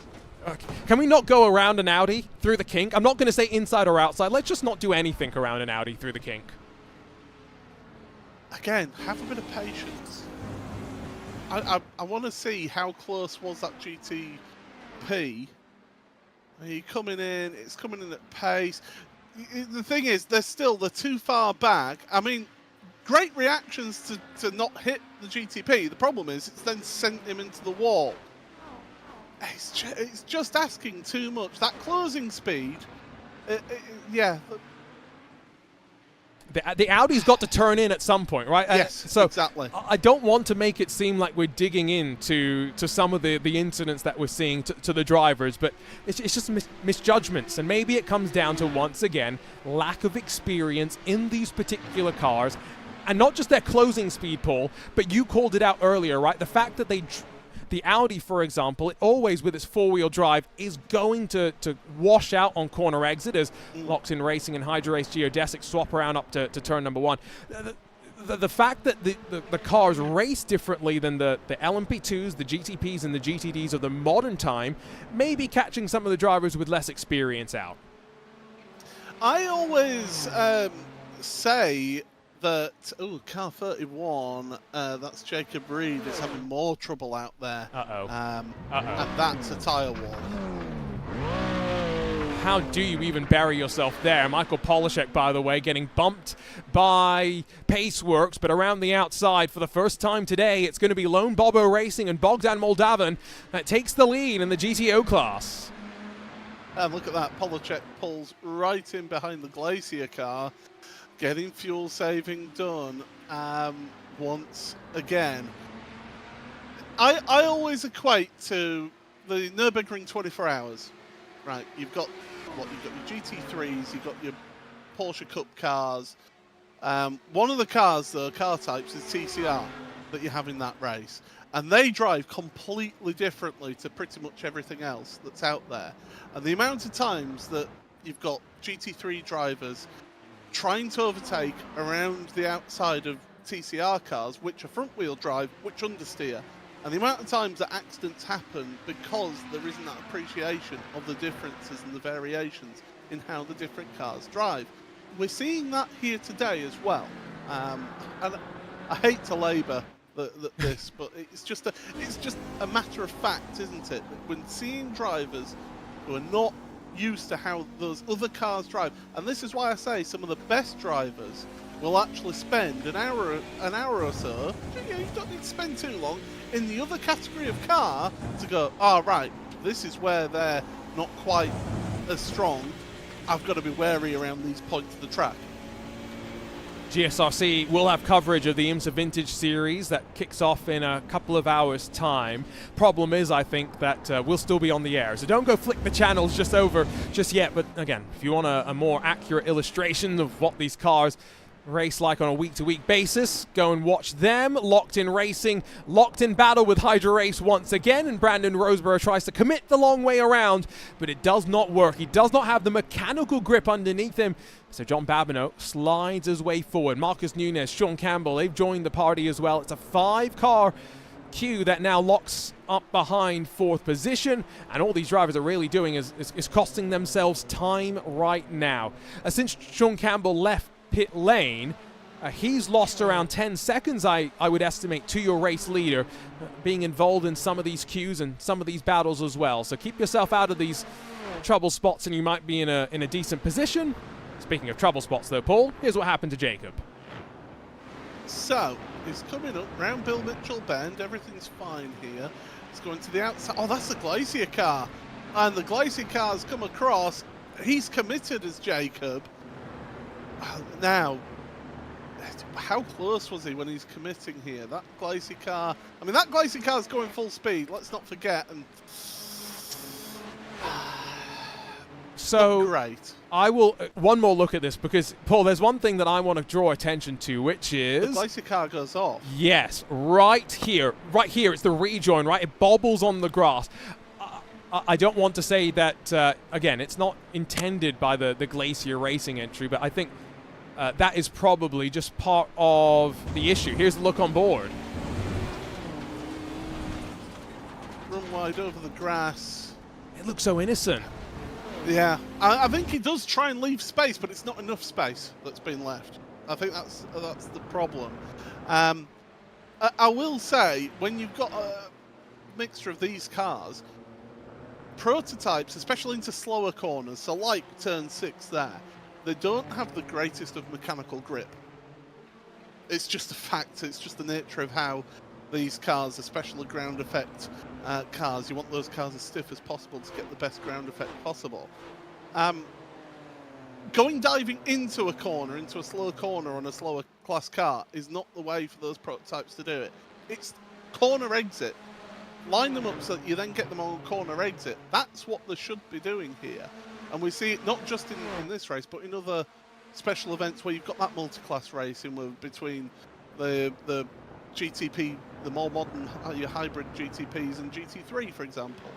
Can we not go around an Audi through the kink? I'm not going to say inside or outside. Let's just not do anything around an Audi through the kink. Again, have a bit of patience. I want to see how close was that GTP. Are you coming in? It's coming in at pace. The thing is, they're too far back. I mean, great reactions to not hit the GTP. The problem is it's then sent him into the wall. It's just asking too much. That closing speed, yeah. The Audi's got to turn in at some point, right? Yes, so exactly. I don't want to make it seem like we're digging into some of the incidents that we're seeing to the drivers, but it's just misjudgments, and maybe it comes down to, once again, lack of experience in these particular cars, and not just their closing speed, Paul, but you called it out earlier, right? The fact that the Audi, for example, it always, with its four-wheel drive, is going to wash out on corner exit as Locked-In Racing and Hydro Race Geodesic swap around up to turn number 1. The fact that the cars race differently than the LMP2s, the GTPs, and the GTDs of the modern time may be catching some of the drivers with less experience out. I always say that, car 31, that's Jacob Reed, is having more trouble out there. And that's a tyre wall. How do you even bury yourself there? Michael Polishek, by the way, getting bumped by Paceworks, but around the outside for the first time today, it's going to be Lone Bobo Racing and Bogdan Moldavan that takes the lead in the GTO class. And look at that, Polishek pulls right in behind the Glacier car, getting fuel saving done once again. I always equate to the Nürburgring 24 hours. Right, you've got your GT3s, you've got your Porsche Cup cars. One of the cars, though, car types, is TCR that you have in that race. And they drive completely differently to pretty much everything else that's out there. And the amount of times that you've got GT3 drivers trying to overtake around the outside of TCR cars, which are front-wheel drive, which understeer. And the amount of times that accidents happen because there isn't that appreciation of the differences and the variations in how the different cars drive. We're seeing that here today as well. And I hate to labour this, but it's just a matter of fact, isn't it? When seeing drivers who are not used to how those other cars drive, and this is why I say some of the best drivers will actually spend an hour or so, you don't need to spend too long, in the other category of car to go, oh, right, this is where they're not quite as strong. I've got to be wary around these points of the track. GSRC will have coverage of the IMSA Vintage Series that kicks off in a couple of hours' time. Problem is, I think, that we'll still be on the air, so don't go flick the channels just yet. But again, if you want a more accurate illustration of what these cars race like on a week-to-week basis, go and watch them. Locked in Racing, locked in battle with Hydra Race once again, and Brandon Roseborough tries to commit the long way around, but it does not work. He does not have the mechanical grip underneath him, so John Babineau slides his way forward. Marcus Nunez, Sean Campbell, they've joined the party as well. It's a 5-car queue that now locks up behind 4th position, and all these drivers are really doing is costing themselves time right now. Since Sean Campbell left pit lane, he's lost around 10 seconds, I would estimate, to your race leader, being involved in some of these queues and some of these battles as well. So keep yourself out of these trouble spots and you might be in a decent position. Speaking of trouble spots though, Paul, here's what happened to Jacob. So, he's coming up round Bill Mitchell Bend, everything's fine here. He's going to the outside. Oh, that's the Glacier car. And the Glacier car's come across. He's committed as Jacob. Now, how close was he when he's committing here? That Glacier car, I mean, that Glacier car is going full speed, let's not forget. And so great. I will one more look at this, because Paul, there's one thing that I want to draw attention to, which is the Glacier car goes off. Yes, right here, it's the rejoin, right? It bobbles on the grass. I don't want to say that, again, it's not intended by the Glacier Racing entry, but I think that is probably just part of the issue. Here's the look on board. Run wide over the grass. It looks so innocent. Yeah, I think he does try and leave space, but it's not enough space that's been left. I think that's the problem. I will say, when you've got a mixture of these cars, prototypes, especially into slower corners, so like turn 6 there, they don't have the greatest of mechanical grip. It's just a fact, it's just the nature of how these cars, especially ground effect cars, you want those cars as stiff as possible to get the best ground effect possible. Diving into a corner, into a slow corner on a slower class car is not the way for those prototypes to do it. It's corner exit. Line them up so that you then get them on corner exit. That's what they should be doing here. And we see it not just in this race, but in other special events where you've got that multi-class racing between the GTP, the more modern your hybrid GTPs and GT3, for example.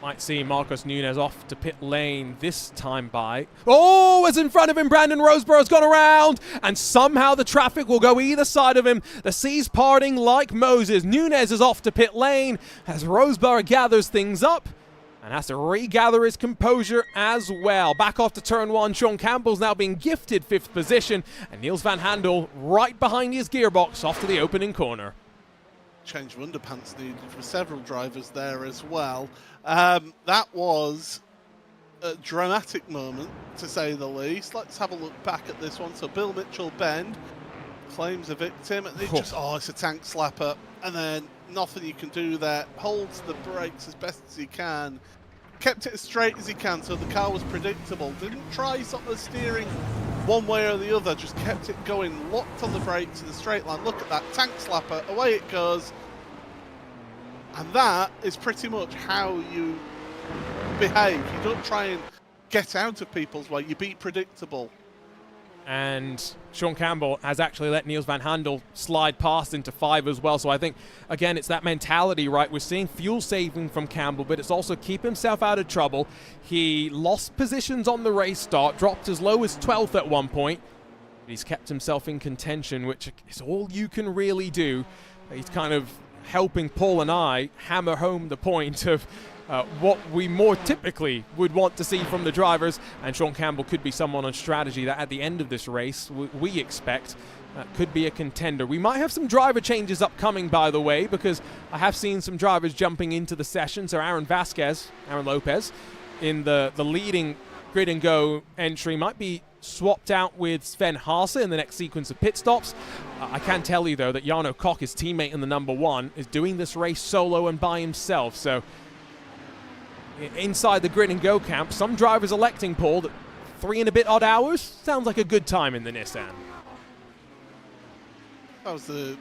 Might see Marcos Nunez off to pit lane this time by. Oh, as in front of him, Brandon Roseborough's gone around, and somehow the traffic will go either side of him. The sea's parting like Moses. Nunez is off to pit lane as Roseborough gathers things up and has to regather his composure as well. Back off to turn 1. Sean Campbell's now being gifted 5th position, and Niels van Handel right behind his gearbox off to the opening corner. Change of underpants needed for several drivers there as well. That was a dramatic moment, to say the least. Let's have a look back at this one. So Bill Mitchell Bend claims a victim, and it's a tank slapper, and then nothing you can do there. Holds the brakes as best as he can, kept it as straight as he can, so the car was predictable. Didn't try sort of steering one way or the other, just kept it going, locked on the brakes in a straight line. Look at that tank slapper, away it goes. And that is pretty much how you behave. You don't try and get out of people's way, you be predictable. And Sean Campbell has actually let Niels van Handel slide past into 5 as well. So I think, again, it's that mentality, right? We're seeing fuel saving from Campbell, but it's also keep himself out of trouble. He lost positions on the race start, dropped as low as 12th at one point. But he's kept himself in contention, which is all you can really do. He's kind of helping Paul and I hammer home the point of what we more typically would want to see from the drivers, and Sean Campbell could be someone on strategy that at the end of this race we expect could be a contender. We might have some driver changes upcoming, by the way, because I have seen some drivers jumping into the session. So Aaron Lopez in the leading grid and go entry might be swapped out with Sven Haase in the next sequence of pit stops. I can tell you though that Jarno Kok, his teammate in the number 1, is doing this race solo and by himself. So inside the grid and go camp, some drivers electing, Paul, that 3 and a bit odd hours sounds like a good time in the Nissan. If I was the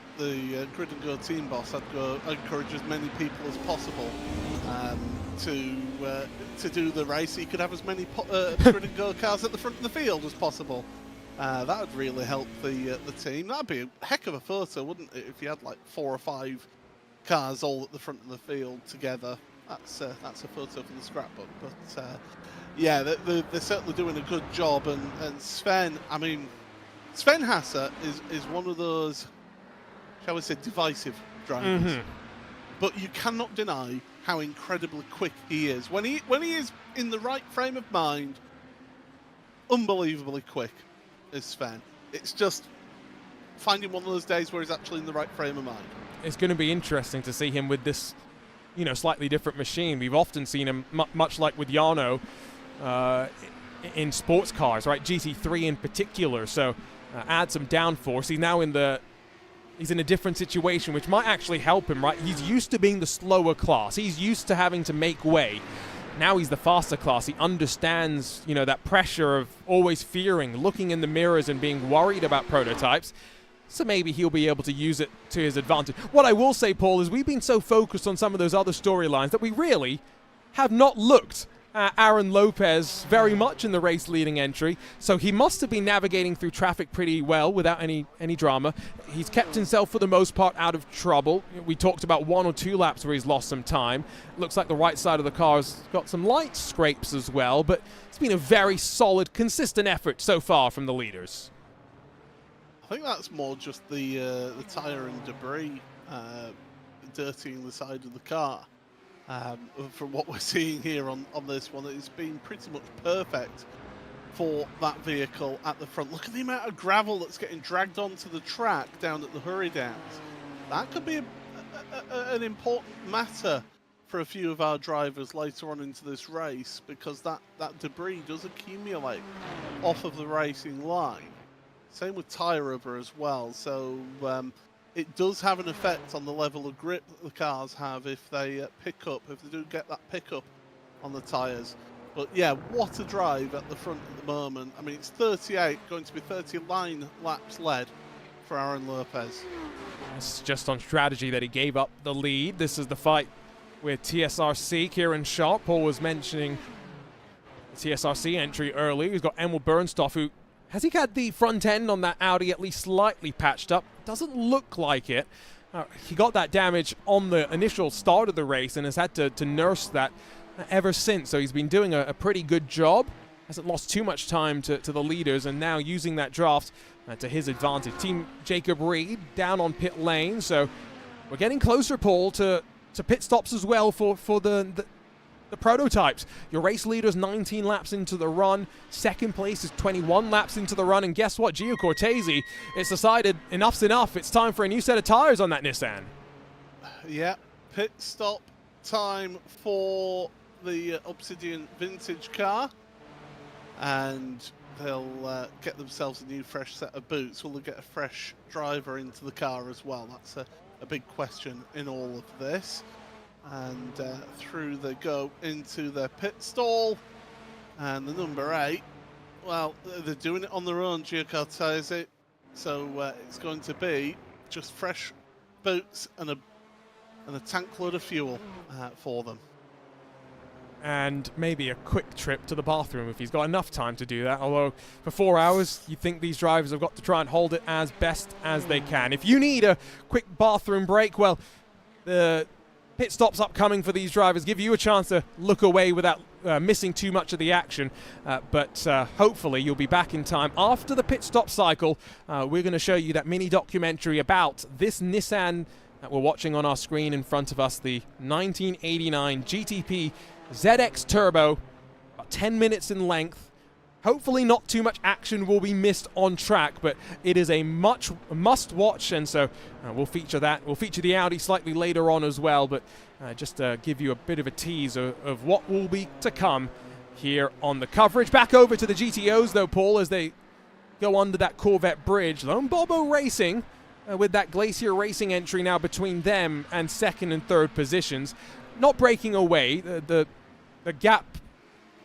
grid and go team boss, I'd encourage as many people as possible to do the race. So you could have as many grid and go cars at the front of the field as possible. That would really help the team. That'd be a heck of a photo, wouldn't it, if you had like 4 or 5 cars all at the front of the field together. That's a photo from the scrapbook. But yeah, they're certainly doing a good job. And Sven, I mean, Sven Haase is one of those, shall we say, divisive drivers. Mm-hmm. But you cannot deny how incredibly quick he is. When he is in the right frame of mind, unbelievably quick is Sven. It's just finding one of those days where he's actually in the right frame of mind. It's going to be interesting to see him with this, slightly different machine. We've often seen him, much like with Jarno, in sports cars, right? GT3 in particular. So add some downforce. He's in a different situation, which might actually help him, right? He's used to being the slower class. He's used to having to make way. Now he's the faster class. He understands, that pressure of always fearing, looking in the mirrors and being worried about prototypes. So maybe he'll be able to use it to his advantage. What I will say, Paul, is we've been so focused on some of those other storylines that we really have not looked at Aaron Lopez very much in the race leading entry. So he must have been navigating through traffic pretty well without any drama. He's kept himself for the most part out of trouble. We talked about 1 or 2 laps where he's lost some time. Looks like the right side of the car's got some light scrapes as well, but it's been a very solid, consistent effort so far from the leaders. I think that's more just the tyre and debris dirtying the side of the car. From what we're seeing here on this one, it's been pretty much perfect for that vehicle at the front. Look at the amount of gravel that's getting dragged onto the track down at the hurry downs. That could be an important matter for a few of our drivers later on into this race, because that debris does accumulate off of the racing line. Same with tyre rubber as well, so it does have an effect on the level of grip that the cars have if they do get that pickup on the tyres. But yeah, what a drive at the front at the moment. I mean, it's 38, going to be 39 laps led for Aaron Lopez. It's just on strategy that he gave up the lead. This is the fight with TSRC, Kieran Sharp. Paul was mentioning the TSRC entry earlier. He's got Emil Bernstoff, who has he had the front end on that Audi at least slightly patched up? Doesn't look like it. He got that damage on the initial start of the race and has had to nurse that ever since. So he's been doing a pretty good job. Hasn't lost too much time to the leaders, and now using that draft to his advantage. Team Jacob Reed down on pit lane. So we're getting closer, Paul, to pit stops as well for the prototypes. Your race leader's 19 laps into the run. Second place is 21 laps into the run. And guess what? Gio Cortese, it's decided enough's enough. It's time for a new set of tires on that Nissan. Yeah, pit stop time for the Obsidian vintage car. And they'll get themselves a new fresh set of boots. Will they get a fresh driver into the car as well? That's a big question in all of this. And through they go into their pit stall, and the number 8, well, they're doing it on their own, Gio Cortese, so it's going to be just fresh boots and a tank load of fuel for them. and maybe a quick trip to the bathroom if he's got enough time to do that. Although for 4 hours, you think these drivers have got to try and hold it as best as they can. If you need a quick bathroom break, well, the pit stops upcoming for these drivers give you a chance to look away without missing too much of the action. But hopefully you'll be back in time. After the pit stop cycle, we're going to show you that mini documentary about this Nissan that we're watching on our screen in front of us, the 1989 GTP ZX Turbo, about 10 minutes in length. Hopefully not too much action will be missed on track, but it is a must watch, and so we'll feature that. We'll feature the Audi slightly later on as well, but just to give you a bit of a tease of what will be to come here on the coverage. Back over to the GTOs though, Paul, as they go under that Corvette bridge. Lone Bobo Racing with that Glacier Racing entry now between them and second and third positions. Not breaking away, the gap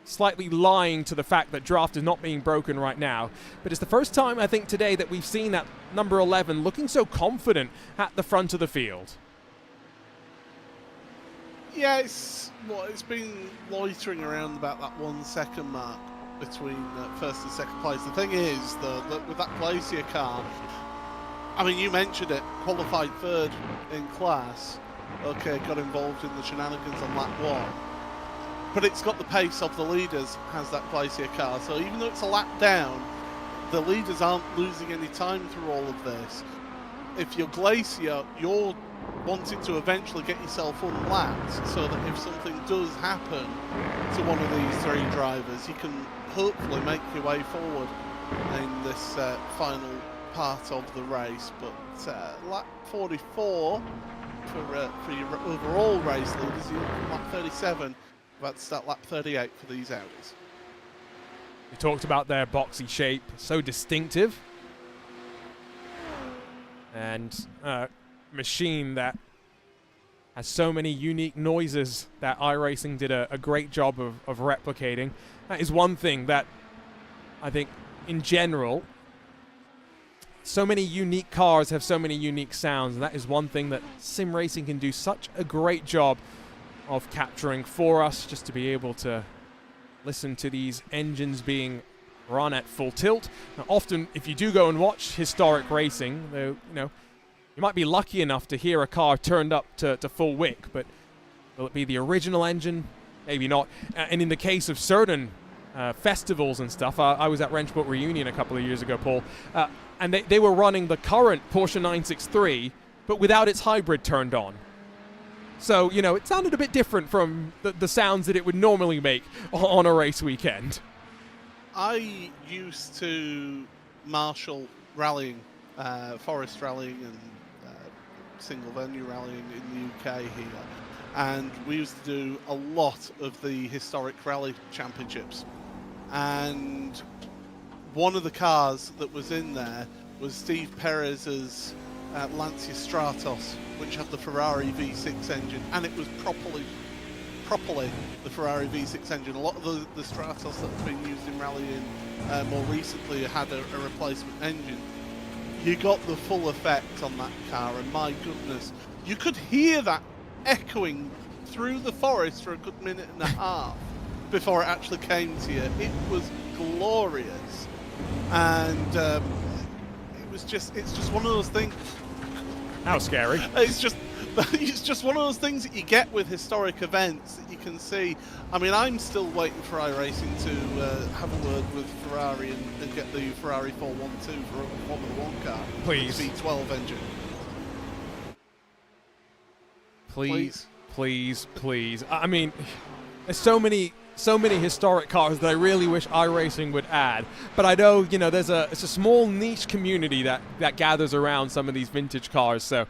slightly lying to the fact that draft is not being broken right now. But it's the first time, I think, today that we've seen that number 11 looking so confident at the front of the field. Yeah, it's been loitering around about that 1 second mark between first and second place. The thing is, though, that with that Glacier car, I mean, you mentioned it, qualified third in class. Okay, got involved in the shenanigans on lap 1. But it's got the pace of the leaders, has that Glacier car. So even though it's a lap down, the leaders aren't losing any time through all of this. If you're Glacier, you're wanting to eventually get yourself unlapped so that if something does happen to one of these three drivers, you can hopefully make your way forward in this final part of the race. But lap 44 for your overall race leaders, you're lap 37. About to start lap 38 for these Audis. We talked about their boxy shape, so distinctive. And a machine that has so many unique noises that iRacing did a great job of replicating. That is one thing that I think in general, so many unique cars have so many unique sounds, and that is one thing that sim racing can do such a great job of capturing for us, just to be able to listen to these engines being run at full tilt. Now, often, if you do go and watch historic racing, you know, you might be lucky enough to hear a car turned up to full wick, but will it be the original engine? Maybe not. And in the case of certain festivals and stuff, I was at Wrenchbolt Reunion a couple of years ago, Paul, and they were running the current Porsche 963, but without its hybrid turned on. So, you know, it sounded a bit different from the sounds that it would normally make on a race weekend. I used to marshal rallying, forest rallying and single venue rallying in the UK here. And we used to do a lot of the historic rally championships. And one of the cars that was in there was Steve Perez's Lancia Stratos, which had the Ferrari V6 engine, and it was properly the Ferrari V6 engine. A lot of the Stratos that have been used in rallying more recently had a replacement engine. You got the full effect on that car, and my goodness, you could hear that echoing through the forest for a good minute and a half before it actually came to you. It was glorious, and it's just one of those things. How scary. It's just one of those things that you get with historic events that you can see. I mean, I'm still waiting for iRacing to have a word with Ferrari and get the Ferrari 412 for a Formula 1 car. Please. V12 engine. Please. I mean, there's so many historic cars that I really wish iRacing would add. But I know, you know, it's a small niche community that gathers around some of these vintage cars. So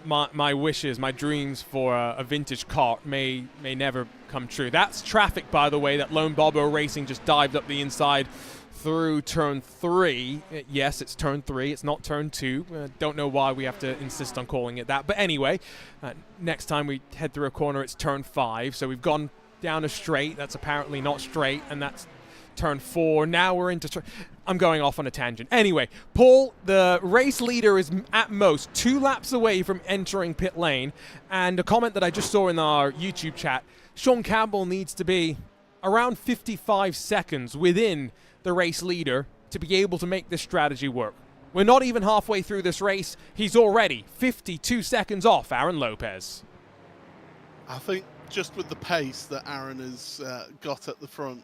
my wishes, my dreams for a vintage car may never come true. That's traffic, by the way, that Lone Bobo Racing just dived up the inside through turn 3. Yes, it's turn 3. It's not turn 2. Don't know why we have to insist on calling it that. But anyway, next time we head through a corner, it's turn 5. So we've gone down a straight that's apparently not straight, and that's turn 4. Now we're into I'm going off on a tangent. Anyway, Paul, the race leader, is at most 2 laps away from entering pit lane, and a comment that I just saw in our YouTube chat Sean Campbell needs to be around 55 seconds within the race leader to be able to make this strategy work. We're not even halfway through this race. He's already 52 seconds off Aaron Lopez. I think just with the pace that Aaron has got at the front,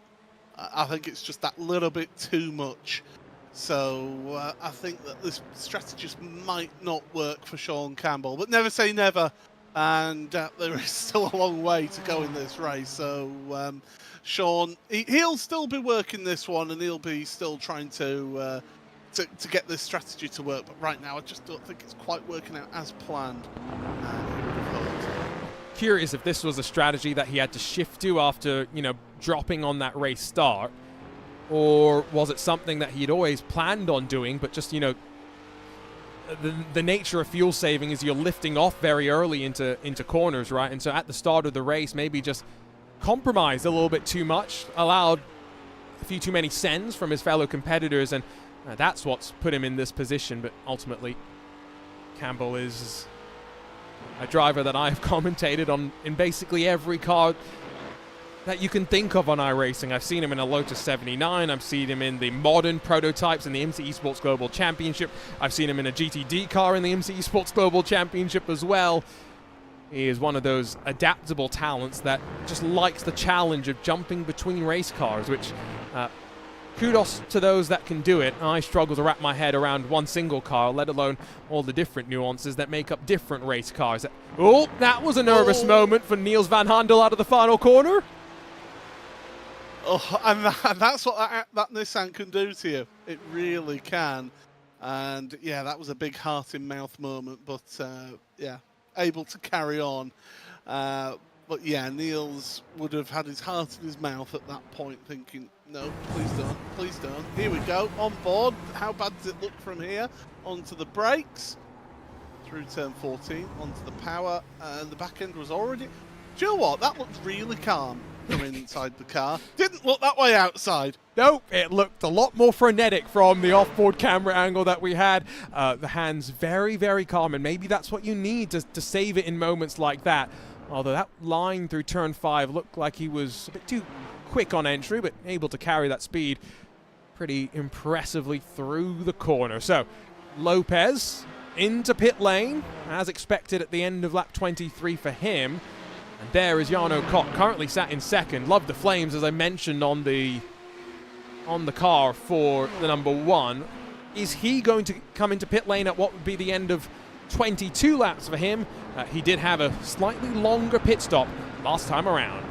I think it's just that little bit too much. So I think that this strategy just might not work for Sean Campbell. But never say never. And there is still a long way to go in this race. So Sean, he'll still be working this one, and he'll be still trying to get this strategy to work. But right now, I just don't think it's quite working out as planned. Curious if this was a strategy that he had to shift to after, you know, dropping on that race start, or was it something that he'd always planned on doing, but just, you know, the nature of fuel saving is you're lifting off very early into corners, right? And so at the start of the race, maybe just compromised a little bit too much, allowed a few too many sends from his fellow competitors, and that's what's put him in this position. But ultimately, Campbell is a driver that I've commentated on in basically every car that you can think of on iRacing. I've seen him in a Lotus 79. I've seen him in the modern prototypes in the IMSA Esports Global Championship. I've seen him in a GTD car in the IMSA Esports Global Championship as well. He is one of those adaptable talents that just likes the challenge of jumping between race cars, which kudos to those that can do it. I struggle to wrap my head around one single car, let alone all the different nuances that make up different race cars. Oh, that was a nervous moment for Niels van Handel out of the final corner. Oh, and that's what that Nissan can do to you. It really can. And yeah, that was a big heart in mouth moment, but yeah, able to carry on. But yeah, Niels would have had his heart in his mouth at that point, thinking, no, please don't, please don't. Here we go, on board. How bad does it look from here? Onto the brakes, through turn 14, onto the power, and the back end was already... Do you know what? That looked really calm from inside the car. Didn't look that way outside. Nope, it looked a lot more frenetic from the off-board camera angle that we had. The hands very, very calm, and maybe that's what you need to save it in moments like that. Although that line through turn 5 looked like he was a bit too quick on entry, but able to carry that speed pretty impressively through the corner. So Lopez into pit lane, as expected at the end of lap 23 for him. And there is Jarno Kok, currently sat in second. Love the flames, as I mentioned on the car for the number 1. Is he going to come into pit lane at what would be the end of 22 laps for him? He did have a slightly longer pit stop last time around.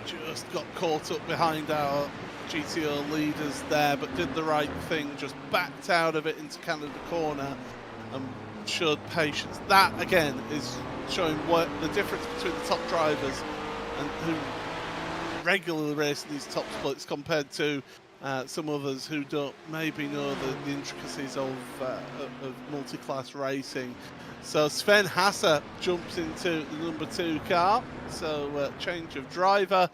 Just got caught up behind our GTO leaders there, but did the right thing, just backed out of it into Canada corner and showed patience. That, again, is showing what the difference between the top drivers and who regularly race these top splits compared to some others who don't maybe know the intricacies of multi-class racing. So Sven Hasse jumps into the number 2 car, so change of driver,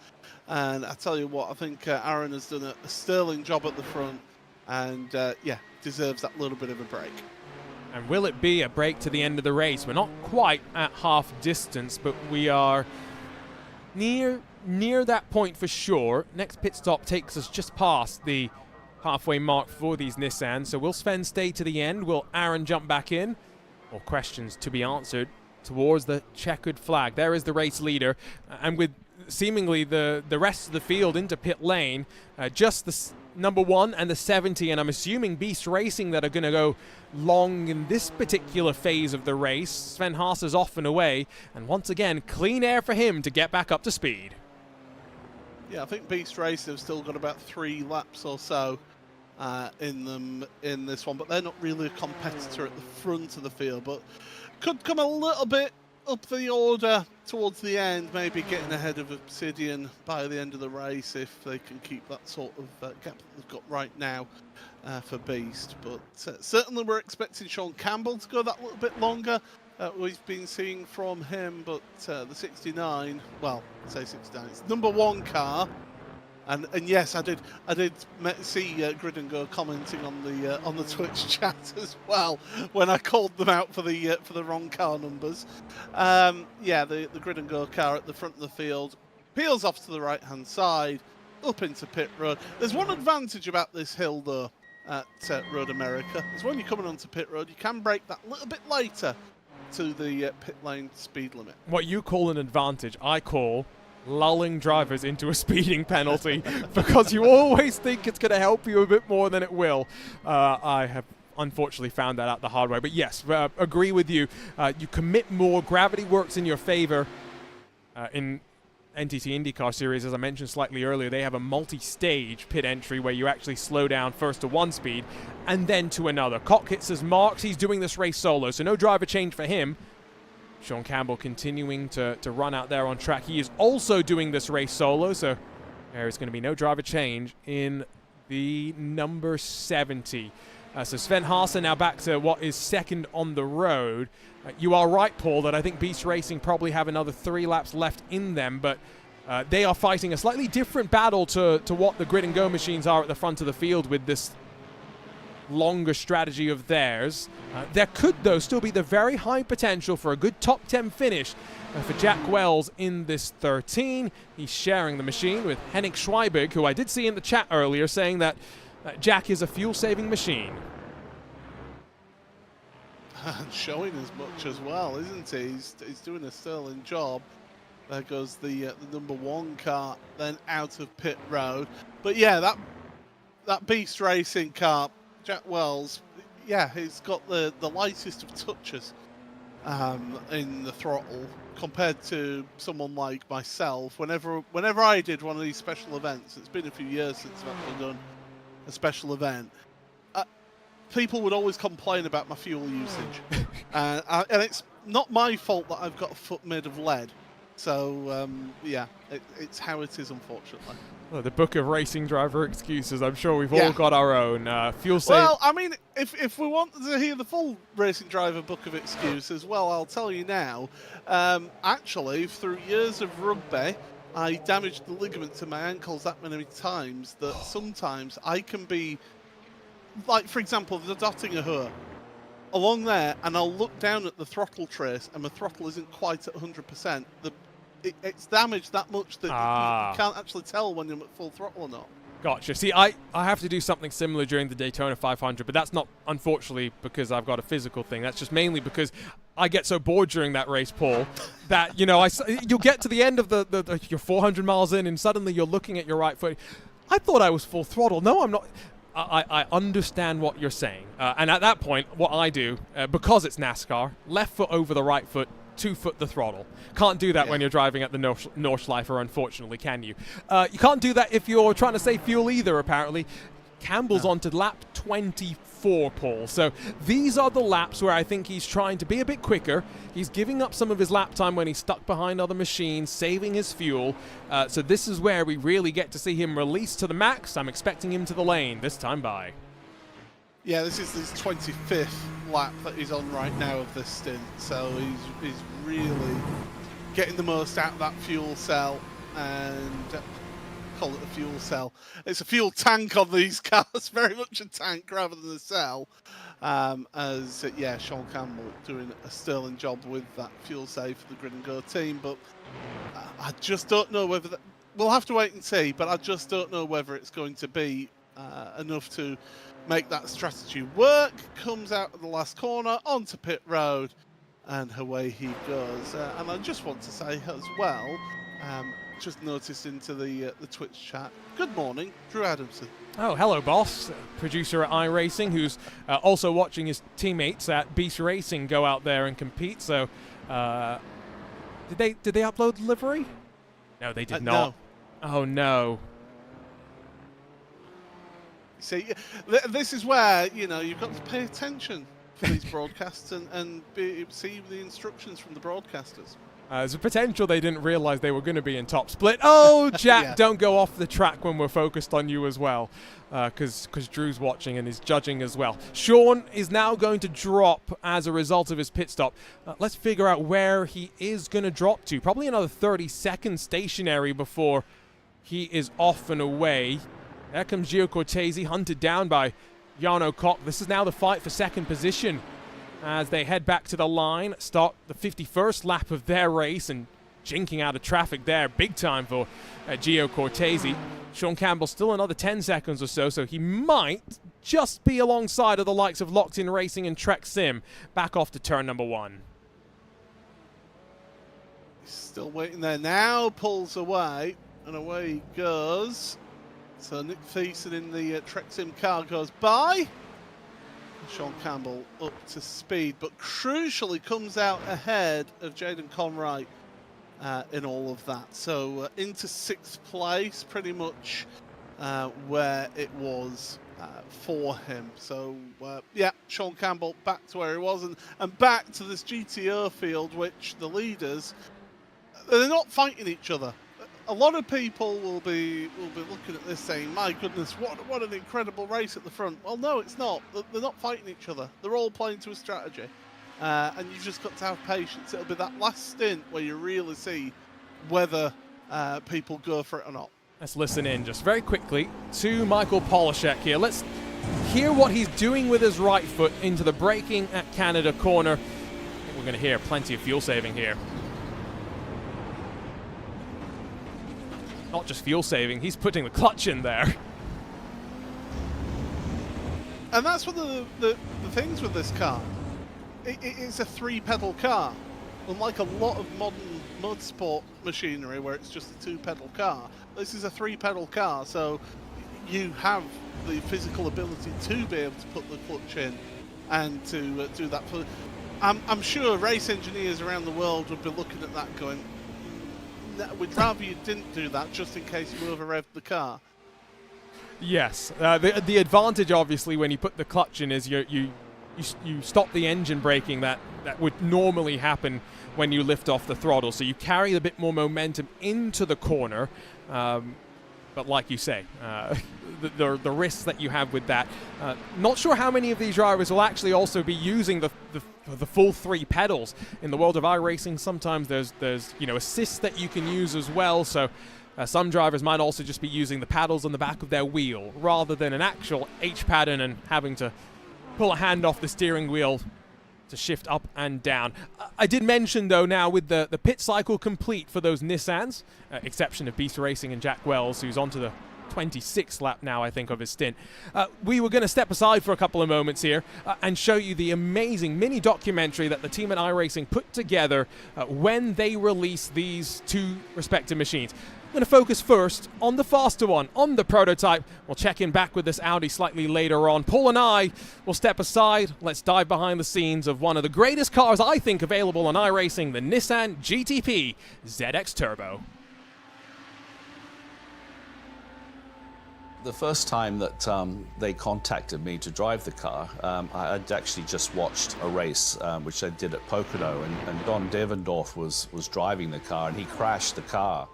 and I tell you what, I think Aaron has done a sterling job at the front, and yeah, deserves that little bit of a break. And will it be a break to the end of the race? We're not quite at half distance, but we are near that point for sure. Next pit stop takes us just past the halfway mark for these Nissans. So will Sven stay to the end? Will Aaron jump back in? Or questions to be answered towards the checkered flag. There is the race leader. And with seemingly the rest of the field into pit lane, just the number 1 and the 70, and I'm assuming Beast Racing that are going to go long in this particular phase of the race. Sven Haas is off and away, and once again, clean air for him to get back up to speed. Yeah, I think Beast Racing have still got about 3 laps or so in them in this one, but they're not really a competitor at the front of the field, but could come a little bit up the order towards the end, maybe getting ahead of Obsidian by the end of the race if they can keep that sort of gap that they've got right now for Beast. But certainly we're expecting Sean Campbell to go that little bit longer. We've been seeing from him, but the 69, well, I say 69, it's number 1 car. And yes, I did see Grid and Go commenting on the Twitch chat as well when I called them out for the wrong car numbers. Yeah, the Grid and Go car at the front of the field, peels off to the right-hand side, up into pit road. There's one advantage about this hill, though, at Road America, is when you're coming onto pit road, you can brake that little bit later to the pit lane speed limit. What you call an advantage, I call lulling drivers into a speeding penalty, because you always think it's going to help you a bit more than it will. I have unfortunately found that out the hard way. But yes, agree with you. You commit more, gravity works in your favor. In NTT IndyCar Series, as I mentioned slightly earlier, they have a multi-stage pit entry where you actually slow down first to one speed and then to another. Cock hits his marks. He's doing this race solo, so no driver change for him. Sean Campbell continuing to run out there on track. He is also doing this race solo, so there is going to be no driver change in the number 70. So Sven Haase now back to what is second on the road. You are right, Paul, that I think Beast Racing probably have another 3 laps left in them, but they are fighting a slightly different battle to what the grid and go machines are at the front of the field with this longer strategy of theirs. There could, though, still be the very high potential for a good top 10 finish for Jack Wells in this 13. He's sharing the machine with Henrik Schweiberg, who I did see in the chat earlier saying that Jack is a fuel-saving machine. And showing as much as well, isn't he? He's doing a sterling job. There goes the number 1 car, then out of pit road. But yeah, that Beast Racing car, Jack Wells, yeah, he's got the lightest of touches in the throttle compared to someone like myself. Whenever I did one of these special events, it's been a few years since I've actually done a special event, people would always complain about my fuel usage. And it's not my fault that I've got a foot made of lead. So, yeah, it's how it is, unfortunately. Well, the book of racing driver excuses, I'm sure we've all got our own. Fuel save. Well, I mean, if we want to hear the full racing driver book of excuses, well, I'll tell you now. Actually, through years of rugby, I damaged the ligaments in my ankles that many times that sometimes I can be, like, for example, the Dottinger along there, and I'll look down at the throttle trace, and my throttle isn't quite at 100%. It's damaged that much that you can't actually tell when you're at full throttle or not. Gotcha. See, I have to do something similar during the Daytona 500, but that's not, unfortunately, because I've got a physical thing. That's just mainly because I get so bored during that race, Paul, that, you know, you'll get to the end of you're 400 miles in, and suddenly you're looking at your right foot. I thought I was full throttle. No, I'm not. I understand what you're saying. And at that point, what I do, because it's NASCAR, left foot over the right foot, 2 foot the throttle. Can't do that when you're driving at the Nordschleifer, unfortunately, can you? You can't do that if you're trying to save fuel either, apparently. Campbell's on to lap 24, Paul. So these are the laps where I think he's trying to be a bit quicker. He's giving up some of his lap time when he's stuck behind other machines, saving his fuel. So this is where we really get to see him release to the max. I'm expecting him to the lane this time by. Yeah, this is his 25th lap that he's on right now of this stint. So he's really getting the most out of that fuel cell, and call it a fuel cell. It's a fuel tank on these cars, very much a tank rather than a cell. Yeah, Sean Campbell doing a sterling job with that fuel save for the Grid and Go team, but I just don't know whether we'll have to wait and see, but I just don't know whether it's going to be enough to make that strategy work. Comes out of the last corner onto pit road, and away he goes. And I just want to say as well, just noticed into the Twitch chat, good morning, Drew Adamson. Oh, hello, boss. Producer at iRacing, who's also watching his teammates at Beast Racing go out there and compete. So, did they upload the livery? No, they did not. No. Oh no. See, this is where, you know, you've got to pay attention for these broadcasts and see the instructions from the broadcasters. There's a potential they didn't realize they were going to be in top split. Oh, Jack, Don't go off the track when we're focused on you as well, because Drew's watching and is judging as well. Sean is now going to drop as a result of his pit stop. Let's figure out where he is going to drop to. Probably another 30 seconds stationary before he is off and away. There comes Gio Cortese, hunted down by Jarno Koch. This is now the fight for second position as they head back to the line, start the 51st lap of their race, and jinking out of traffic there big time for Gio Cortese. Sean Campbell still another 10 seconds or so, so he might just be alongside of the likes of Locked In Racing and Trek Sim back off to turn number 1. He's still waiting there now, pulls away, and away he goes. So Nick Thiessen in the Trek Sim car goes by. Sean Campbell up to speed, but crucially comes out ahead of Jaden Conwright in all of that. So into 6th place, pretty much where it was for him. So yeah, Sean Campbell back to where he was, and back to this GTO field, which the leaders, they're not fighting each other. A lot of people will be looking at this saying, my goodness, what an incredible race at the front. Well, no, it's not. They're not fighting each other. They're all playing to a strategy. And you've just got to have patience. It'll be that last stint where you really see whether people go for it or not. Let's listen in just very quickly to Michael Polishek here. Let's hear what he's doing with his right foot into the braking at Canada corner. I think we're going to hear plenty of fuel saving here. Not just fuel saving, he's putting the clutch in there. And that's one of the things with this car. It's a 3-pedal car. Unlike a lot of modern motorsport machinery where it's just a 2-pedal car, this is a 3-pedal car, so you have the physical ability to be able to put the clutch in and to do that. I'm sure race engineers around the world would be looking at that going, we'd rather you didn't do that just in case you over-revved the car. Yes. The advantage, obviously, when you put the clutch in is you stop the engine braking that would normally happen when you lift off the throttle. So you carry a bit more momentum into the corner. But like you say, the risks that you have with that. Not sure how many of these drivers will actually also be using the full 3 pedals. In the world of iRacing, sometimes there's assists that you can use as well. So some drivers might also just be using the paddles on the back of their wheel rather than an actual H pattern and having to pull a hand off the steering wheel to shift up and down. I did mention, though, now with the pit cycle complete for those Nissans, exception of Beast Racing and Jack Wells, who's on to the 26th lap now, I think, of his stint. We were going to step aside for a couple of moments here and show you the amazing mini documentary that the team at iRacing put together when they released these 2 respective machines. I'm going to focus first on the faster one, on the prototype. We'll check in back with this Audi slightly later on. Paul and I will step aside. Let's dive behind the scenes of one of the greatest cars, I think, available on iRacing, the Nissan GTP ZX Turbo. The first time that they contacted me to drive the car, I had actually just watched a race, which they did at Pocono, and Don Devendorf was driving the car, and he crashed the car.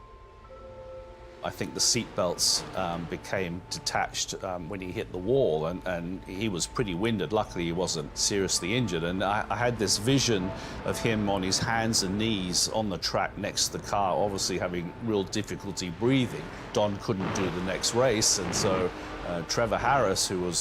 I think the seat belts became detached when he hit the wall, and he was pretty winded. Luckily, he wasn't seriously injured. And I had this vision of him on his hands and knees on the track next to the car, obviously having real difficulty breathing. Don couldn't do the next race, and so Trevor Harris, who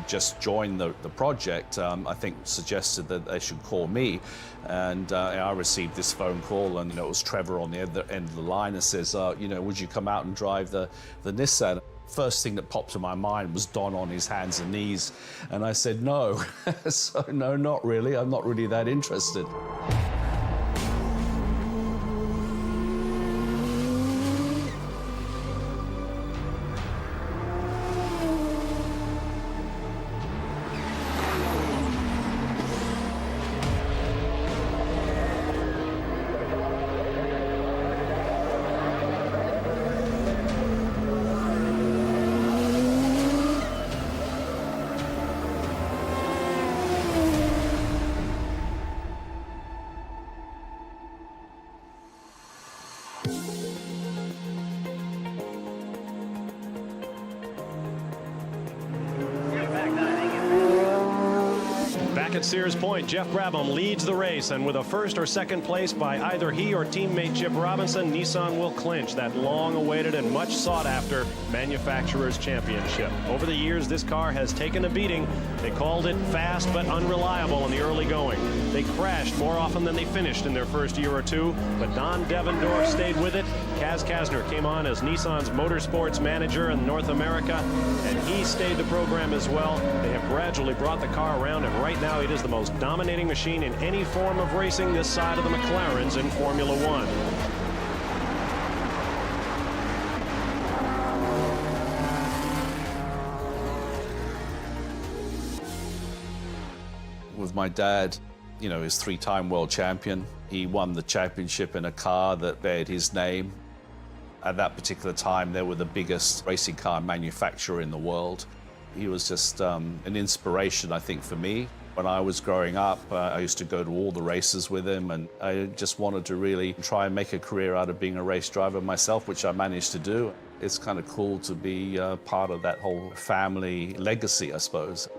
just joined the project, I think suggested that they should call me. And I received this phone call, and it was Trevor on the other end of the line, and says, would you come out and drive the Nissan? First thing that popped to my mind was Don on his hands and knees, and I said no. So no, not really. I'm not really that interested. back at Sears Point, Jeff Brabham leads the race, and with a first or second place by either he or teammate Chip Robinson, Nissan will clinch that long-awaited and much sought-after Manufacturers Championship. Over the years, this car has taken a beating. They called it fast but unreliable in the early going. They crashed more often than they finished in their first year or two, but Don Devendorf stayed with it. Kaz Kasner came on as Nissan's motorsports manager in North America, and he stayed the program as well. They have gradually brought the car around, and right now it is the most dominating machine in any form of racing this side of the McLarens in Formula One. With my dad, you know, he's three-time world champion. He won the championship in a car that bared his name. At that particular time, they were the biggest racing car manufacturer in the world. He was just an inspiration, I think, for me. When I was growing up, I used to go to all the races with him, and I just wanted to really try and make a career out of being a race driver myself, which I managed to do. It's kind of cool to be part of that whole family legacy, I suppose.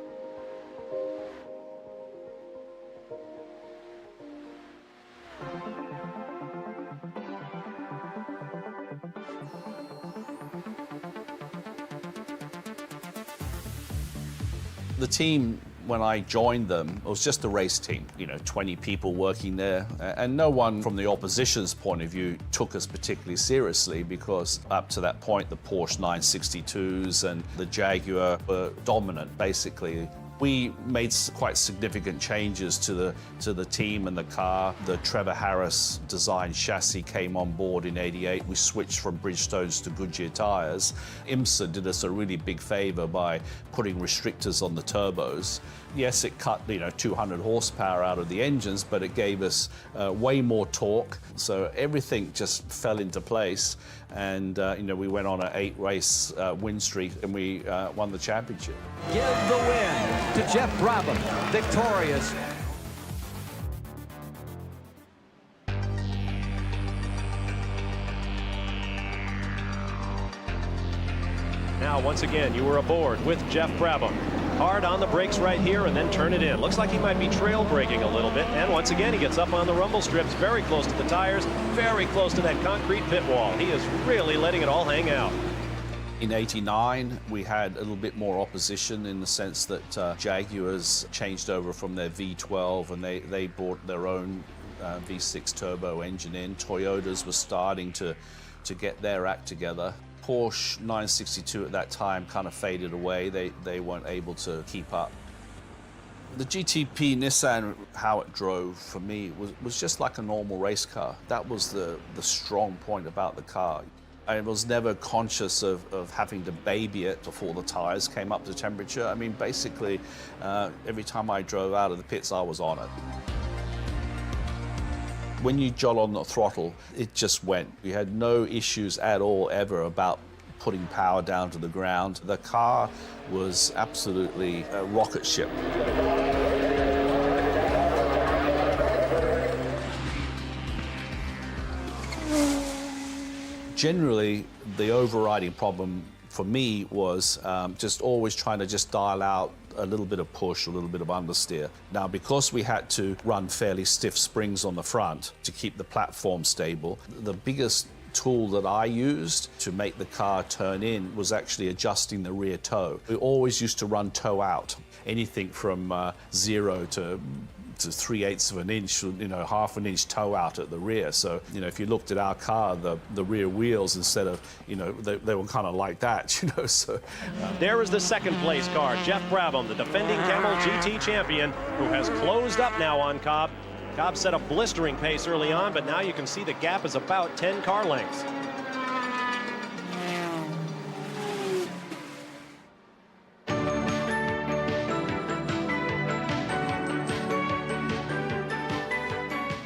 The team, when I joined them, it was just a race team, you know, 20 people working there. And no one from the opposition's point of view took us particularly seriously, because up to that point, the Porsche 962s and the Jaguar were dominant, basically. We made quite significant changes to the team and the car. The Trevor Harris designed chassis came on board in '88. We switched from Bridgestones to Goodyear tires. IMSA did us a really big favor by putting restrictors on the turbos. Yes, it cut 200 horsepower out of the engines, but it gave us way more torque. So everything just fell into place, and we went on an 8-race win streak, and we won the championship. Give the win to Jeff Brabham, victorious. Now, once again, you were aboard with Jeff Brabham. Hard on the brakes right here and then turn it in. Looks like he might be trail braking a little bit. And once again, he gets up on the rumble strips, very close to the tires, very close to that concrete pit wall. He is really letting it all hang out. In '89, we had a little bit more opposition in the sense that Jaguars changed over from their V12 and they brought their own V6 turbo engine in. Toyotas were starting to get their act together. Porsche 962 at that time kind of faded away. They weren't able to keep up. The GTP Nissan, how it drove for me was just like a normal race car. That was the strong point about the car. I was never conscious of having to baby it before the tires came up to temperature. I mean, basically, every time I drove out of the pits, I was on it. When you jol on the throttle, it just went. We had no issues at all ever about putting power down to the ground. The car was absolutely a rocket ship. Generally, the overriding problem for me was just always trying to just dial out a little bit of push, a little bit of understeer. Now, because we had to run fairly stiff springs on the front to keep the platform stable, the biggest tool that I used to make the car turn in was actually adjusting the rear toe. We always used to run toe out, anything from 0 to 3/8 of an inch, half an inch toe out at the rear. So, if you looked at our car, the rear wheels, instead of, they were kind of like that, so. There is the second place car, Jeff Brabham, the defending Camel GT champion, who has closed up now on Cobb. Cobb set a blistering pace early on, but now you can see the gap is about 10 car lengths.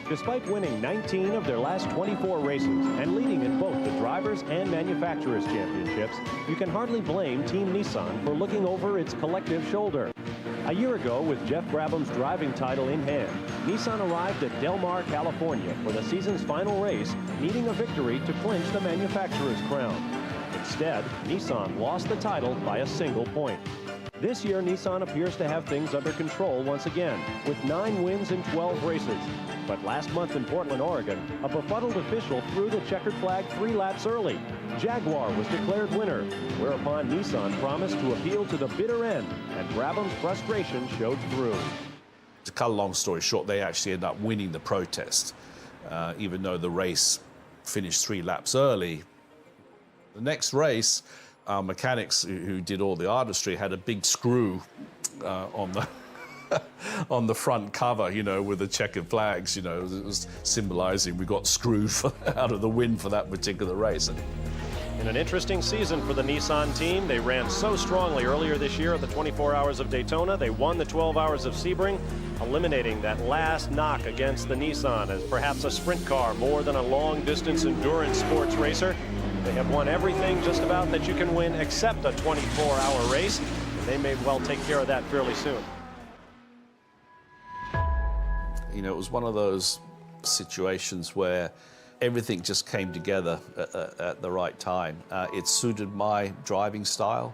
Despite winning 19 of their last 24 races and leading in both the Drivers' and Manufacturers' Championships, you can hardly blame Team Nissan for looking over its collective shoulder. A year ago, with Jeff Brabham's driving title in hand, Nissan arrived at Del Mar, California for the season's final race, needing a victory to clinch the manufacturer's crown. Instead, Nissan lost the title by a single point. This year, Nissan appears to have things under control once again, with 9 wins in 12 races. But last month in Portland, Oregon, a befuddled official threw the checkered flag 3 laps early. Jaguar was declared winner, whereupon Nissan promised to appeal to the bitter end, and Brabham's frustration showed through. To cut a long story short, they actually ended up winning the protest, even though the race finished 3 laps early. The next race, our mechanics who did all the artistry had a big screw on the on the front cover, you know, with the checkered flags. You know, it was symbolizing we got screwed out of the win for that particular race. In an interesting season for the Nissan team, they ran so strongly earlier this year at the 24 Hours of Daytona. They won the 12 Hours of Sebring, eliminating that last knock against the Nissan as perhaps a sprint car more than a long-distance endurance sports racer. They have won everything just about that you can win except a 24-hour race, and they may well take care of that fairly soon. You know, it was one of those situations where everything just came together at the right time. It suited my driving style.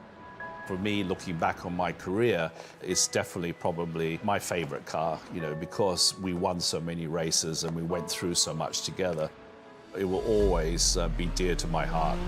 For me, looking back on my career, it's definitely probably my favorite car, you know, because we won so many races and we went through so much together. It will always be dear to my heart.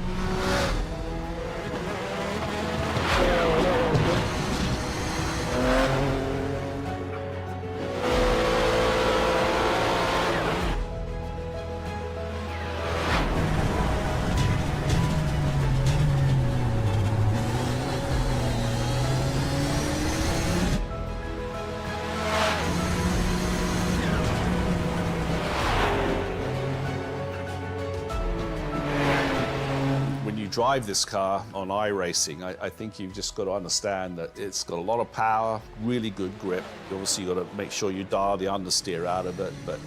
Drive this car on iRacing, I think you've just got to understand that it's got a lot of power, really good grip. Obviously, you've got to make sure you dial the understeer out of it, but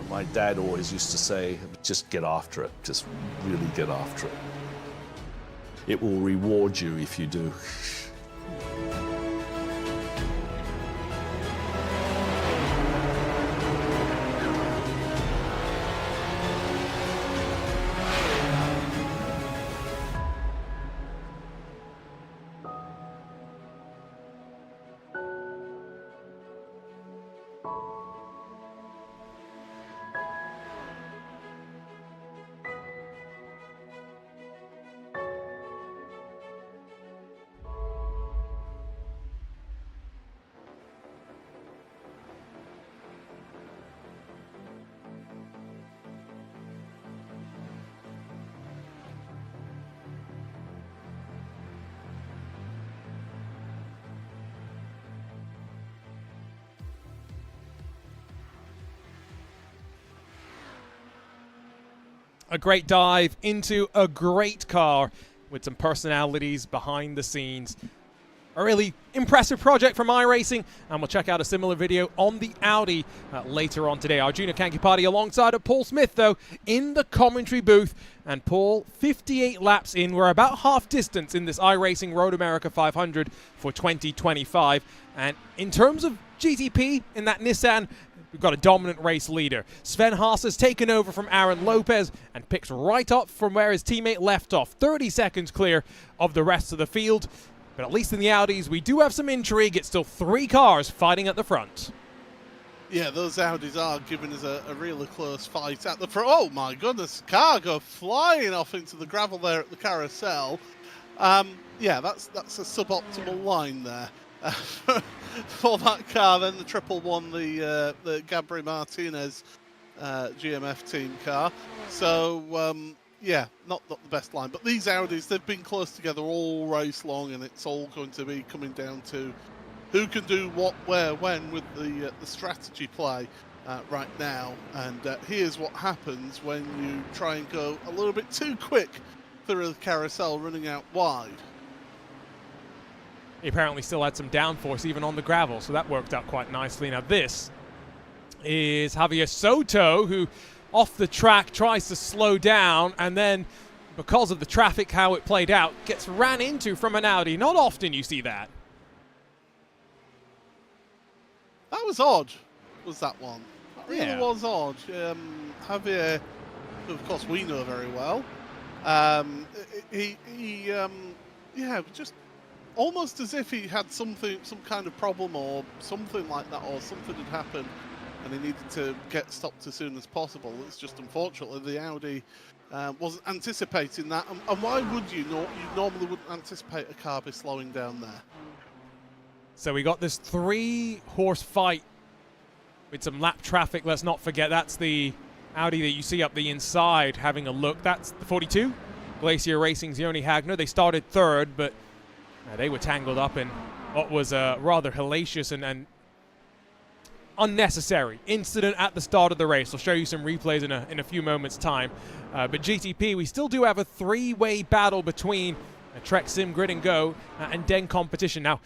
my dad always used to say, just get after it, just really get after it. It will reward you if you do. A great dive into a great car with some personalities behind the scenes. A really impressive project from iRacing, and we'll check out a similar video on the Audi later on today. Arjuna Kankipati alongside of Paul Smith, though, in the commentary booth. And Paul, 58 laps in. We're about half distance in this iRacing Road America 500 for 2025. And in terms of GTP in that Nissan, we've got a dominant race leader. Sven Haas has taken over from Aaron Lopez and picks right up from where his teammate left off. 30 seconds clear of the rest of the field. But at least in the Audis, we do have some intrigue. It's still 3 cars fighting at the front. Yeah, those Audis are giving us a really close fight at the front. Oh my goodness, car go flying off into the gravel there at the carousel. Yeah, that's a suboptimal line there. For that car, then the 111, the Gabri Martinez GMF team car. So yeah, not the best line. But these Audis, they've been close together all race long, and it's all going to be coming down to who can do what, where, when with the strategy play right now. And here's what happens when you try and go a little bit too quick through the carousel, running out wide. He apparently still had some downforce even on the gravel, so that worked out quite nicely. Now this is Javier Soto, who off the track tries to slow down, and then because of the traffic, how it played out, gets ran into from an Audi. Not often you see that. That was odd, was that one. That really Yeah. was odd. Javier, who of course we know very well, yeah, just almost as if he had some kind of problem or something like that, or something had happened and he needed to get stopped as soon as possible. It's just unfortunately the Audi wasn't anticipating that. And why would you? You normally wouldn't anticipate a car be slowing down there. So we got this 3-horse fight with some lap traffic. Let's not forget that's the Audi that you see up the inside having a look. That's the 42. Glacier Racing's Joni Hagner. They started third, but they were tangled up in what was a rather hellacious and unnecessary incident at the start of the race. I'll show you some replays in a few moments' time. But GTP, we still do have a 3-way battle between Trek Sim, Grid and Go, and Den Competition. Now,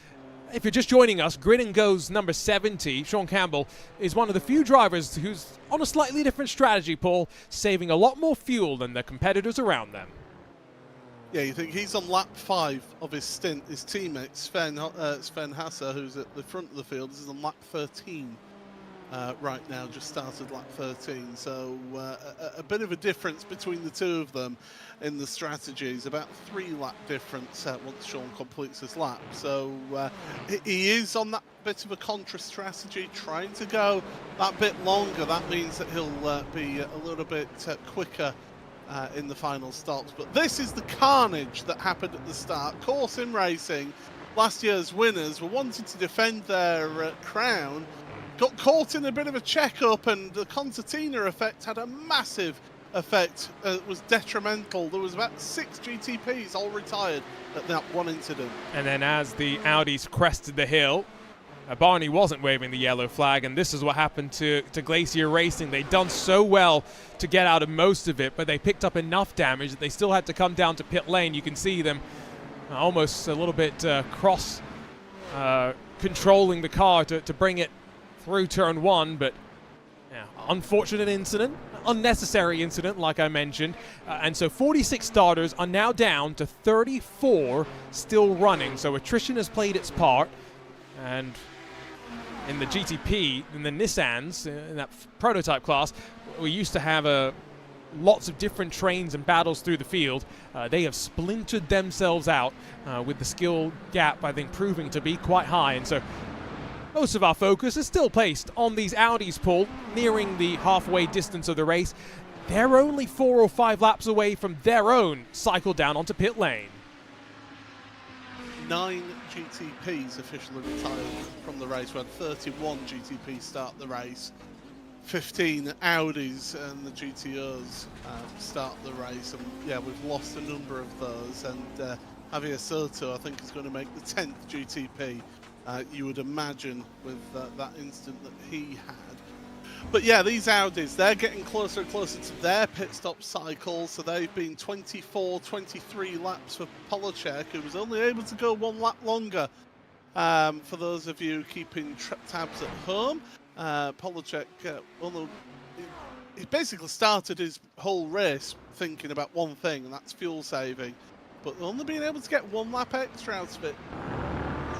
if you're just joining us, Grid and Go's number 70, Sean Campbell, is one of the few drivers who's on a slightly different strategy, Paul, saving a lot more fuel than the competitors around them. Yeah, you think he's on lap 5 of his stint. His teammate, Sven Hasser, who's at the front of the field, is on lap 13 right now, just started lap 13. So a bit of a difference between the two of them in the strategies, about 3-lap difference once Sean completes his lap. So he is on that bit of a contra strategy, trying to go that bit longer. That means that he'll be a little bit quicker in the final stops. But this is the carnage that happened at the start. Core Sim Racing, last year's winners, were wanting to defend their crown, got caught in a bit of a check-up, and the concertina effect had a massive effect. It was detrimental. There was about 6 GTPs all retired at that one incident. And then as the Audis crested the hill, Barney wasn't waving the yellow flag, and this is what happened to Glacier Racing. They'd done so well to get out of most of it, but they picked up enough damage that they still had to come down to pit lane. You can see them almost a little bit cross controlling the car to bring it through turn 1, but yeah, unfortunate incident, unnecessary incident like I mentioned, and so 46 starters are now down to 34 still running, so attrition has played its part. And in the GTP, in the Nissans, in that prototype class, we used to have lots of different trains and battles through the field. They have splintered themselves out with the skill gap, I think, proving to be quite high. And so most of our focus is still placed on these Audis, Paul, nearing the halfway distance of the race. They're only 4 or 5 laps away from their own cycle down onto pit lane. 9 GTPs officially retired from the race. We had 31 GTPs start the race, 15 Audis and the GTOs start the race, and yeah, we've lost a number of those. And Javier Soto, I think, is going to make the 10th GTP. You would imagine with that incident that he had. But yeah, these Audis, they're getting closer and closer to their pit stop cycle. So they've been 24, 23 laps for Polacek, who was only able to go 1 lap longer. For those of you keeping tabs at home, Polacek, although he basically started his whole race thinking about one thing, and that's fuel saving. But only being able to get 1 lap extra out of it,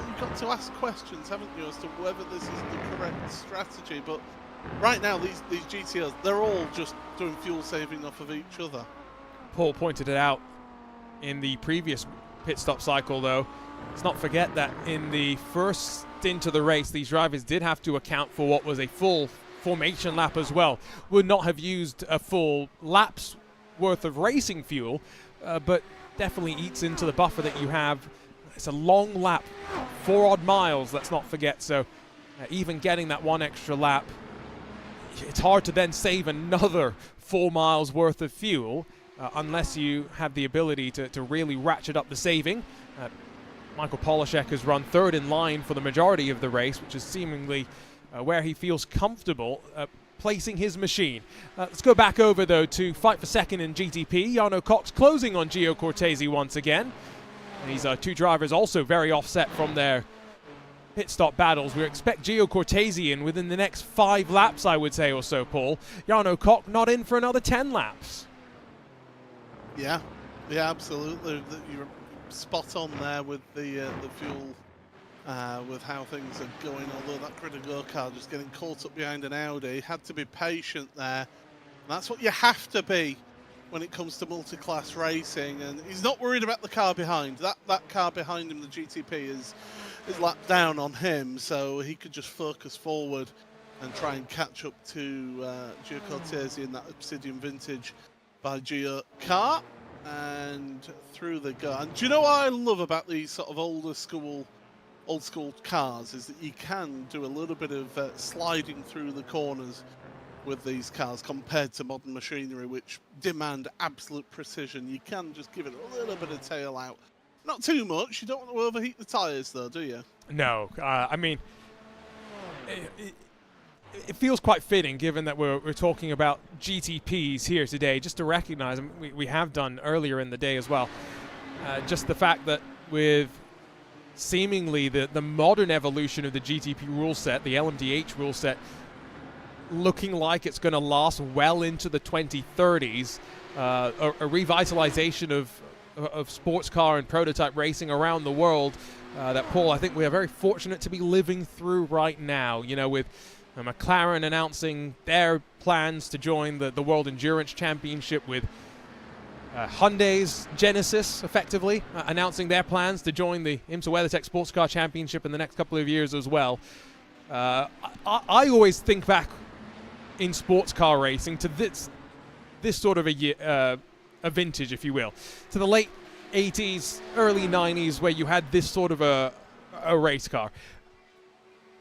you've got to ask questions, haven't you, as to whether this is the correct strategy. But right now, these GTOs, they're all just doing fuel saving off of each other. Paul pointed it out in the previous pit stop cycle, though. Let's not forget that in the first stint of the race, these drivers did have to account for what was a full formation lap as well. Would not have used a full lap's worth of racing fuel, but definitely eats into the buffer that you have. It's a long lap, 4 odd miles, let's not forget. So even getting that 1 extra lap, it's hard to then save another 4 miles worth of fuel unless you have the ability to really ratchet up the saving. Michael Polacek has run 3rd in line for the majority of the race, which is seemingly where he feels comfortable placing his machine. Let's go back over, though, to fight for 2nd in GTP. Jarno Cox closing on Gio Cortese once again. And these 2 drivers also very offset from their pit stop battles. We expect Gio Cortese in within the next 5 laps, I would say, or so, Paul. Jarno Cox not in for another 10 laps. Yeah, absolutely. You're spot on there with the fuel, with how things are going. Although that Grid and Go car just getting caught up behind an Audi, had to be patient there. And that's what you have to be when it comes to multi-class racing, and he's not worried about the car behind. That car behind him, the GTP, is lapped down on him, so he could just focus forward and try and catch up to Gio Cortesi in that Obsidian Vintage by Gio car, and through the go. And do you know what I love about these sort of old school cars is that you can do a little bit of sliding through the corners with these cars compared to modern machinery, which demand absolute precision. You can just give it a little bit of tail out. Not too much. You don't want to overheat the tyres, though, do you? No. I mean, it feels quite fitting, given that we're talking about GTPs here today, just to recognize, and we have done earlier in the day as well, just the fact that with seemingly the modern evolution of the GTP rule set, the LMDH rule set, looking like it's going to last well into the 2030s, a revitalization of sports car and prototype racing around the world, that, Paul, I think we are very fortunate to be living through right now, you know, with McLaren announcing their plans to join the World Endurance Championship, with Hyundai's Genesis effectively announcing their plans to join the IMSA WeatherTech Sports Car Championship in the next couple of years as well. I always think back in sports car racing to this sort of a vintage, if you will, to the late 80s, early 90s, where you had this sort of a race car.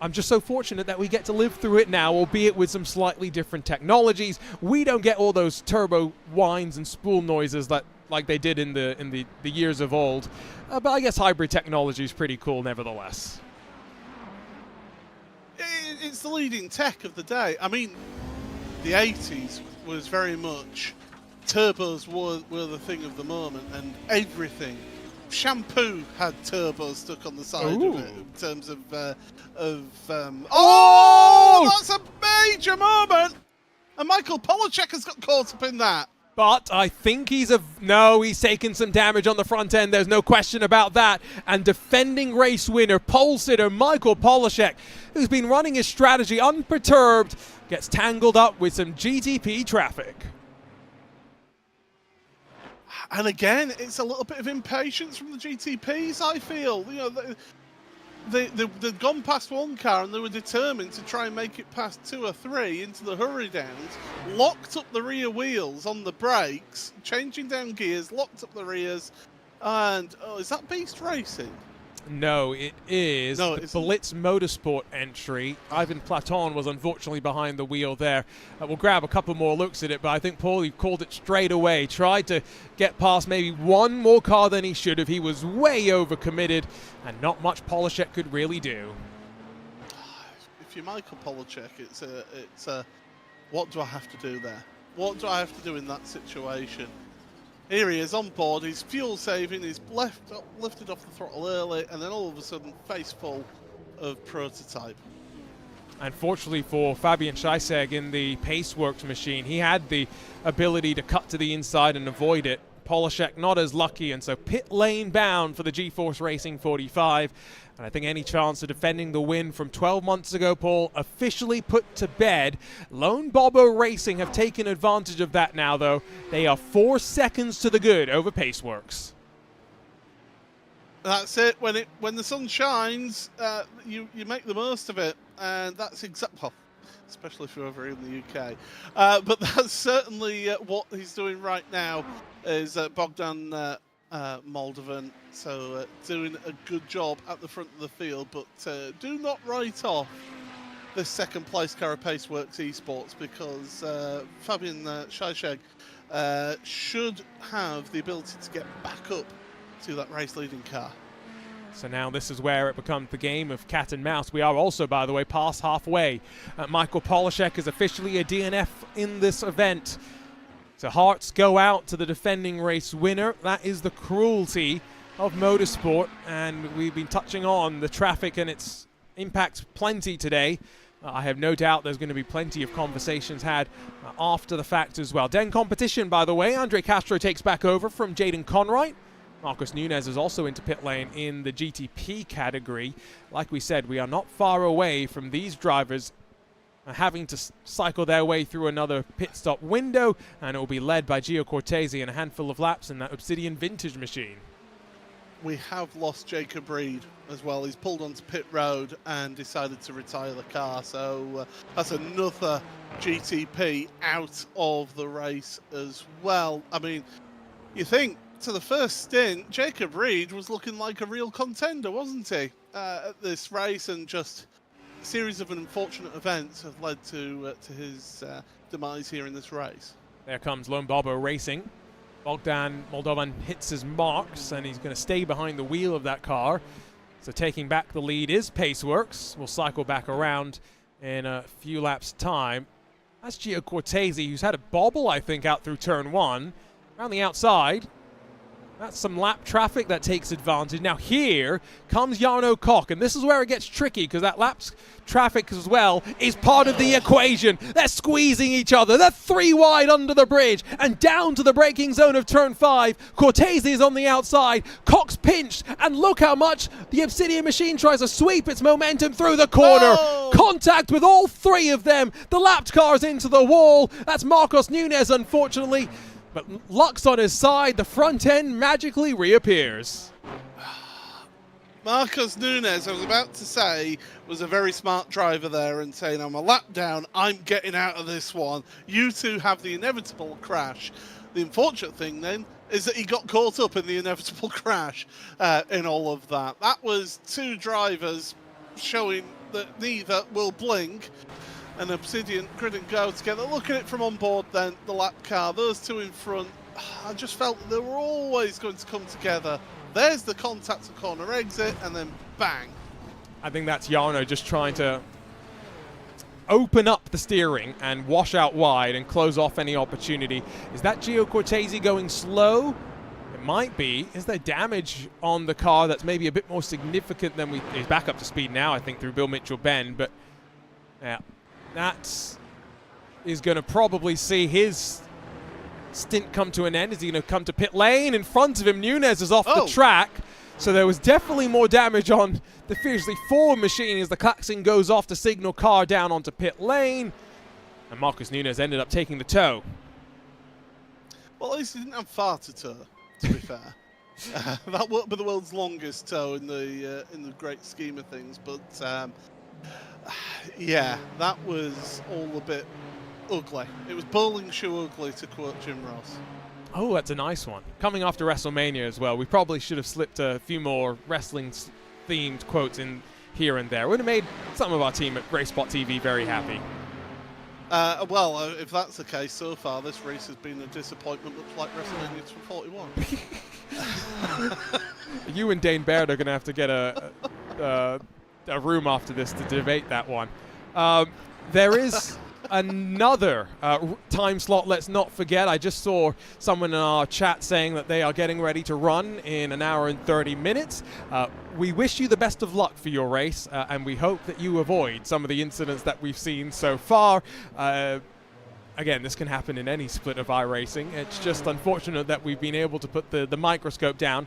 I'm just so fortunate that we get to live through it now, albeit with some slightly different technologies. We don't get all those turbo whines and spool noises that like they did in the years of old. But I guess hybrid technology is pretty cool nevertheless. It's the leading tech of the day. I mean, the 80s was very much turbos were the thing of the moment, and everything. Shampoo had turbos stuck on the side of it in terms of oh, that's a major moment, and Michael Polacek has got caught up in that. But I think he's taken some damage on the front end. There's no question about that. And defending race winner, pole sitter Michael Polacek, who's been running his strategy unperturbed, gets tangled up with some GTP traffic. And again, it's a little bit of impatience from the GTPs, I feel. You know, they'd gone past one car and they were determined to try and make it past 2 or 3 into the hurry downs, locked up the rear wheels on the brakes, changing down gears, locked up the rears, and, oh, is that Beast Racing? No, it is the Blitz Motorsport entry. Ivan Platon was unfortunately behind the wheel there. We'll grab a couple more looks at it, but I think Paul, he called it straight away. Tried to get past maybe one more car than he should have. He was way overcommitted, and not much Polacek could really do. If you're Michael Polacek, it's a what do I have to do there? What do I have to do in that situation? Here he is on board, he's fuel saving, he's lifted off the throttle early, and then all of a sudden, face full of prototype. Unfortunately for Fabian Scheisseg in the Paceworks machine, he had the ability to cut to the inside and avoid it. Polacek not as lucky, and so pit lane bound for the GeForce Racing 45. And I think any chance of defending the win from 12 months ago, Paul, officially put to bed. Lone Bobo Racing have taken advantage of that now, though. They are 4 seconds to the good over Paceworks. That's it. When the sun shines, you make the most of it, and that's exactly, especially if you're over here in the UK. But that's certainly what he's doing right now. Is Bogdan Moldovan, so doing a good job at the front of the field, but do not write off this second place car of Paceworks Esports, because Fabian Scheisseg should have the ability to get back up to that race leading car. So now this is where it becomes the game of cat and mouse. We are also, by the way, past halfway. Michael Polacek is officially a DNF in this event. So hearts go out to the defending race winner. That is the cruelty of motorsport, and we've been touching on the traffic and its impact plenty today. I have no doubt there's going to be plenty of conversations had after the fact as well. Den competition, by the way. Andre Castro takes back over from Jaden Conright. Marcos Nunez is also into pit lane in the GTP category. Like we said, we are not far away from these drivers having to cycle their way through another pit stop window, and it will be led by Gio Cortese in a handful of laps in that Obsidian vintage machine. We have lost Jacob Reed as well. He's pulled onto pit road and decided to retire the car. So that's another GTP out of the race as well. I mean, you think to the first stint, Jacob Reed was looking like a real contender, wasn't he, at this race? And just a series of unfortunate events have led to his demise here in this race. There comes Lone Bobo Racing. Bogdan Moldovan hits his marks, and he's going to stay behind the wheel of that car. So taking back the lead is Paceworks. We'll cycle back around in a few laps' time. That's Gio Cortese, who's had a bobble, I think, out through turn 1. Around the outside, that's some lap traffic that takes advantage. Now here comes Jarno Koch, and this is where it gets tricky, because that lap traffic as well is part of the equation. They're squeezing each other. They're 3 wide under the bridge and down to the braking zone of turn 5. Cortese is on the outside. Koch's pinched, and look how much the Obsidian machine tries to sweep its momentum through the corner. Oh! Contact with all 3 of them. The lapped car's into the wall. That's Marcos Nunez, unfortunately. But luck's on his side. The front end magically reappears. Marcos Nunez, I was about to say, was a very smart driver there and saying, I'm a lap down, I'm getting out of this one. You two have the inevitable crash. The unfortunate thing then is that he got caught up in the inevitable crash in all of that. That was 2 drivers showing that neither will blink. And Obsidian couldn't go together. Look at it from on board then, the lap car. Those 2 in front, I just felt that they were always going to come together. There's the contact to corner exit, and then bang. I think that's Jarno just trying to open up the steering and wash out wide and close off any opportunity. Is that Gio Cortese going slow? It might be. Is there damage on the car that's maybe a bit more significant than we... He's back up to speed now, I think, through Bill Mitchell Bend, but yeah. That is going to probably see his stint come to an end. Is he going to come to pit lane? In front of him, Nunez is off the track. So there was definitely more damage on the Fiercely Forward machine as the klaxon goes off to signal car down onto pit lane. And Marcos Nunez ended up taking the tow. Well, at least he didn't have far to tow, to be fair. That would be the world's longest tow in the great scheme of things. But yeah, that was all a bit ugly. It was bowling shoe ugly, to quote Jim Ross. Oh, that's a nice one. Coming after WrestleMania as well. We probably should have slipped a few more wrestling-themed quotes in here and there. Would have made some of our team at RaceSpot TV very happy. Well, if that's the case, so far this race has been a disappointment, much like WrestleMania 41. You and Dane Baird are going to have to get a room after this to debate that one. There is another time slot, let's not forget. I just saw someone in our chat saying that they are getting ready to run in an hour and 30 minutes. We wish you the best of luck for your race, and we hope that you avoid some of the incidents that we've seen so far. Again, this can happen in any split of iRacing. It's just unfortunate that we've been able to put the microscope down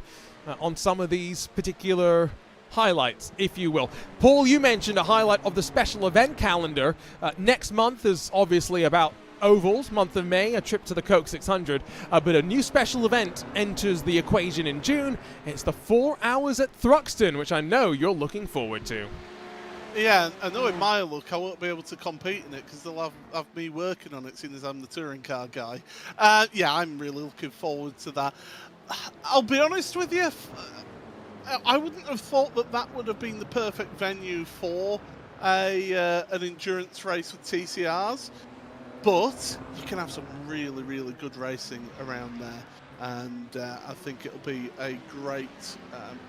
on some of these particular highlights, if you will. Paul, you mentioned a highlight of the special event calendar. Next month is obviously about ovals, month of May, a trip to the Coke 600, but a new special event enters the equation in June. It's the 4 hours at Thruxton, which I know you're looking forward to. Yeah, I know in my look I won't be able to compete in it because they'll have me working on it, seeing as I'm the touring car guy. Yeah, I'm really looking forward to that. I'll be honest with you, I wouldn't have thought that would have been the perfect venue for an endurance race with TCRs, but you can have some really, really good racing around there, and I think it'll be a great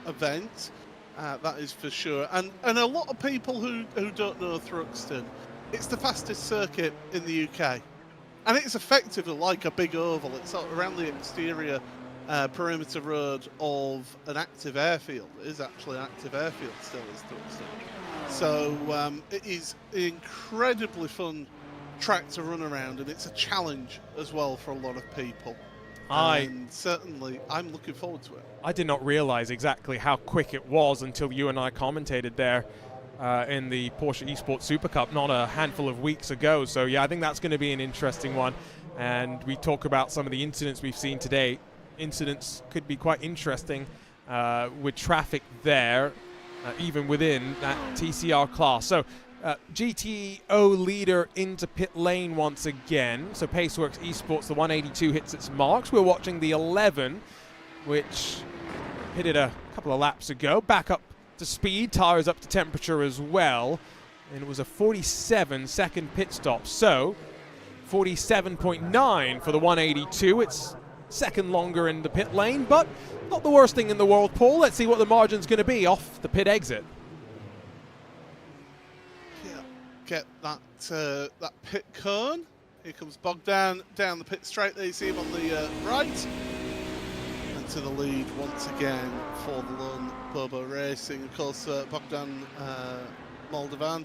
event, that is for sure. And a lot of people who don't know Thruxton, it's the fastest circuit in the UK, and it's effectively like a big oval. It's sort of around the exterior perimeter road of an active airfield. It is actually an active airfield still, is Thruxton. So it is an incredibly fun track to run around, and it's a challenge as well for a lot of people. And certainly I'm looking forward to it. I did not realize exactly how quick it was until you and I commentated there. in the Porsche Esports Super Cup not a handful of weeks ago. So yeah, I think that's going to be an interesting one. And we talk about some of the incidents we've seen today. Incidents could be quite interesting with traffic there, even within that TCR class. So GTO leader into pit lane once again. So Paceworks Esports, the 182 hits its marks. We're watching the 11, which hit it a couple of laps ago. Back up to speed, tires up to temperature as well. And it was a 47-second pit stop. So 47.9 for the 182. It's second longer in the pit lane, but not the worst thing in the world, Paul. Let's see what the margin's going to be off the pit exit. Yeah, get that that pit cone. Here comes Bogdan down the pit straight. There you see him on the right. And to the lead once again for the Lone Bobo Racing. Of course, Bogdan Moldovan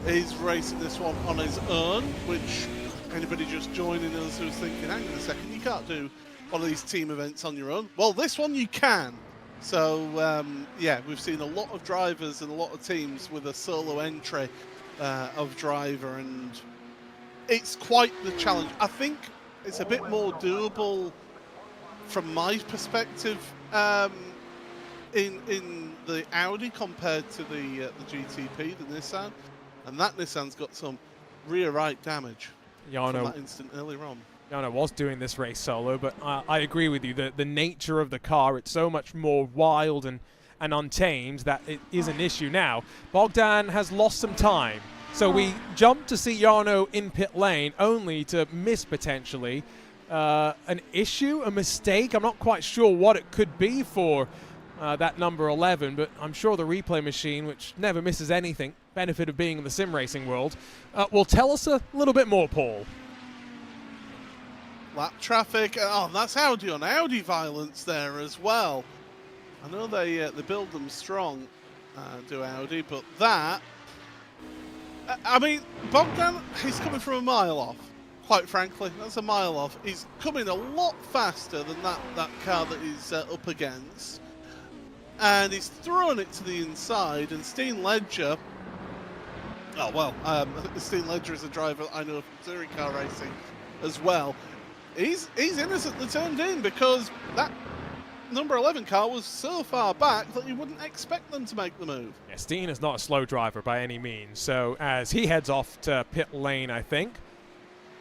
is racing this one on his own, which anybody just joining us who's thinking, hang on a second, you can't do one of these team events on your own. Well, this one you can. So, yeah, we've seen a lot of drivers and a lot of teams with a solo entry of driver, and it's quite the challenge. I think it's a bit more doable from my perspective in the Audi compared to the GTP, the Nissan. And that Nissan's got some rear right damage from that instant earlier on. Jarno was doing this race solo, but I agree with you. The nature of the car, it's so much more wild and untamed that it is an issue now. Bogdan has lost some time. So we jumped to see Jarno in pit lane only to miss potentially an issue, a mistake. I'm not quite sure what it could be for that number 11, but I'm sure the replay machine, which never misses anything, benefit of being in the sim racing world, will tell us a little bit more, Paul. Lap traffic. Oh, that's Audi on Audi violence there as well. I know they build them strong, do Audi, but that... I mean, Bogdan, he's coming from a mile off, quite frankly. That's a mile off. He's coming a lot faster than that car that he's up against. And he's throwing it to the inside, and Steen Ledger... Oh, well, Steen Ledger is a driver I know from Zurich car racing as well. He's innocently turned in because that number 11 car was so far back that you wouldn't expect them to make the move. Yeah, Steen is not a slow driver by any means. So as he heads off to pit lane, I think,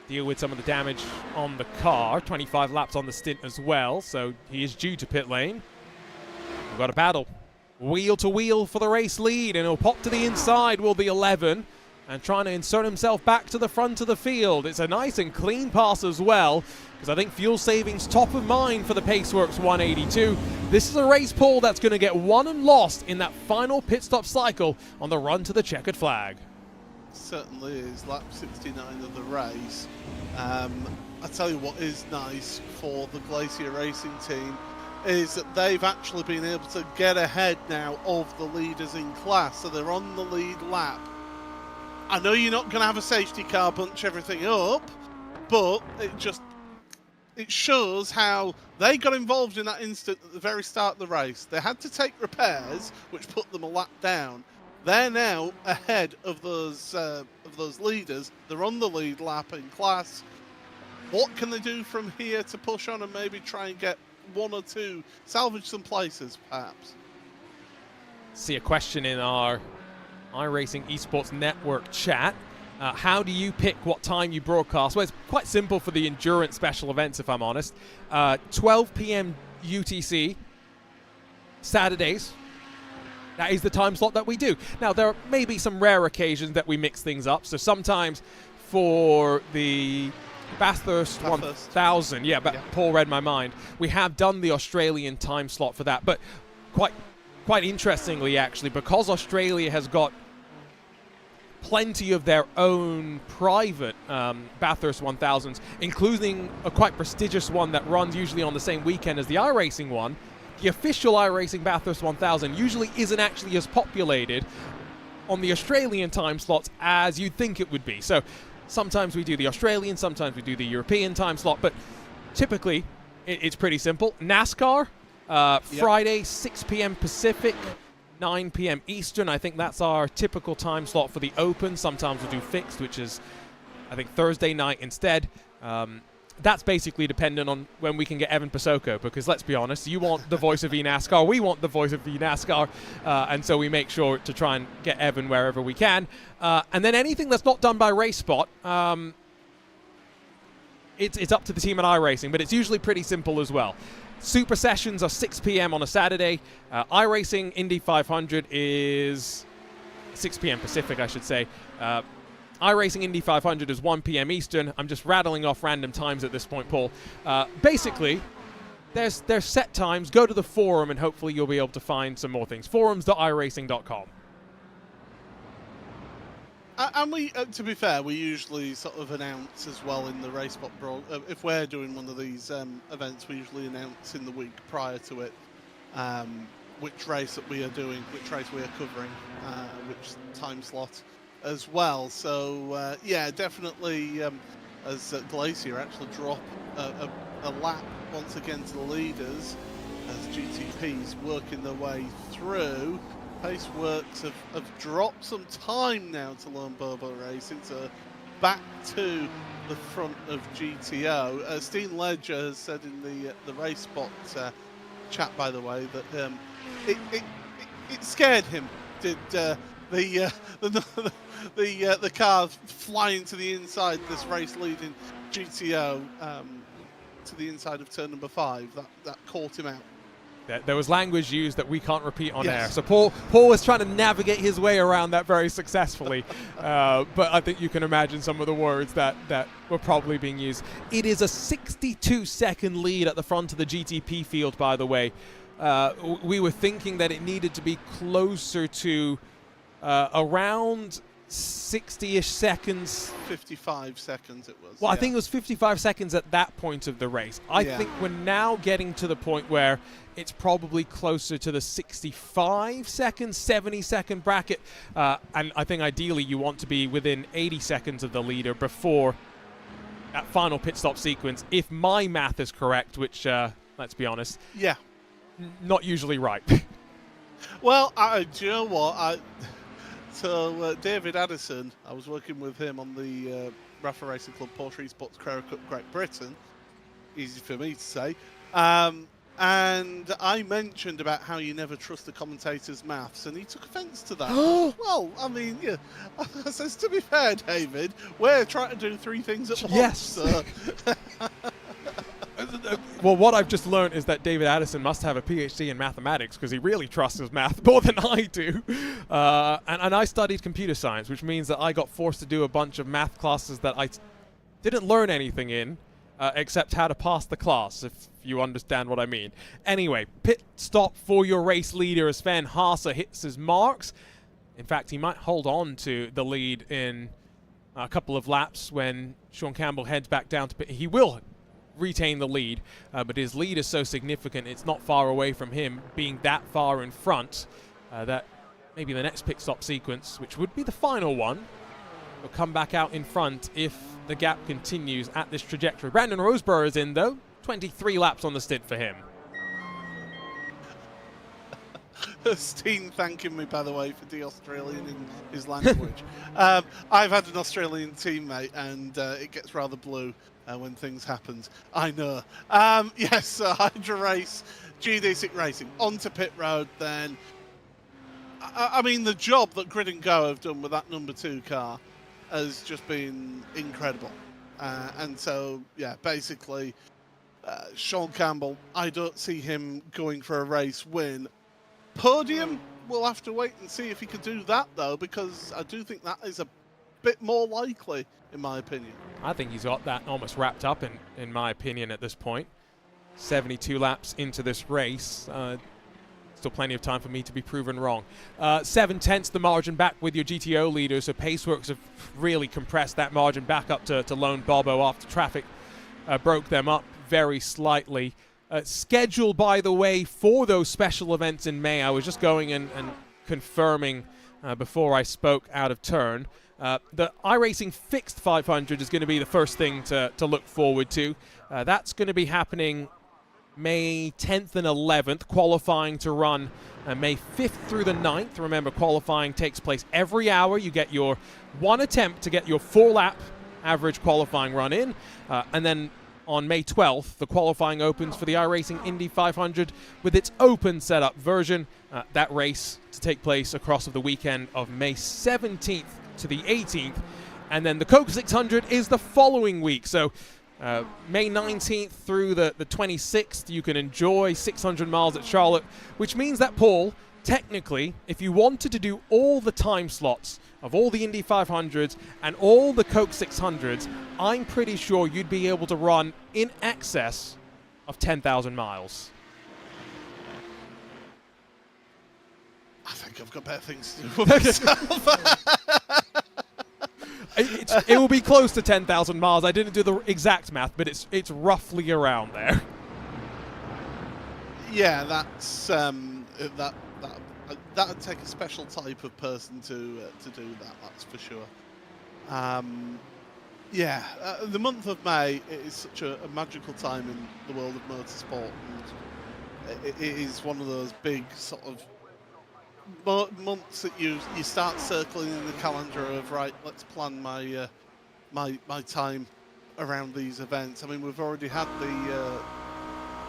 deal with some of the damage on the car. 25 laps on the stint as well, so he is due to pit lane. We've got a battle. Wheel to wheel for the race lead, and he'll pop to the inside, will the 11. And trying to insert himself back to the front of the field. It's a nice and clean pass as well, because I think fuel savings top of mind for the Paceworks 182. This is a race, Paul, that's going to get won and lost in that final pit stop cycle on the run to the checkered flag. Certainly is. Lap 69 of the race. I tell you what is nice for the Glacier Racing team is that they've actually been able to get ahead now of the leaders in class. So they're on the lead lap. I know you're not going to have a safety car bunch everything up, but it shows how they got involved in that instant at the very start of the race. They had to take repairs, which put them a lap down. They're now ahead of those leaders. They're on the lead lap in class. What can they do from here to push on and maybe try and get one or two, salvage some places, perhaps? See a question in our iRacing Esports Network chat. How do you pick what time you broadcast? Well, it's quite simple for the endurance special events, if I'm honest. 12 p.m. UTC, Saturdays. That is the time slot that we do. Now, there may be some rare occasions that we mix things up. So sometimes for the Bathurst 1000, yeah, but Paul read my mind. We have done the Australian time slot for that, but quite interestingly, actually, because Australia has got plenty of their own private Bathurst 1000s, including a quite prestigious one that runs usually on the same weekend as the iRacing one. The official iRacing Bathurst 1000 usually isn't actually as populated on the Australian time slots as you'd think it would be. So sometimes we do the Australian, sometimes we do the European time slot, but typically it's pretty simple. NASCAR, Friday, 6 p.m. Pacific, 9 p.m. Eastern. I think that's our typical time slot for the Open. Sometimes we'll do fixed, which is, I think, Thursday night instead. That's basically dependent on when we can get Evan Pasoko, because let's be honest, you want the voice of eNASCAR, we want the voice of eNASCAR, and so we make sure to try and get Evan wherever we can. And then anything that's not done by RaceSpot, it's up to the team at iRacing, but it's usually pretty simple as well. Super sessions are 6 p.m. on a Saturday. iRacing Indy 500 is 6 p.m. Pacific, I should say. iRacing Indy 500 is 1 p.m. Eastern. I'm just rattling off random times at this point, Paul. Basically, there's set times. Go to the forum, and hopefully you'll be able to find some more things. Forums.iracing.com. And we, to be fair, we usually sort of announce as well in the RaceSpot if we're doing one of these events, we usually announce in the week prior to it which race that we are doing, which race we are covering, which time slot as well. So yeah, definitely as Glacier actually drop a lap once again to the leaders as GTP's working their way through. Paceworks have dropped some time now to Lone Bobo Racing, so back to the front of GTO. Steen Ledger has said in the RaceSpot chat, by the way, that it scared him. Did the car flying to the inside, this race leading GTO to the inside of turn number 5, that caught him out. There was language used that we can't repeat on Yes. air. So Paul was trying to navigate his way around that very successfully. But I think you can imagine some of the words that were probably being used. It is a 62-second lead at the front of the GTP field, by the way. We were thinking that it needed to be closer to around 60-ish seconds. 55 seconds it was. Well, yeah. I think it was 55 seconds at that point of the race. I think we're now getting to the point where it's probably closer to the 65-second, 70-second bracket. And I think ideally you want to be within 80 seconds of the leader before that final pit stop sequence, if my math is correct, which, let's be honest, not usually right. Well, do you know what? So David Addison, I was working with him on the Rafa Racing Club Porsche Esports Carrera Cup Great Britain. Easy for me to say. And I mentioned about how you never trust the commentator's maths, and he took offence to that. Well, I mean, yeah. I says, to be fair, David, we're trying to do 3 things at once. Yes. So. Well, what I've just learned is that David Addison must have a PhD in mathematics, because he really trusts his math more than I do. And I studied computer science, which means that I got forced to do a bunch of math classes that I didn't learn anything in, except how to pass the class, if you understand what I mean. Anyway, pit stop for your race leader as Sven Haase hits his marks. In fact, he might hold on to the lead in a couple of laps when Sean Campbell heads back down to pit. He will retain the lead, but his lead is so significant, it's not far away from him being that far in front that maybe the next pit stop sequence, which would be the final one, will come back out in front if the gap continues at this trajectory. Brandon Roseborough is in, though. 23 laps on the stint for him. Steen thanking me, by the way, for de-Australian in his language. I've had an Australian teammate, and it gets rather blue when things happen. I know. Yes, Hydra Race, GD6 Racing, onto pit road then. I mean, the job that Grid and Go have done with that number 2 car has just been incredible. And so, yeah, basically, Sean Campbell, I don't see him going for a race win. Podium, we'll have to wait and see if he can do that, though, because I do think that is a bit more likely, in my opinion. I think he's got that almost wrapped up, in my opinion, at this point. 72 laps into this race. Still plenty of time for me to be proven wrong. 7/10 the margin back with your GTO leader, so Paceworks have really compressed that margin back up to Lone Bobo after traffic broke them up very slightly. Schedule, by the way, for those special events in May, I was just going and confirming before I spoke out of turn. The iRacing Fixed 500 is going to be the first thing to look forward to. That's going to be happening May 10th and 11th, qualifying to run May 5th through the 9th. Remember, qualifying takes place every hour. You get your one attempt to get your 4-lap average qualifying run in. And then on May 12th, the qualifying opens for the iRacing Indy 500 with its open setup version. That race to take place across the weekend of May 17th to the 18th. And then the Coke 600 is the following week. So May 19th through the 26th, you can enjoy 600 miles at Charlotte, which means that, Paul, technically, if you wanted to do all the time slots of all the Indy 500s and all the Coke 600s, I'm pretty sure you'd be able to run in excess of 10,000 miles. I think I've got better things to do for myself. It will be close to 10,000 miles. I didn't do the exact math, but it's roughly around there. Yeah, that's that would take a special type of person to do that. That's for sure. The month of May is such a magical time in the world of motorsport, and it is one of those big sort of months that you start circling in the calendar of, right, let's plan my my time around these events. I mean, we've already had the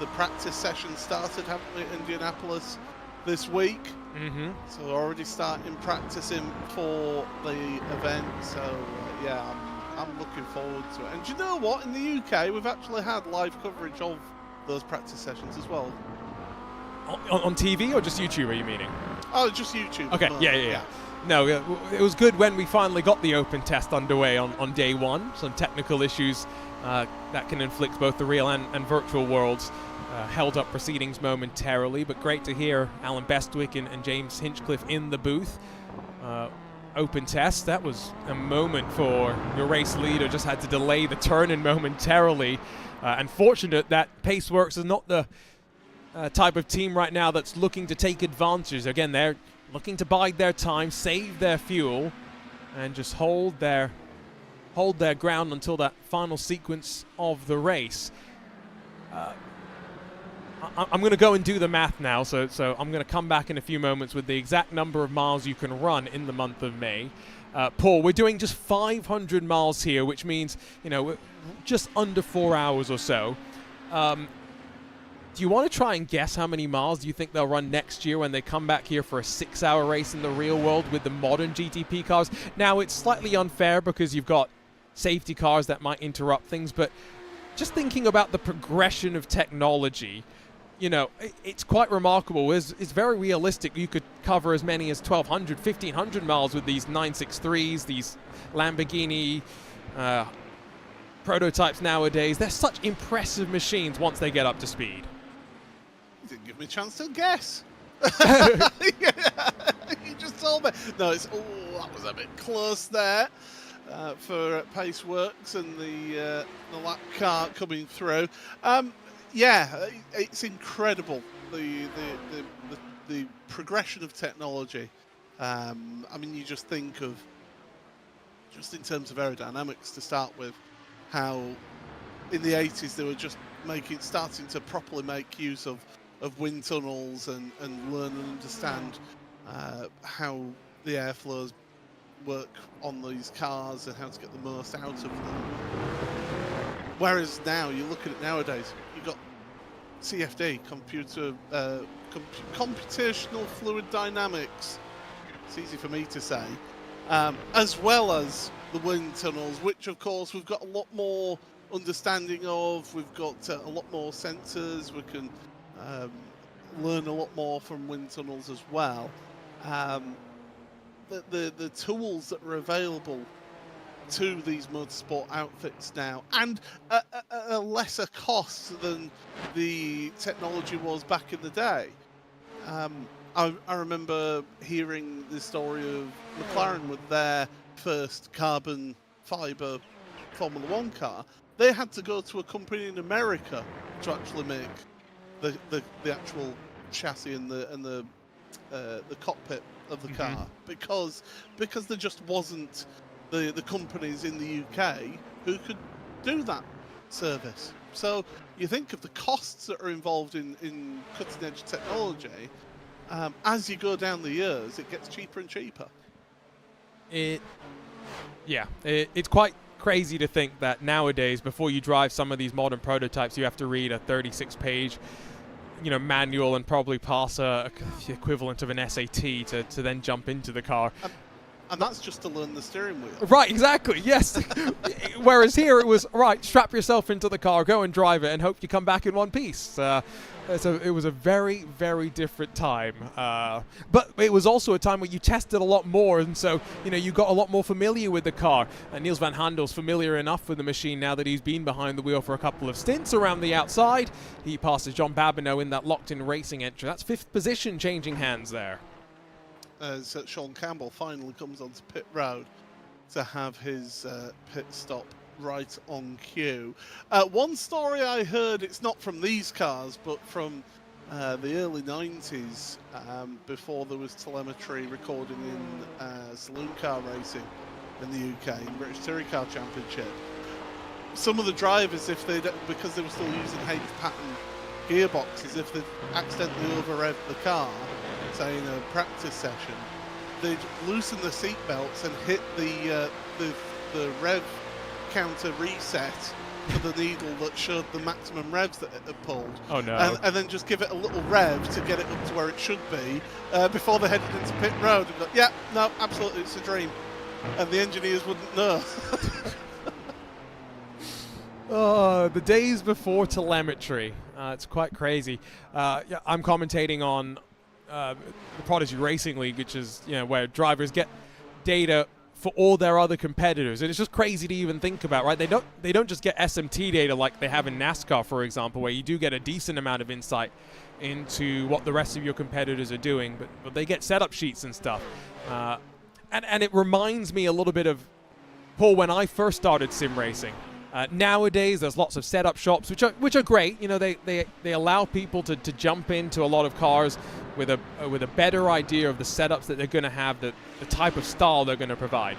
practice session started, haven't we, at Indianapolis this week? Mm-hmm. So we're already starting practicing for the event. So yeah, I'm looking forward to it. And do you know what? In the UK, we've actually had live coverage of those practice sessions as well. On TV or just YouTube, are you meaning? Oh, just YouTube. Okay, yeah. No, it was good when we finally got the open test underway on day one. Some technical issues that can inflict both the real and virtual worlds held up proceedings momentarily, but great to hear Alan Bestwick and James Hinchcliffe in the booth. Open test, that was a moment for your race leader, just had to delay the turn-in momentarily. And fortunate that Paceworks is not the type of team right now that's looking to take advantage. Again, they're looking to bide their time, save their fuel, and just hold their ground until that final sequence of the race. I'm going to go and do the math now, so I'm going to come back in a few moments with the exact number of miles you can run in the month of May. Paul, we're doing just 500 miles here, which means, just under 4 hours or so. Do you want to try and guess how many miles do you think they'll run next year when they come back here for a 6-hour race in the real world with the modern GTP cars? Now, it's slightly unfair because you've got safety cars that might interrupt things, but just thinking about the progression of technology, it's quite remarkable. It's very realistic. You could cover as many as 1,200, 1,500 miles with these 963s, these Lamborghini prototypes nowadays. They're such impressive machines once they get up to speed. You didn't give me a chance to guess. You just told me. No, that was a bit close there for Paceworks and the lap car coming through. It's incredible, the progression of technology. I mean, you just think of, just in terms of aerodynamics to start with, how in the 80s they were just starting to properly make use of wind tunnels and learn and understand how the airflows work on these cars and how to get the most out of them. Whereas now, you look at it nowadays, you've got CFD, computational fluid dynamics. It's easy for me to say. As well as the wind tunnels, which of course we've got a lot more understanding of. We've got a lot more sensors. We can learn a lot more from wind tunnels as well. The tools that are available to these motorsport outfits now, and at a lesser cost than the technology was back in the day. I remember hearing the story of McLaren with their first carbon fiber Formula One car. They had to go to a company in America to actually make the actual chassis and the cockpit of the car, because there just wasn't the companies in the UK who could do that service. So you think of the costs that are involved in cutting-edge technology. As you go down the years, it gets cheaper and cheaper. It's quite crazy to think that nowadays, before you drive some of these modern prototypes, you have to read a 36-page, manual and probably pass the equivalent of an SAT to then jump into the car. And that's just to learn the steering wheel. Right, exactly, yes. Whereas here it was, right, strap yourself into the car, go and drive it, and hope you come back in one piece. So it was a very, very different time. But it was also a time where you tested a lot more, and so, you got a lot more familiar with the car. Niels van Handel's familiar enough with the machine now that he's been behind the wheel for a couple of stints around the outside. He passes John Babineau in that locked-in racing entry. That's 5th position changing hands there. As Sean Campbell finally comes onto pit road to have his pit stop right on cue. One story I heard, it's not from these cars, but from the early 90s, before there was telemetry recording in saloon car racing in the UK, in British Touring Car Championship. Some of the drivers, because they were still using H-pattern gearboxes, if they accidentally over-revved the car, say in a practice session, they'd loosen the seat belts and hit the rev counter reset for the needle that showed the maximum revs that it had pulled. Oh no. And then just give it a little rev to get it up to where it should be before they headed into pit road and go, yeah, no, absolutely, it's a dream. And the engineers wouldn't know. Oh, the days before telemetry. It's quite crazy. I'm commentating on the Prodigy Racing League, which is where drivers get data for all their other competitors, and it's just crazy to even think about, right? They don't just get SMT data like they have in NASCAR, for example, where you do get a decent amount of insight into what the rest of your competitors are doing, but they get setup sheets and stuff, and it reminds me a little bit of Paul when I first started sim racing. Nowadays, there's lots of setup shops, which are great. They allow people to jump into a lot of cars with a better idea of the setups that they're going to have, the type of style they're going to provide.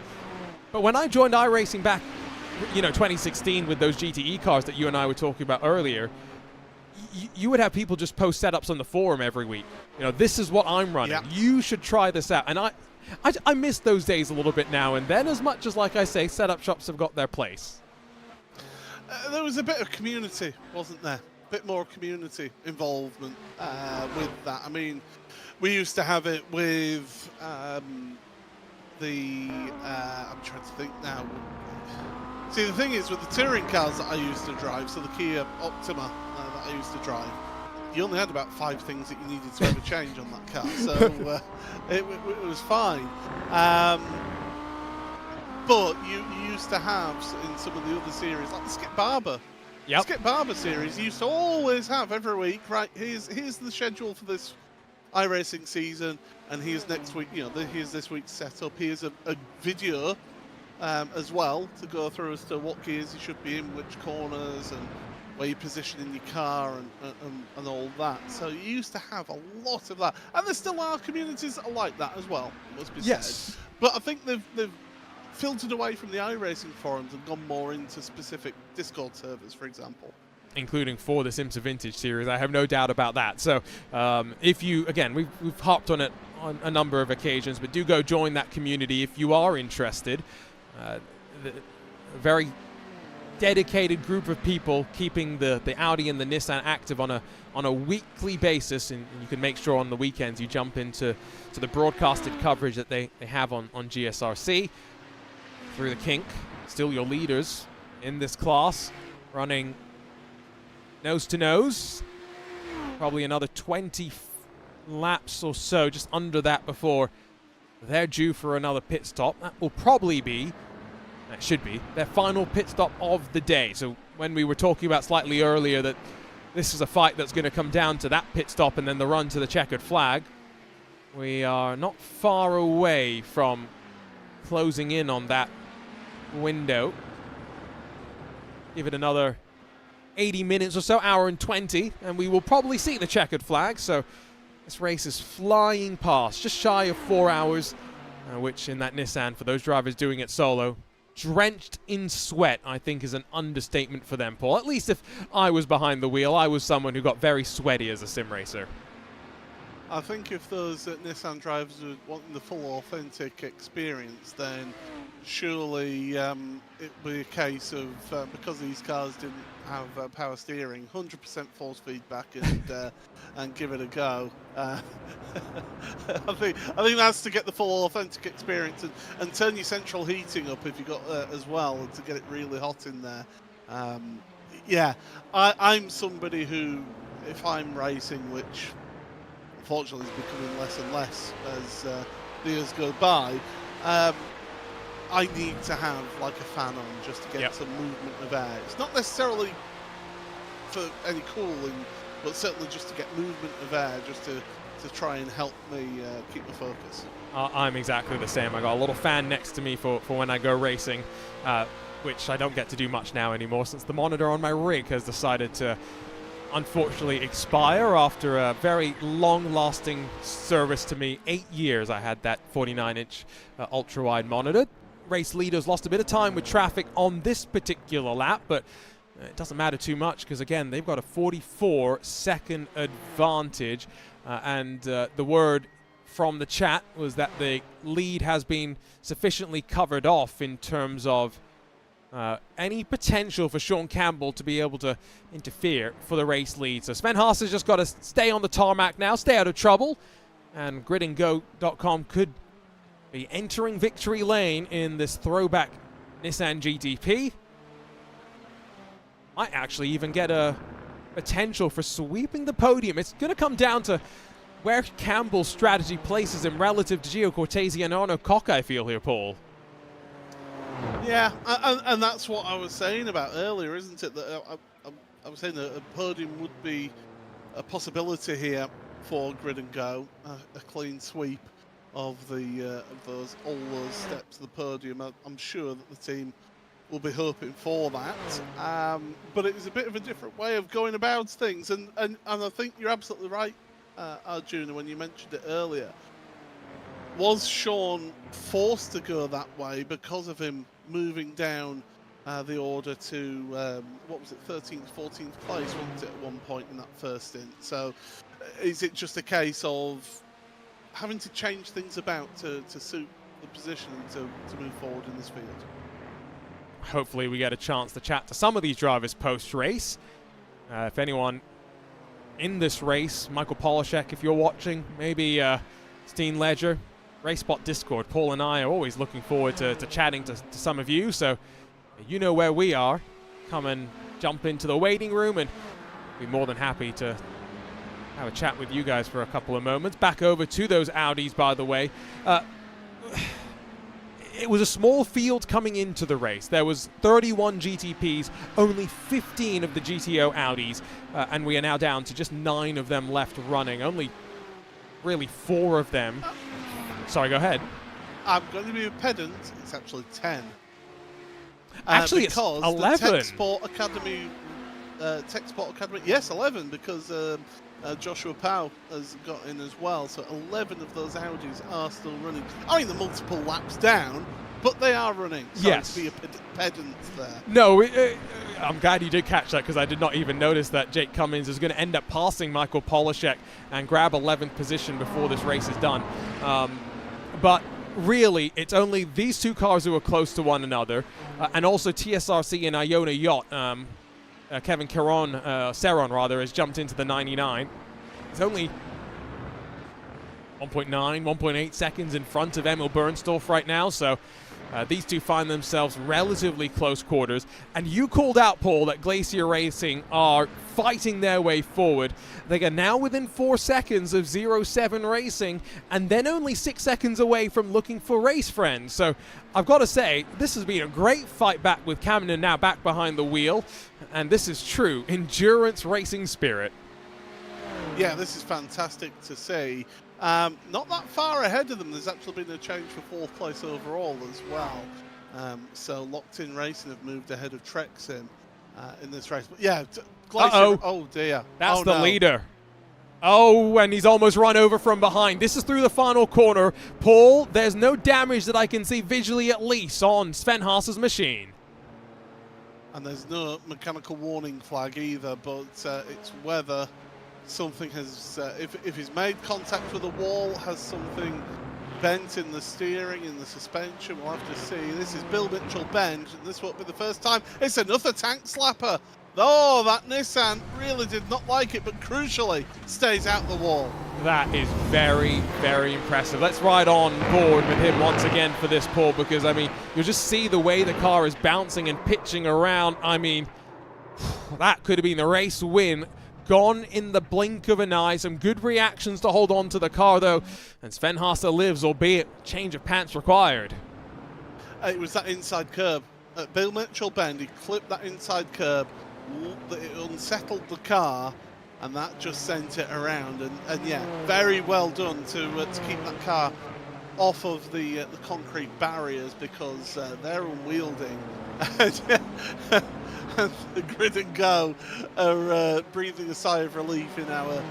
But when I joined iRacing back, 2016 with those GTE cars that you and I were talking about earlier, you would have people just post setups on the forum every week. This is what I'm running. Yep. You should try this out. And I miss those days a little bit now and then, as much as, like I say, setup shops have got their place. There was a bit of community, wasn't there? A bit more community involvement with that. I mean, we used to have it with I'm trying to think now. See, the thing is, with the touring cars that I used to drive, so the Kia Optima that I used to drive, you only had about 5 things that you needed to ever change on that car, so it was fine. But you used to have, in some of the other series, like the Skip Barber. Yep. Skip Barber series, you used to always have every week, right, here's the schedule for this iRacing season, and here's next week, here's this week's setup, here's a video as well to go through as to what gears you should be in, which corners, and where you position in your car, and all that. So you used to have a lot of that. And there still are communities that are like that as well, must be said. But I think they've filtered away from the iRacing forums and gone more into specific Discord servers, for example. Including for the IMSA Vintage series, I have no doubt about that. So if you, again, we've hopped on it on a number of occasions, but do go join that community if you are interested. A very dedicated group of people keeping the Audi and the Nissan active on a weekly basis, and you can make sure on the weekends you jump into the broadcasted coverage that they have on GSRC. Through the kink, still your leaders in this class, running nose to nose. Probably another 20 laps or so, just under that, before they're due for another pit stop. That will probably be, that should be, their final pit stop of the day. So when we were talking about slightly earlier that this is a fight that's going to come down to that pit stop and then the run to the checkered flag, we are not far away from closing in on that window. Give it another 80 minutes or so, hour and 20, and we will probably see the checkered flag. So this race is flying past, just shy of 4 hours, which in that Nissan, for those drivers doing it solo, drenched in sweat, I think, is an understatement for them, Paul. At least if I was behind the wheel, I was someone who got very sweaty as a sim racer. I think if those Nissan drivers were wanting the full authentic experience, then surely it'd be a case of, because these cars didn't have power steering, 100% force feedback and give it a go. I think that's to get the full authentic experience, and turn your central heating up if you got as well, to get it really hot in there. Yeah, I'm somebody who, if I'm racing, which unfortunately is becoming less and less as the years go by, I need to have like a fan on just to get some movement of air. It's not necessarily for any cooling, but certainly just to get movement of air, just to try and help me keep my focus. I'm exactly the same. I got a little fan next to me for when I go racing, which I don't get to do much now anymore since the monitor on my rig has decided to unfortunately expire after a very long-lasting service to me. 8 years I had that 49-inch ultra-wide monitor. Race leaders lost a bit of time with traffic on this particular lap, but it doesn't matter too much because, again, they've got a 44-second advantage, and the word from the chat was that the lead has been sufficiently covered off in terms of any potential for Sean Campbell to be able to interfere for the race lead. So Sven Haas has just got to stay on the tarmac now, stay out of trouble, and gridandgo.com could be entering victory lane in this throwback Nissan GTP. Might actually even get a potential for sweeping the podium. It's going to come down to where Campbell's strategy places him relative to Gio Cortese and Arno Koch, I feel here, Paul. Yeah, and that's what I was saying about earlier, isn't it? That I was saying that a podium would be a possibility here for Grid and Go, a clean sweep of all those steps of the podium. I'm sure that the team will be hoping for that, but it was a bit of a different way of going about things, and I think you're absolutely right, Arjuna, when you mentioned it earlier. Was Sean forced to go that way because of him moving down the order to, what was it, 13th, 14th place, wasn't it, at one point in that first stint? So is it just a case of having to change things about to suit the position to move forward in this field? Hopefully we get a chance to chat to some of these drivers post-race. If anyone in this race, Michael Polishek, if you're watching, maybe Steen Ledger, RaceSpot Discord, Paul and I are always looking forward to chatting to some of you, so you know where we are. Come and jump into the waiting room, and be more than happy to have a chat with you guys for a couple of moments. Back over to those Audis, by the way. It was a small field coming into the race. There was 31 GTPs, only 15 of the GTO Audis, and we are now down to just 9 of them left running. Only really 4 of them. Sorry, go ahead. I'm going to be a pedant. It's actually 10. Actually, it's 11. The Tech Sport Academy, yes, 11, because Joshua Powell has got in as well. So 11 of those Audis are still running. I mean, they're multiple laps down, but they are running. So yes. To be a pedant there. No, I'm glad you did catch that, because I did not even notice that Jake Cummins is going to end up passing Michael Polishek and grab 11th position before this race is done. But really, it's only these 2 cars who are close to one another, and also TSRC and Iona Yacht. Kevin Serron has jumped into the 99. It's only 1.9, 1.8 seconds in front of Emil Bernstorff right now, so these two find themselves relatively close quarters. And you called out, Paul, that Glacier Racing are fighting their way forward. They are now within 4 seconds of 07 Racing, and then only 6 seconds away from looking for race friends. So I've got to say, this has been a great fight back with Cameron now back behind the wheel, and this is true endurance racing spirit. Yeah, this is fantastic to see. Not that far ahead of them. There's actually been a change for 4th place overall as well. So Locked In Racing have moved ahead of Trexim in this race. But yeah, Glacier, oh dear. That's the leader. Oh, and he's almost run over from behind. This is through the final corner. Paul, there's no damage that I can see visually at least on Sven Haas's machine. And there's no mechanical warning flag either, but it's whether something has, if he's made contact with a wall, has something bent in the steering, in the suspension, we'll have to see. This is Bill Mitchell Bend, and this won't be the first time. It's another tank slapper. Oh, that Nissan really did not like it, but crucially stays out the wall. That is very, very impressive. Let's ride on board with him once again for this, Paul, because, I mean, you'll just see the way the car is bouncing and pitching around. I mean, that could have been the race win. Gone in the blink of an eye. Some good reactions to hold on to the car, though. And Sven Haas lives, albeit change of pants required. It was that inside curb. At Bill Mitchell Bend, he clipped that inside curb. It unsettled the car, and that just sent it around. And yeah, very well done to keep that car off of the concrete barriers, because they're unwielding. And the Grid and Go are breathing a sigh of relief in the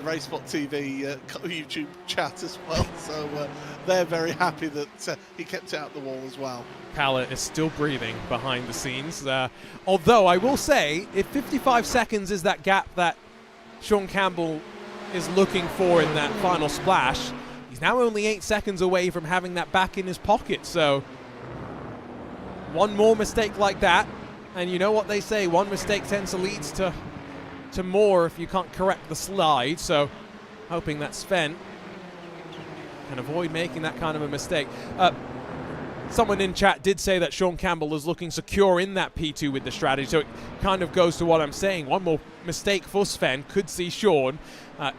RaceSpot TV YouTube chat as well. So they're very happy that he kept it out the wall as well. Pallet is still breathing behind the scenes. Although I will say, if 55 seconds is that gap that Sean Campbell is looking for in that final splash, he's now only 8 seconds away from having that back in his pocket. So one more mistake like that, and you know what they say, one mistake tends to lead to more if you can't correct the slide. So hoping that Sven can avoid making that kind of a mistake. Someone in chat did say that Sean Campbell is looking secure in that P2 with the strategy, so it kind of goes to what I'm saying. One more mistake for Sven could see Sean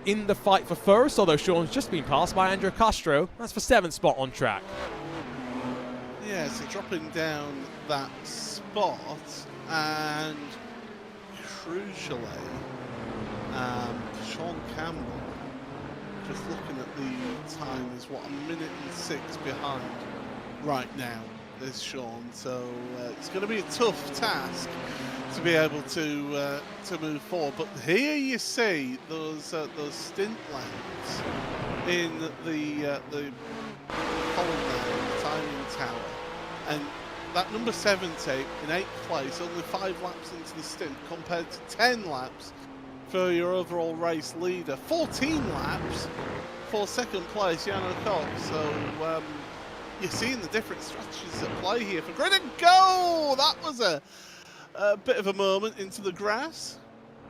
in the fight for first, although Sean's just been passed by Andrew Castro. That's for 7th spot on track. Yeah, so dropping down that spot, and crucially, Sean Campbell, just looking at the time, is what, 1 minute and 6 behind right now, is Sean. So it's going to be a tough task to be able to move forward. But here you see those stint lanes in the column there, the timing tower, and that number 70 in 8th place, only 5 laps into the stint, compared to 10 laps for your overall race leader, 14 laps for 2nd place, Jano Koch. So you're seeing the different strategies at play here for Grid and Go. That was a bit of a moment into the grass.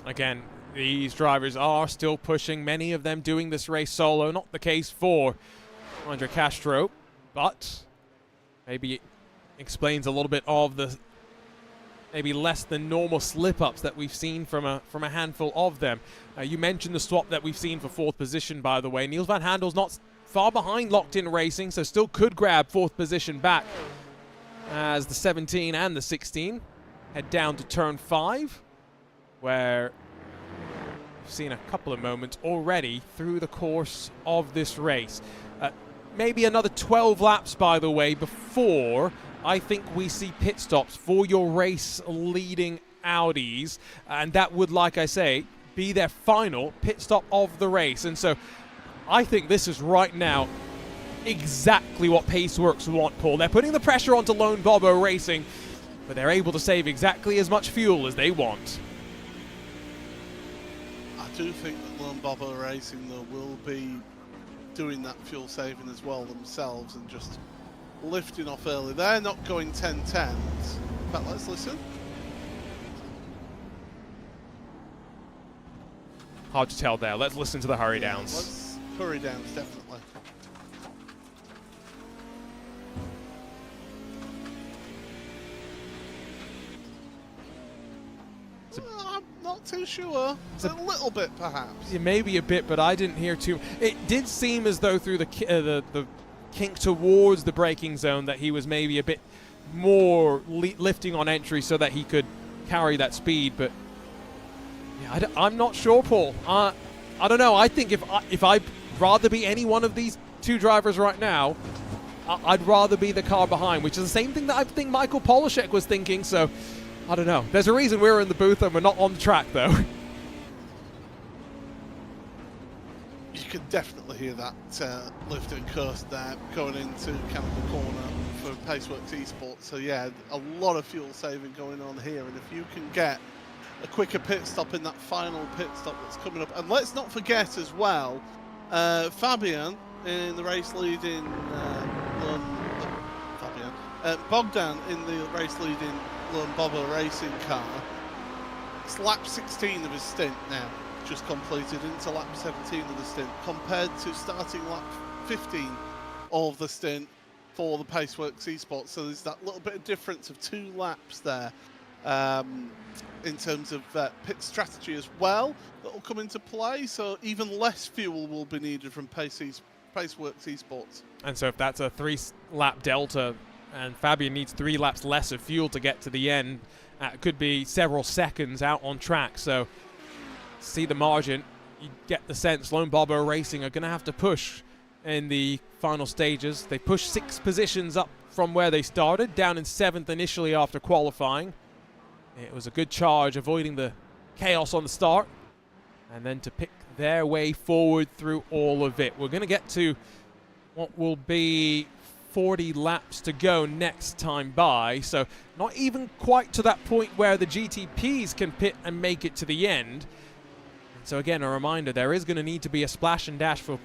Again, these drivers are still pushing, many of them doing this race solo. Not the case for Andre Castro, but maybe it explains a little bit of the maybe less than normal slip-ups that we've seen from a handful of them. You mentioned the swap that we've seen for 4th position, by the way. Niels van Handel's not far behind Locked In Racing, so still could grab 4th position back as the 17 and the 16 head down to turn 5, where we've seen a couple of moments already through the course of this race. Maybe another 12 laps, by the way, before I think we see pit stops for your race-leading Audis, and that would, like I say, be their final pit stop of the race. And so I think this is right now exactly what Paceworks want, Paul. They're putting the pressure onto Lone Bobo Racing, but they're able to save exactly as much fuel as they want. I do think that Lone Bobo Racing, though, will be doing that fuel saving as well themselves and just lifting off early. They're not going 10-10s. In fact, let's listen. Hard to tell there. Let's listen to the hurry downs. Let's hurry downs, definitely. I'm not too sure. It's a little bit, perhaps. Yeah, maybe a bit, but I didn't hear too. It did seem as though through the kink towards the braking zone that he was maybe a bit more lifting on entry so that he could carry that speed. But yeah, I'm not sure, Paul. I don't know. I think if I'd rather be any one of these two drivers right now, I'd rather be the car behind, which is the same thing that I think Michael Polishek was thinking. So I don't know. There's a reason we're in the booth and we're not on the track, though. definitely hear that lift and coast there going into kind of the corner for Paceworks Esports. So yeah, a lot of fuel saving going on here, and if you can get a quicker pit stop in that final pit stop that's coming up, and let's not forget as well, Fabian in the race leading Bogdan in the race leading Lone Bobber racing car. It's lap 16 of his stint now, just completed into lap 17 of the stint, compared to starting lap 15 of the stint for the Paceworks Esports. So there's that little bit of difference of 2 laps there in terms of pit strategy as well that will come into play. So even less fuel will be needed from Paceworks Esports. And so if that's a 3-lap delta and Fabian needs 3 laps less of fuel to get to the end, it could be several seconds out on track. So see the margin, you get the sense Lone Bobber Racing are going to have to push in the final stages. They pushed 6 positions up from where they started, down in 7th initially after qualifying. It was a good charge, avoiding the chaos on the start, and then to pick their way forward through all of it. We're going to get to what will be 40 laps to go next time by, so not even quite to that point where the GTPs can pit and make it to the end. And so again, a reminder, there is going to need to be a splash and dash for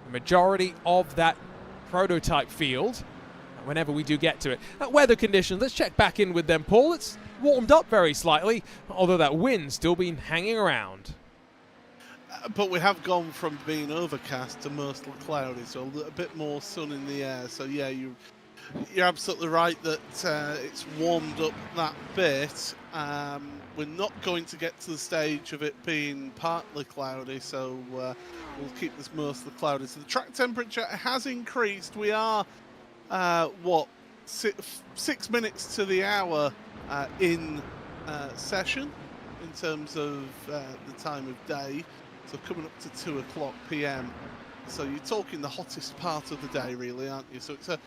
the majority of that prototype field whenever we do get to it. Weather conditions, let's check back in with them, Paul. It's warmed up very slightly, although that wind's still been hanging around. But we have gone from being overcast to mostly cloudy, so a little bit more sun in the air. So yeah, you're absolutely right that it's warmed up that bit. We're not going to get to the stage of it being partly cloudy, so we'll keep this mostly cloudy. So the track temperature has increased. We are, 6 minutes to the hour in session in terms of the time of day. So coming up to 2 o'clock PM. So you're talking the hottest part of the day, really, aren't you? So it's a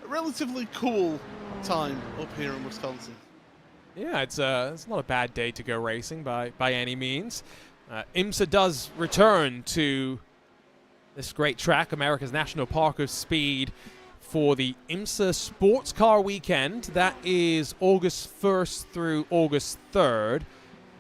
relatively cool time up here in Wisconsin. Yeah, it's not a bad day to go racing by any means. IMSA does return to this great track, America's National Park of Speed, for the IMSA Sports Car Weekend. That is August 1st through August 3rd.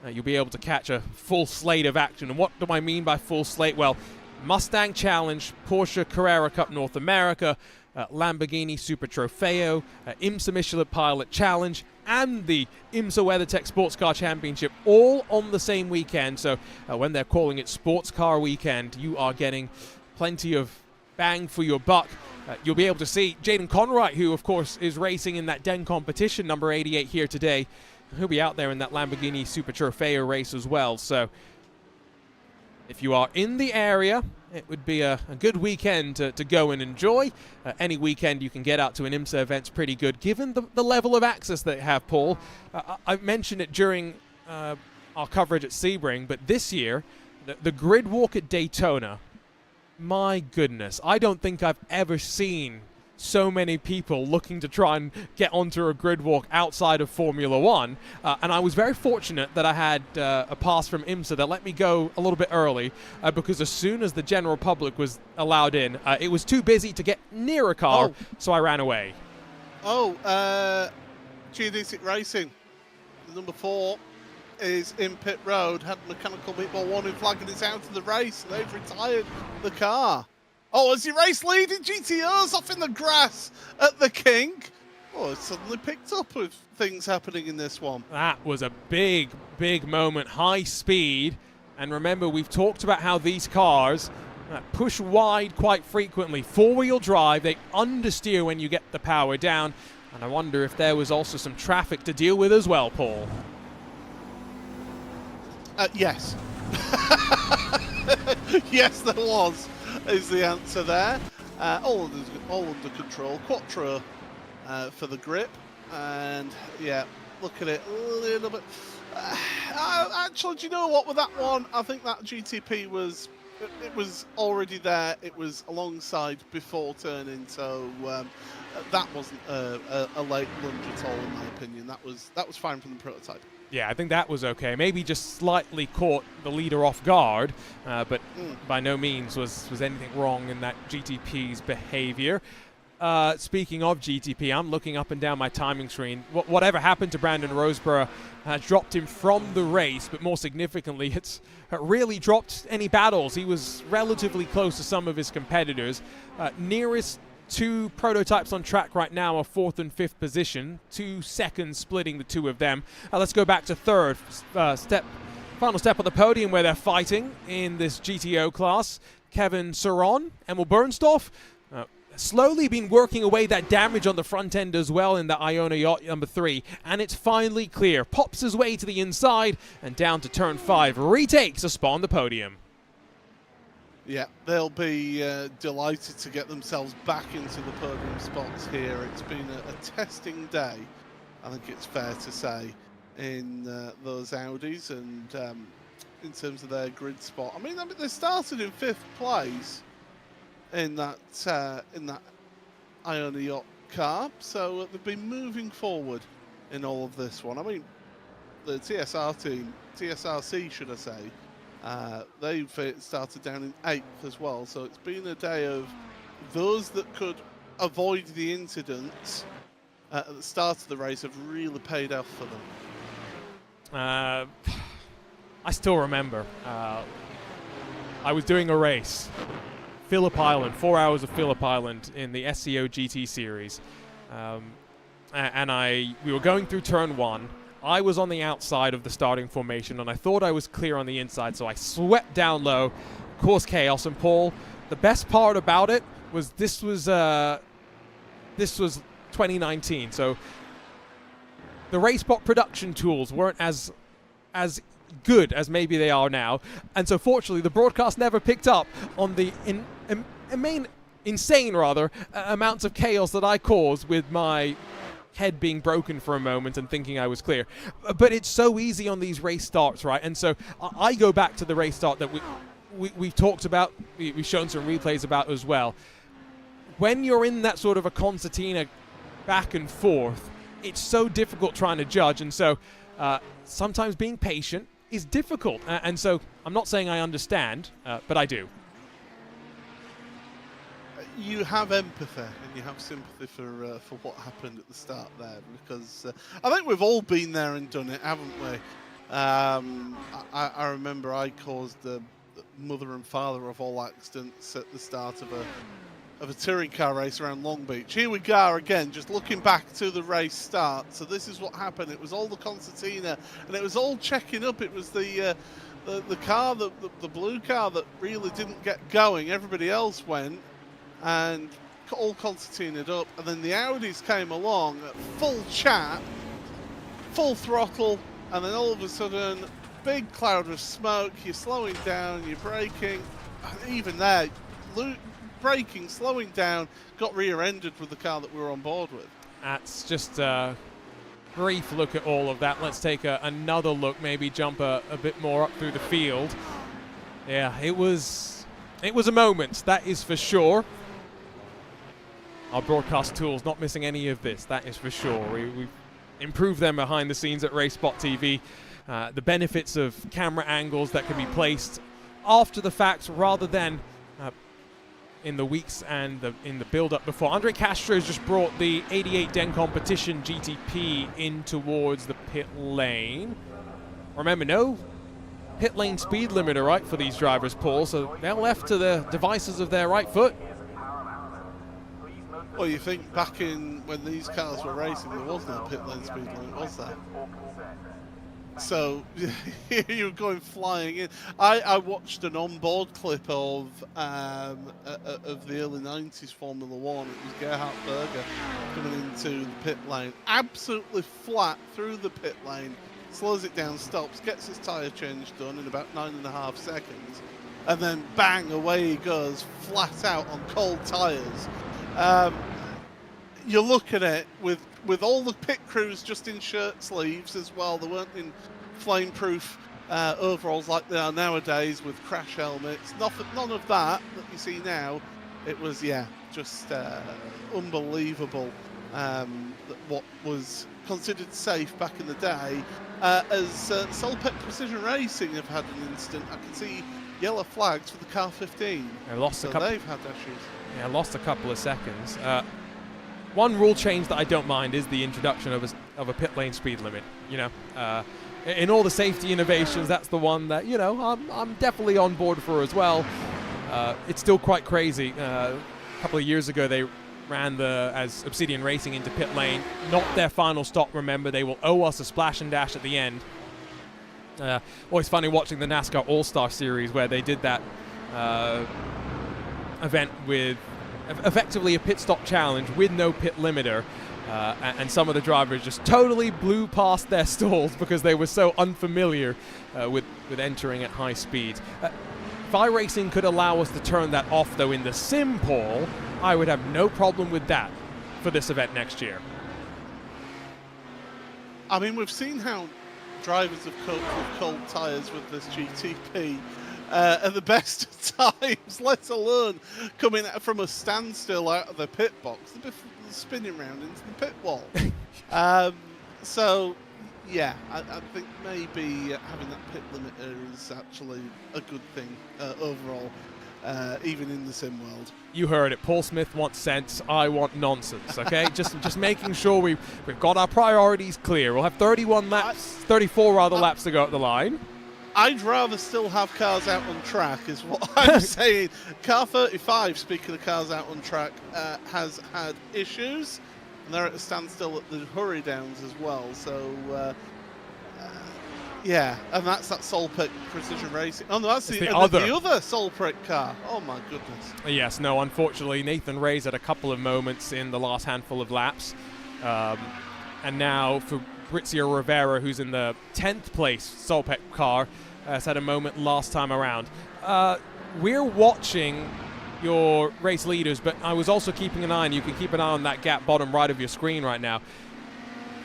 You'll be able to catch a full slate of action. And what do I mean by full slate? Well, Mustang Challenge, Porsche Carrera Cup North America, Lamborghini Super Trofeo, IMSA Michelin Pilot Challenge, and the IMSA WeatherTech Sports Car Championship, all on the same weekend. So when they're calling it Sports Car Weekend, you are getting plenty of bang for your buck. You'll be able to see Jaden Conright, who, of course, is racing in that Den competition, number 88 here today. He'll be out there in that Lamborghini Super Trofeo race as well. So if you are in the area, it would be a good weekend to go and enjoy. Any weekend you can get out to an IMSA event's pretty good, given the level of access they have, Paul. I mentioned it during our coverage at Sebring, but this year, the grid walk at Daytona, my goodness, I don't think I've ever seen so many people looking to try and get onto a grid walk outside of Formula One. And I was very fortunate that I had a pass from IMSA that let me go a little bit early because as soon as the general public was allowed in, it was too busy to get near a car, so I ran away. Geodesic Racing, number 4, is in pit road, had mechanical meatball warning flag and is out of the race. They've retired the car. Oh, as he race leading GTOs off in the grass at the King. Oh, it suddenly picked up with things happening in this one. That was a big, big moment. High speed. And remember, we've talked about how these cars push wide quite frequently. 4-wheel drive, they understeer when you get the power down. And I wonder if there was also some traffic to deal with as well, Paul. Yes. Yes, there was, is the answer there. All under control. Quattro for the grip. And, yeah, look at it a little bit. Actually, do you know what, with that one, I think that GTP was already there. It was alongside before turning, so that wasn't a late lunge at all, in my opinion. That was fine from the prototype. Yeah, I think that was okay. Maybe just slightly caught the leader off guard, but by no means was anything wrong in that GTP's behavior. Speaking of GTP, I'm looking up and down my timing screen. Whatever happened to Brandon Roseborough dropped him from the race, but more significantly, it's really dropped any battles. He was relatively close to some of his competitors. Nearest two prototypes on track right now are 4th and 5th position, 2 seconds splitting the two of them. Let's go back to 3rd final step on the podium where they're fighting in this GTO class. Kevin Saron, Emil Bernstorff, slowly been working away that damage on the front end as well in the Iona Yacht number 3, and it's finally clear. Pops his way to the inside and down to turn 5, retakes a spot on the podium. Yeah, they'll be delighted to get themselves back into the podium spots here. It's been a testing day, I think it's fair to say, in those Audis and in terms of their grid spot. I mean, they started in 5th place in that Iona Yacht car, so they've been moving forward in all of this one. I mean, the TSRC, should I say, they've started down in 8th as well, so it's been a day of those that could avoid the incidents at the start of the race have really paid off for them. I still remember I was doing a race, Phillip Island, 4 hours of Phillip Island in the SCO GT series, and we were going through turn 1. I was on the outside of the starting formation, and I thought I was clear on the inside, so I swept down low, caused chaos. And Paul, the best part about it was this was 2019, so the RaceBot production tools weren't as good as maybe they are now, and so fortunately the broadcast never picked up on the insane amounts of chaos that I caused with my head being broken for a moment and thinking I was clear. But it's so easy on these race starts, right? And so I go back to the race start that we've talked about, we've shown some replays about as well. When you're in that sort of a concertina back and forth, it's so difficult trying to judge, and so sometimes being patient is difficult. And so I'm not saying I understand, but I do. You have empathy and you have sympathy for what happened at the start there, because I think we've all been there and done it, haven't we? I remember I caused the mother and father of all accidents at the start of a touring car race around Long Beach. Here we are again, just looking back to the race start. So this is what happened. It was all the concertina, and it was all checking up. It was the car, the blue car, that really didn't get going. Everybody else went and all concertinaed up, and then the Audis came along at full chat, full throttle, and then all of a sudden, big cloud of smoke. You're slowing down, you're braking, even there, braking, slowing down, got rear-ended with the car that we were on board with. That's just a brief look at all of that. Let's take another look, maybe jump a bit more up through the field. Yeah, it was a moment, that is for sure. Our broadcast tools not missing any of this, that is for sure. We've improved them behind the scenes at RaceBot TV. The benefits of camera angles that can be placed after the fact rather than in the weeks and in the build-up before. Andre Castro has just brought the 88 Den Competition GTP in towards the pit lane. Remember, no pit lane speed limiter, right, for these drivers, Paul, so they're left to the devices of their right foot. Well, you think back in when these cars were racing, there was no pit lane speed limit, was there? So you were going flying in. I watched an onboard clip of the early 90s Formula One. It was Gerhard Berger coming into the pit lane, absolutely flat through the pit lane, slows it down, stops, gets his tyre change done in about 9.5 seconds, and then bang, away he goes, flat out on cold tyres. You look at it with all the pit crews just in shirt sleeves as well. They weren't in flame-proof overalls like they are nowadays with crash helmets. None of that you see now. It was, yeah, just unbelievable what was considered safe back in the day. As Solpec Precision Racing have had an incident, I can see yellow flags for the car 15. They lost so a couple. They've had issues. Yeah, lost a couple of seconds. One rule change that I don't mind is the introduction of a pit lane speed limit. You know, in all the safety innovations, that's the one that, you know, I'm definitely on board for as well. It's still quite crazy. A couple of years ago, they ran as Obsidian Racing into pit lane. Not their final stop, remember. They will owe us a splash and dash at the end. Always funny watching the NASCAR All-Star Series where they did that event with effectively a pit stop challenge with no pit limiter. And some of the drivers just totally blew past their stalls because they were so unfamiliar with entering at high speed. If iRacing could allow us to turn that off, though, in the sim poll, I would have no problem with that for this event next year. I mean, we've seen how drivers have coped with cold tyres with this GTP at the best of times, let alone coming from a standstill out of the pit box, spinning round into the pit wall. So, yeah, I think maybe having that pit limiter is actually a good thing overall, even in the sim world. You heard it. Paul Smith wants sense. I want nonsense. Okay, just making sure we've got our priorities clear. We'll have 34 laps to go up the line. I'd rather still have cars out on track, is what I'm saying. Car 35, speaking of cars out on track, has had issues, and they're at a standstill at the hurry downs as well. So, yeah, and that's that Solpec Precision Racing. Oh no, that's the other Solpec car. Oh my goodness. Yes, no, unfortunately, Nathan Ray's had a couple of moments in the last handful of laps. And now Fabrizio Rivera, who's in the 10th place Solpec car, has had a moment last time around. We're watching your race leaders, but I was also keeping an eye, and you can keep an eye on that gap bottom right of your screen right now.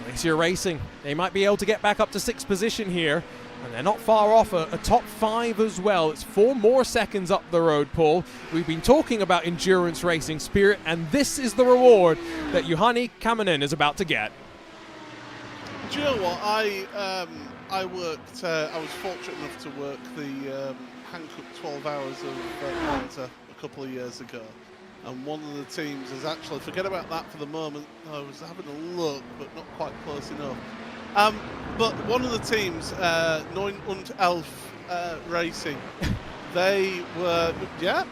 Glacier Racing, they might be able to get back up to 6th position here, and they're not far off a top 5 as well. It's 4 more seconds up the road, Paul. We've been talking about endurance racing spirit, and this is the reward that Juhani Kamanen is about to get. Do you know what? I worked, I was fortunate enough to work the Hankook 12 hours of Monza a couple of years ago. And one of the teams is actually, forget about that for the moment, I was having a look, but not quite close enough. But one of the teams, 911 Racing, they were, yeah,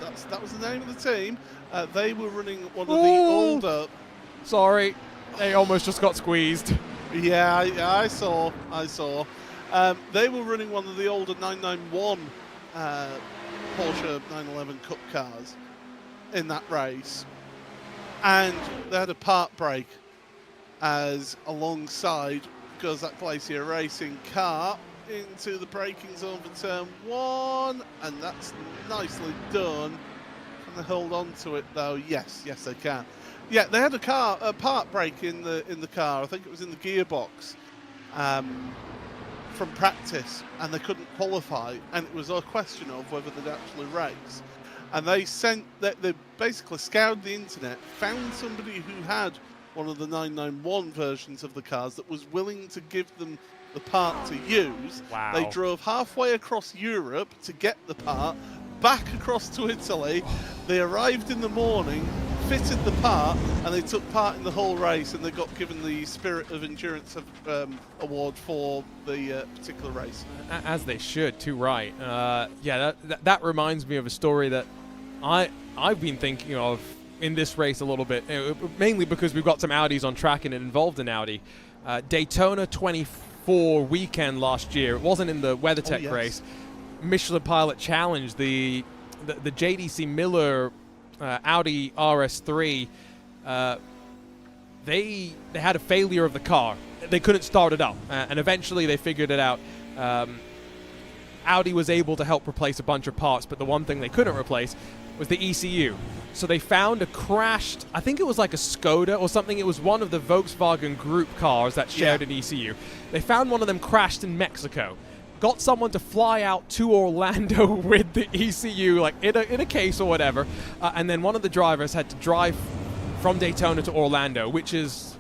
that was the name of the team. They were running one of the older... Sorry, they almost just got squeezed. Yeah, I saw. They were running one of the older 991 Porsche 911 Cup cars in that race, and they had a part brake as alongside goes that Glacier Racing car into the braking zone for turn 1, and that's nicely done. Can they hold on to it though? Yes they can. Yeah, they had a part brake in the car. I think it was in the gearbox from practice, and they couldn't qualify, and it was a question of whether they'd actually race. And they basically scoured the internet, found somebody who had one of the 991 versions of the cars that was willing to give them the part to use. Wow. They drove halfway across Europe to get the part, back across to Italy. They arrived in the morning, fitted the part, and they took part in the whole race, and they got given the Spirit of Endurance award for the particular race. As they should, too, right. Yeah, that reminds me of a story that I've been thinking of in this race a little bit, mainly because we've got some Audis on track and it involved an Audi. Daytona 24 weekend last year, it wasn't in the WeatherTech race. Michelin Pilot Challenge, the JDC Miller Audi RS3, they had a failure of the car. They couldn't start it up, and eventually they figured it out. Audi was able to help replace a bunch of parts, but the one thing they couldn't replace was the ECU. So they found a crashed, I think it was like a Skoda or something. It was one of the Volkswagen Group cars that shared an ECU. They found one of them crashed in Mexico. Got someone to fly out to Orlando with the ECU, like in a case or whatever, and then one of the drivers had to drive from Daytona to Orlando, which is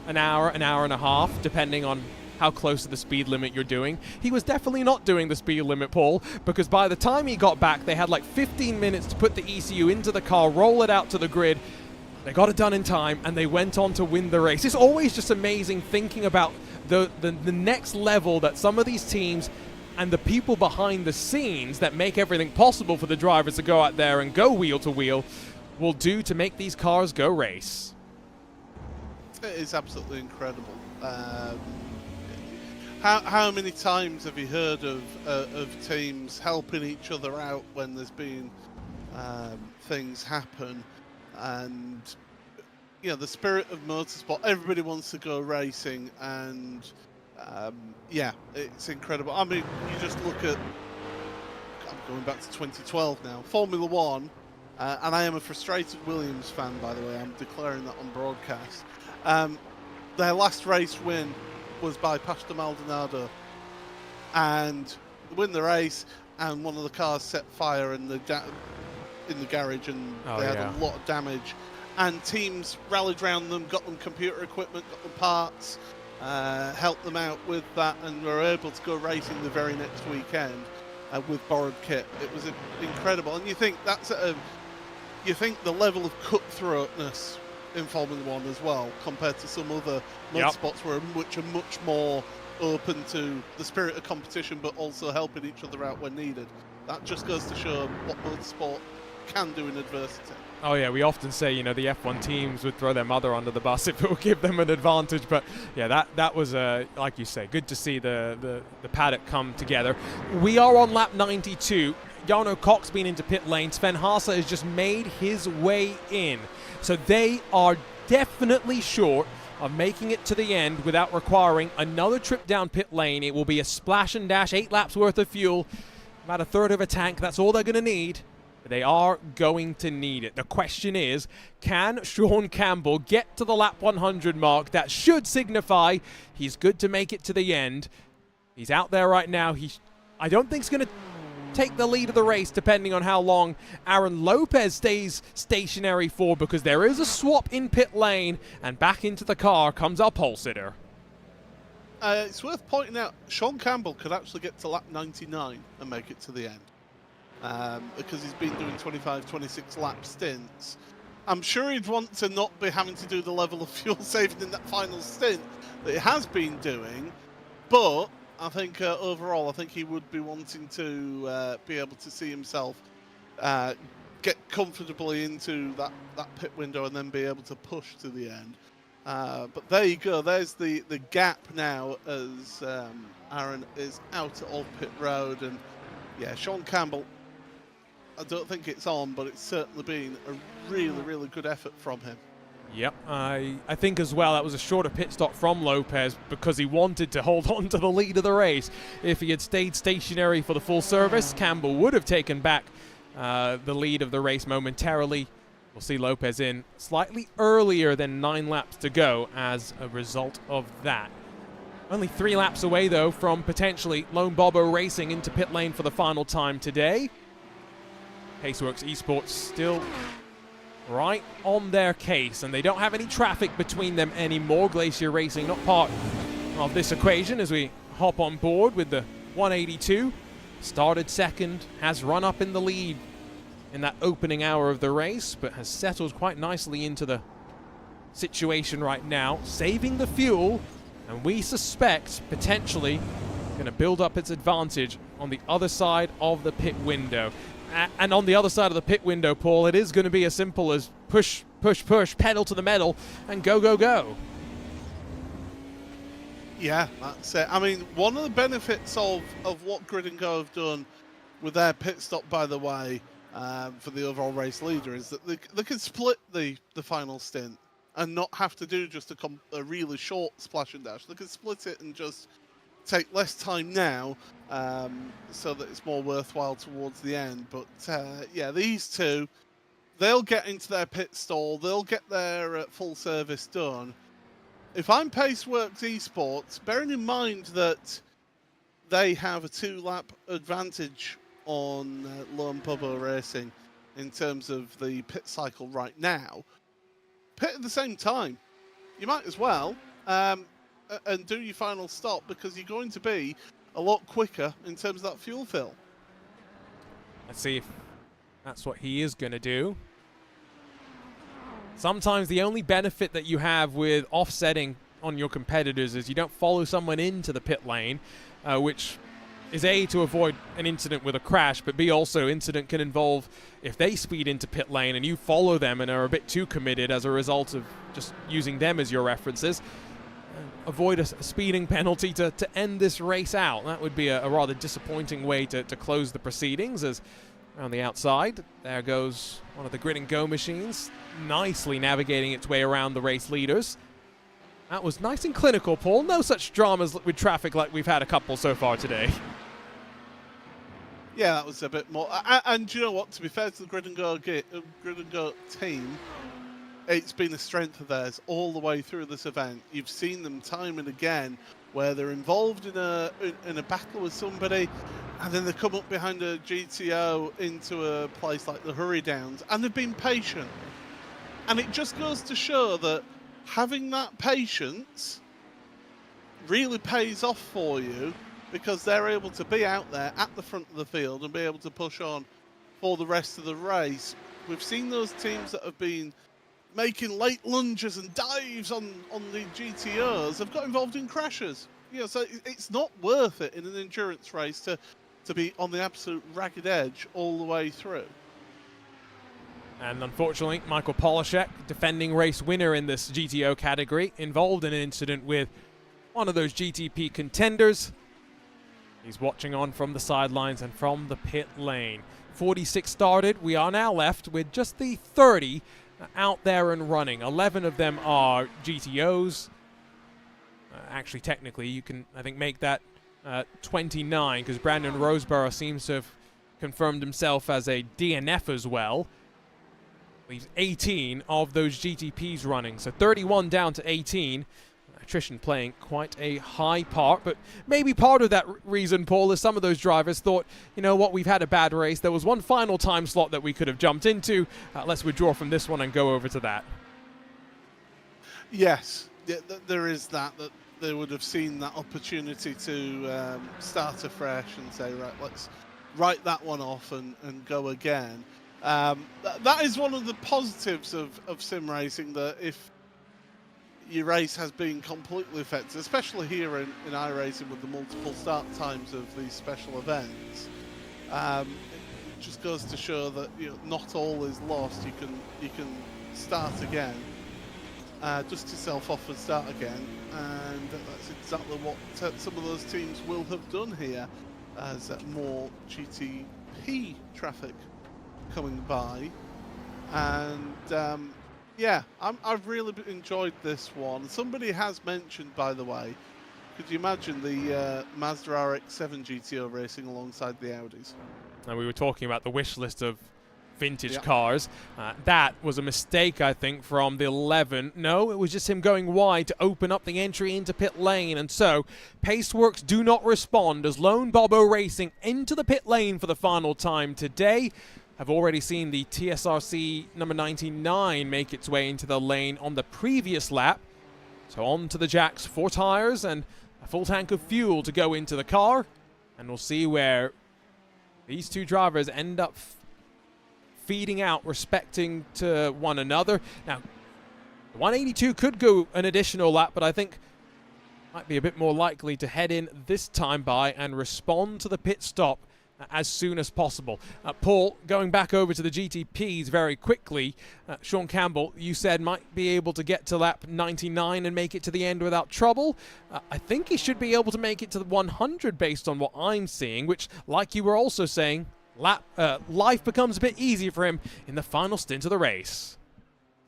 an hour and a half, depending on how close to the speed limit you're doing. He was definitely not doing the speed limit, Paul, because by the time he got back, they had like 15 minutes to put the ECU into the car, roll it out to the grid. They got it done in time, and they went on to win the race. It's always just amazing thinking about the next level that some of these teams and the people behind the scenes that make everything possible for the drivers to go out there and go wheel to wheel will do to make these cars go race. It is absolutely incredible. How many times have you heard of teams helping each other out when there's been things happen? And you know, the spirit of motorsport, everybody wants to go racing, and yeah, it's incredible. I mean, you just look at, I'm going back to 2012 now, Formula One, and I am a frustrated Williams fan, by the way. I'm declaring that on broadcast. Their last race win was by Pastor Maldonado, and they win the race, and one of the cars set fire in the garage, and they had a lot of damage, and teams rallied around them, got them computer equipment, got them parts, helped them out with that, and were able to go racing the very next weekend with borrowed kit. It was incredible, and you think that's you think the level of cutthroatness in Formula One as well, compared to some other motorsports which are much more open to the spirit of competition, but also helping each other out when needed. That just goes to show what motorsport can do in adversity. Oh yeah, we often say, you know, the F1 teams would throw their mother under the bus if it would give them an advantage, but yeah, that was, like you say, good to see the paddock come together. We are on lap 92. Jarno Cox been into pit lane. Sven Haase has just made his way in. So they are definitely short of making it to the end without requiring another trip down pit lane. It will be a splash and dash, 8 laps worth of fuel, about a third of a tank. That's all they're going to need. They are going to need it. The question is, can Sean Campbell get to the lap 100 mark? That should signify he's good to make it to the end. He's out there right now. I don't think he's going to take the lead of the race, depending on how long Aaron Lopez stays stationary for, because there is a swap in pit lane, and back into the car comes our pole sitter. It's worth pointing out, Sean Campbell could actually get to lap 99 and make it to the end. Because he's been doing 25, 26 lap stints. I'm sure he'd want to not be having to do the level of fuel saving in that final stint that he has been doing, but I think overall, I think he would be wanting to be able to see himself get comfortably into that pit window and then be able to push to the end. But there you go, there's the gap now as Aaron is out of pit road, and yeah, Sean Campbell, I don't think it's on, but it's certainly been a really, really good effort from him. Yep, I think as well that was a shorter pit stop from Lopez because he wanted to hold on to the lead of the race. If he had stayed stationary for the full service, Campbell would have taken back the lead of the race momentarily. We'll see Lopez in slightly earlier than 9 laps to go as a result of that. Only 3 laps away, though, from potentially Lone Bobo Racing into pit lane for the final time today. Paceworks Esports still right on their case, and they don't have any traffic between them anymore. Glacier Racing not part of this equation as we hop on board with the 182. Started second, has run up in the lead in that opening hour of the race, but has settled quite nicely into the situation right now, saving the fuel, and we suspect potentially going to build up its advantage on the other side of the pit window. And on the other side of the pit window, Paul, it is going to be as simple as push, push, push, pedal to the metal, and go, go, go. Yeah, that's it. I mean, one of the benefits of what Grid and Go have done with their pit stop, by the way, for the overall race leader, is that they can split the final stint and not have to do just a really short splash and dash. They can split it and just take less time now, so that it's more worthwhile towards the end. But yeah, these two, they'll get into their pit stall, they'll get their full service done. If I'm Paceworks Esports, bearing in mind that they have a 2-lap advantage on Lone Bobo Racing in terms of the pit cycle right now, pit at the same time. You might as well and do your final stop, because you're going to be a lot quicker in terms of that fuel fill. Let's see if that's what he is going to do. Sometimes the only benefit that you have with offsetting on your competitors is you don't follow someone into the pit lane, which is A, to avoid an incident with a crash, but B, also incident can involve if they speed into pit lane and you follow them and are a bit too committed as a result of just using them as your references. Avoid a speeding penalty to end this race out. That would be a rather disappointing way to close the proceedings. As around the outside, there goes one of the grid and go machines, nicely navigating its way around the race leaders. That was nice and clinical, Paul. No such dramas with traffic like we've had a couple so far today. Yeah, that was a bit more. And you know what? To be fair to the Grid and Go team, it's been a strength of theirs all the way through this event. You've seen them time and again where they're involved in a battle with somebody, and then they come up behind a GTO into a place like the Hurry Downs, and they've been patient. And it just goes to show that having that patience really pays off for you, because they're able to be out there at the front of the field and be able to push on for the rest of the race. We've seen those teams that have been making late lunges and dives on the GTOs have got involved in crashes. You know, so it's not worth it in an endurance race to be on the absolute ragged edge all the way through. And unfortunately, Michael Polishek, defending race winner in this GTO category, involved in an incident with one of those GTP contenders. He's watching on from the sidelines and from the pit lane. 46 started. We are now left with just the 30 out there and running. 11 of them are GTOs. Actually, technically, you can, I think, make that 29, because Brandon Roseborough seems to have confirmed himself as a DNF as well. Leaves 18 of those GTPs running, so 31 down to 18. Attrition playing quite a high part, but maybe part of that reason, Paul, is some of those drivers thought, you know what, we've had a bad race. There was one final time slot that we could have jumped into. Let's withdraw from this one and go over to that. Yes, there is that they would have seen that opportunity to start afresh and say, right, let's write that one off and go again. That is one of the positives of sim racing, that if your race has been completely affected, especially here in iRacing with the multiple start times of these special events, it just goes to show that, you know, not all is lost. You can start again, dust yourself off and start again, and that's exactly what some of those teams will have done here, as more GTP traffic coming by. And yeah, I've really enjoyed this one. Somebody has mentioned, by the way, could you imagine the Mazda RX-7 GTO racing alongside the Audis? And we were talking about the wish list of vintage cars. That was a mistake, I think, from the 11. No, it was just him going wide to open up the entry into pit lane. And so Paceworks do not respond as Lone Bobo Racing into the pit lane for the final time today. I've already seen the TSRC number 99 make its way into the lane on the previous lap. So on to the jacks, 4 tires and a full tank of fuel to go into the car. And we'll see where these two drivers end up feeding out, respecting to one another. Now, 182 could go an additional lap, but I think might be a bit more likely to head in this time by and respond to the pit stop as soon as possible. Paul, going back over to the GTPs very quickly, Sean Campbell, you said might be able to get to lap 99 and make it to the end without trouble. I think he should be able to make it to the 100 based on what I'm seeing, which, like you were also saying, life becomes a bit easier for him in the final stint of the race.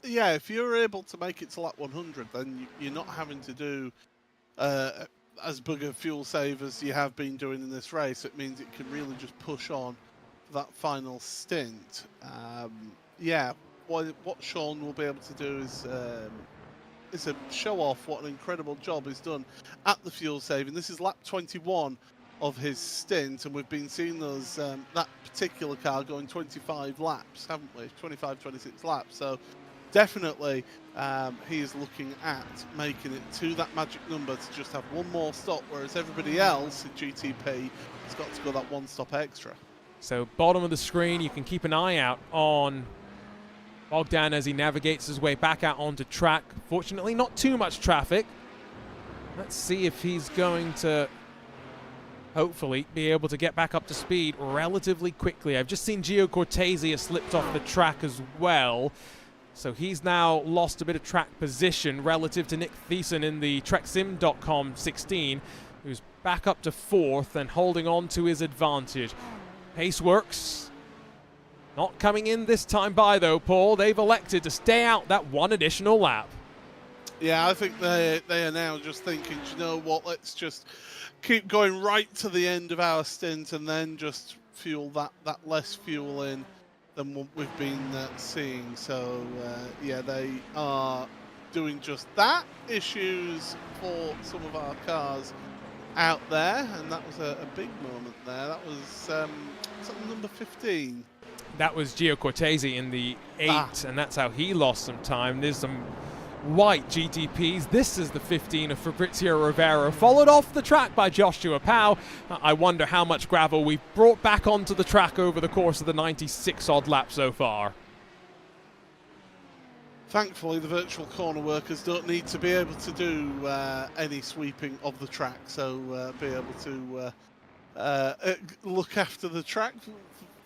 Yeah, if you're able to make it to lap 100, then you're not having to do as big a fuel save as you have been doing in this race. It means it can really just push on for that final stint. Yeah, what Sean will be able to do is a show off what an incredible job he's done at the fuel saving. This is lap 21 of his stint, and we've been seeing those that particular car going 25 laps, haven't we? 25, 26 laps. So definitely he is looking at making it to that magic number to just have one more stop, whereas everybody else in GTP has got to go that one stop extra. So bottom of the screen, you can keep an eye out on Bogdan as he navigates his way back out onto track. Fortunately, not too much traffic. Let's see if he's going to hopefully be able to get back up to speed relatively quickly. I've just seen Gio Cortese has slipped off the track as well. So he's now lost a bit of track position relative to Nick Thiessen in the TrekSim.com 16, who's back up to 4th and holding on to his advantage. Paceworks not coming in this time by though, Paul. They've elected to stay out that one additional lap. Yeah, I think they are now just thinking, you know what, let's just keep going right to the end of our stint and then just fuel that less fuel in than what we've been seeing. So, yeah, they are doing just that. Issues for some of our cars out there, and that was a big moment there. That was something number 15. That was Gio Cortese in the 8, and that's how he lost some time. There's some white GTPs. This is the 15 of Fabrizio Rivera, followed off the track by Joshua Powell. I wonder how much gravel we've brought back onto the track over the course of the 96-odd laps so far. Thankfully, the virtual corner workers don't need to be able to do any sweeping of the track, so be able to look after the track.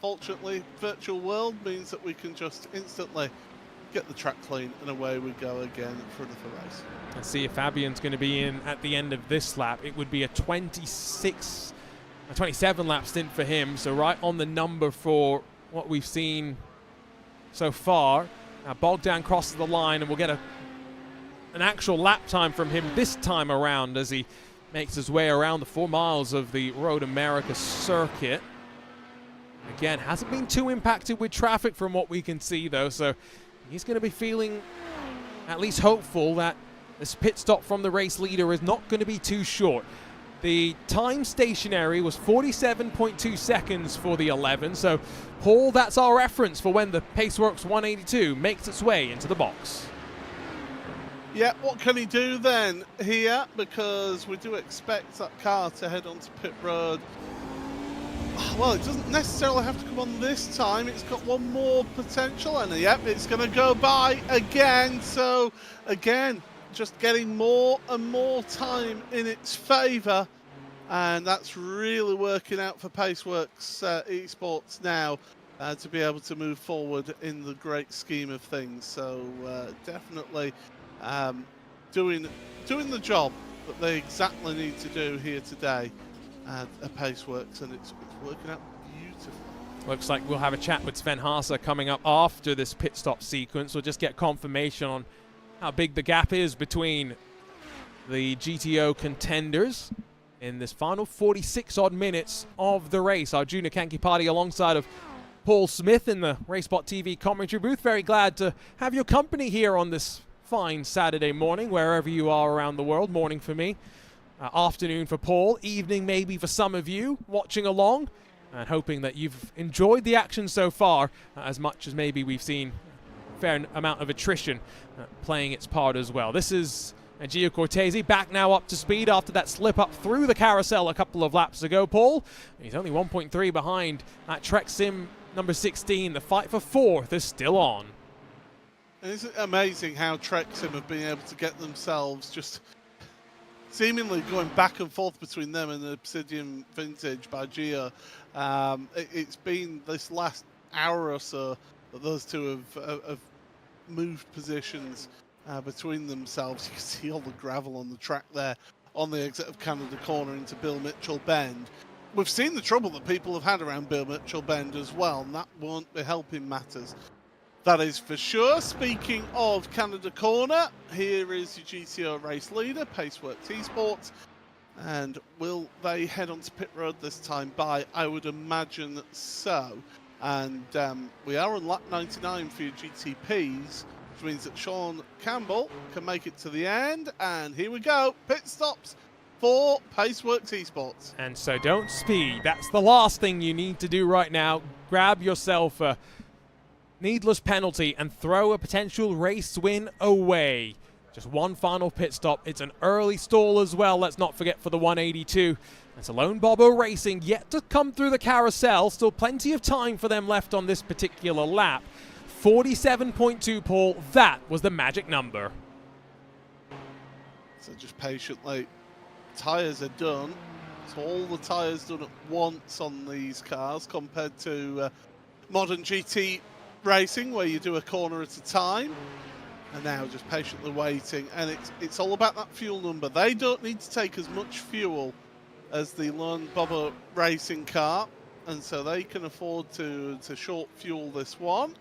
Fortunately, virtual world means that we can just instantly get the track clean and away we go again in front of the race. Let's see if Fabian's going to be in at the end of this lap. It would be a 27 lap stint for him, so right on the number for what we've seen so far. Now Bogdan crosses the line and we'll get an actual lap time from him this time around as he makes his way around the 4 miles of the Road America circuit. Again, hasn't been too impacted with traffic from what we can see though, so he's going to be feeling at least hopeful that this pit stop from the race leader is not going to be too short. The time stationary was 47.2 seconds for the 11, so Paul, that's our reference for when the Paceworks 182 makes its way into the box. Yeah, what can he do then here? Because we do expect that car to head onto pit road. Well, it doesn't necessarily have to come on this time. It's got one more potential, and yep, it's going to go by again. So, again, just getting more and more time in its favour, and that's really working out for Paceworks Esports now to be able to move forward in the great scheme of things. So, definitely doing the job that they exactly need to do here today at Paceworks, and it's working out beautifully. Looks like we'll have a chat with Sven Haase coming up after this pit stop sequence. We'll just get confirmation on how big the gap is between the GTO contenders in this final 46-odd minutes of the race. Our Junior Kanki Party alongside of Paul Smith in the RaceBot TV commentary booth. Very glad to have your company here on this fine Saturday morning, wherever you are around the world. Morning for me. Afternoon for Paul, evening maybe for some of you watching along, and hoping that you've enjoyed the action so far as much as maybe we've seen a fair amount of attrition playing its part as well. This is Gio Cortese back now up to speed after that slip up through the carousel a couple of laps ago, Paul. He's only 1.3 behind that Trek Sim number 16. The fight for 4th is still on. And isn't it amazing how Trek Sim have been able to get themselves just seemingly going back and forth between them and the Obsidian Vintage by Gio. It's been this last hour or so that those two have moved positions between themselves. You can see all the gravel on the track there on the exit of Canada Corner into Bill Mitchell Bend. We've seen the trouble that people have had around Bill Mitchell Bend as well, and that won't be helping matters. That is for sure. Speaking of Canada Corner, here is your GTO race leader, Paceworks Esports. And will they head onto pit road this time by? I would imagine so. And we are on lap 99 for your GTPs, which means that Sean Campbell can make it to the end. And here we go, pit stops for Paceworks Esports. And so don't speed. That's the last thing you need to do right now. Grab yourself a needless penalty and throw a potential race win away. Just one final pit stop. It's an early stall as well, let's not forget, for the 182. It's a Lone Bobo Racing yet to come through the carousel. Still plenty of time for them left on this particular lap. 47.2, Paul. That was the magic number. So just patiently, tyres are done. So all the tyres done at once on these cars compared to modern GT racing where you do a corner at a time. And now just patiently waiting, and it's all about that fuel number. They don't need to take as much fuel as the Lone Bobo Racing car, and so they can afford to short fuel this one.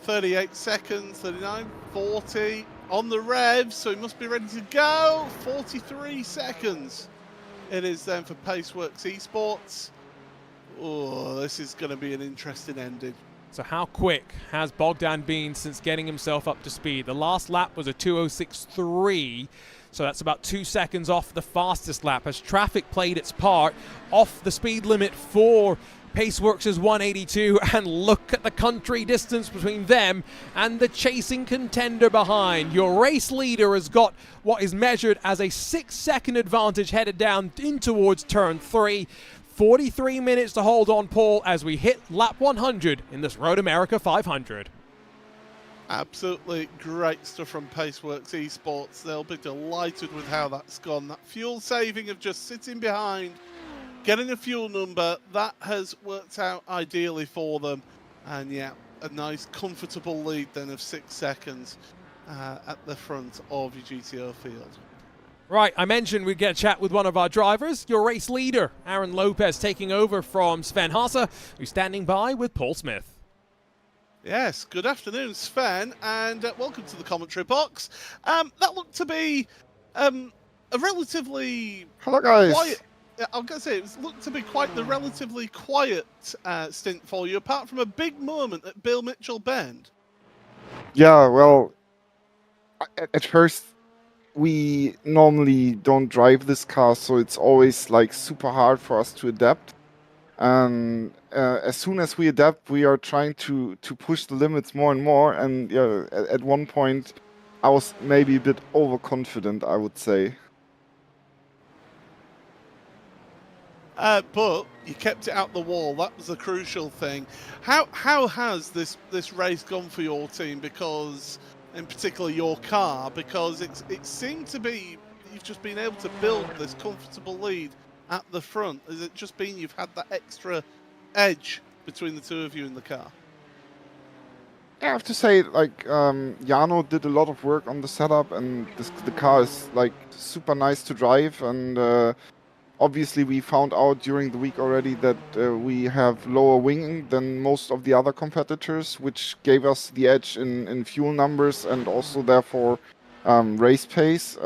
38 seconds, 39, 40 on the rev, so he must be ready to go. 43 seconds it is then for Paceworks Esports. Oh, this is going to be an interesting ending. So how quick has Bogdan been since getting himself up to speed? The last lap was a 2:06.3, so that's about 2 seconds off the fastest lap as traffic played its part off the speed limit for Paceworks' 182, and look at the country distance between them and the chasing contender behind. Your race leader has got what is measured as a 6-second advantage headed down in towards turn 3. 43 minutes to hold on, Paul, as we hit lap 100 in this Road America 500. Absolutely great stuff from Paceworks Esports. They'll be delighted with how that's gone. That fuel saving of just sitting behind, getting a fuel number, that has worked out ideally for them. And yeah, a nice comfortable lead then of 6 seconds at the front of your GTO field. Right, I mentioned we'd get a chat with one of our drivers, your race leader, Aaron Lopez, taking over from Sven Hasse, who's standing by with Paul Smith. Yes, good afternoon, Sven, and welcome to the commentary box. That looked to be a relatively Hello, guys. quiet. I'm going to say it looked to be quite the relatively quiet stint for you, apart from a big moment at Bill Mitchell Bend. Yeah, well, at first we normally don't drive this car, so it's always like super hard for us to adapt. And as soon as we adapt, we are trying to push the limits more and more. And yeah, at one point, I was maybe a bit overconfident, I would say. But you kept it out the wall. That was the crucial thing. How has this race gone for your team? Because, in particular, your car. Because it seemed to be you've just been able to build this comfortable lead at the front. Has it just been you've had that extra edge between the two of you in the car? I have to say, like, Jano did a lot of work on the setup, and the car is like super nice to drive. And obviously, we found out during the week already that we have lower wing than most of the other competitors, which gave us the edge in fuel numbers and also therefore race pace.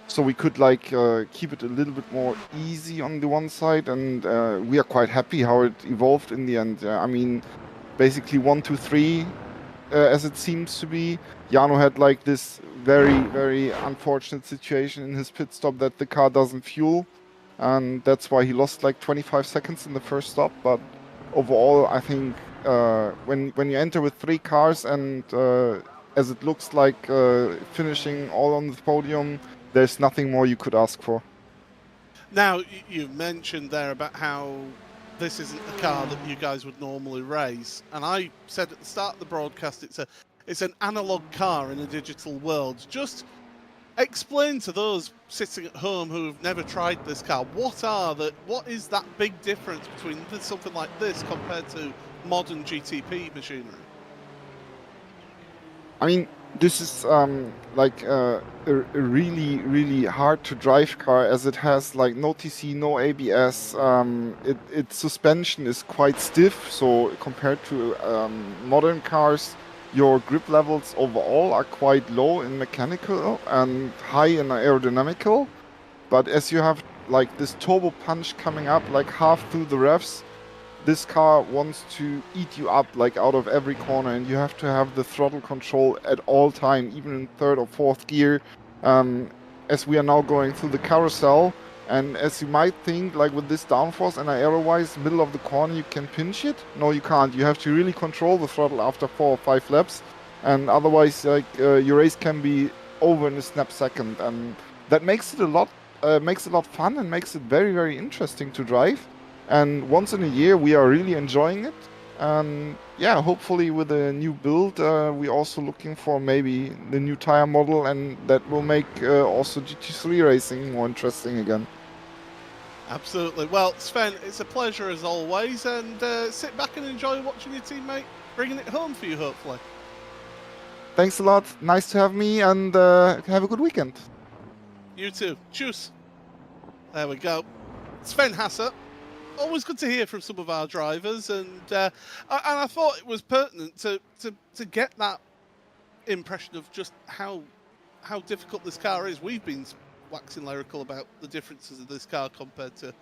So we could like keep it a little bit more easy on the one side, and we are quite happy how it evolved in the end. I mean, basically 1, 2, 3, as it seems to be. Jano had like this very, very unfortunate situation in his pit stop that the car doesn't fuel, and that's why he lost like 25 seconds in the first stop. But overall, I think when you enter with 3 cars and as it looks like finishing all on the podium, there's nothing more you could ask for. Now, you mentioned there about how this isn't a car that you guys would normally race, and I said at the start of the broadcast it's an analog car in a digital world. Just explain to those sitting at home who have never tried this car, what is that big difference between something like this compared to modern GTP machinery? I mean, this is like a really, really hard to drive car, as it has like no TC, no ABS. Its suspension is quite stiff, so compared to modern cars, your grip levels overall are quite low in mechanical and high in aerodynamical. But as you have like this turbo punch coming up like half through the revs, this car wants to eat you up like out of every corner, and you have to have the throttle control at all time, even in 3rd or 4th gear. As we are now going through the carousel And as you might think, like with this downforce and aero-wise, middle of the corner, you can pinch it. No, you can't. You have to really control the throttle after 4 or 5 laps. And otherwise, like your race can be over in a snap second. And that makes it a lot fun and makes it very, very interesting to drive. And once in a year, we are really enjoying it. And yeah, hopefully with a new build, we're also looking for maybe the new tire model, and that will make also GT3 racing more interesting again. Absolutely. Well, Sven, it's a pleasure as always, and sit back and enjoy watching your teammate bringing it home for you, hopefully. Thanks a lot. Nice to have me, and have a good weekend. You too. Cheers. There we go. Sven Hasse. Always good to hear from some of our drivers, and I thought it was pertinent to get that impression of just how difficult this car is. We've been waxing lyrical about the differences of this car compared to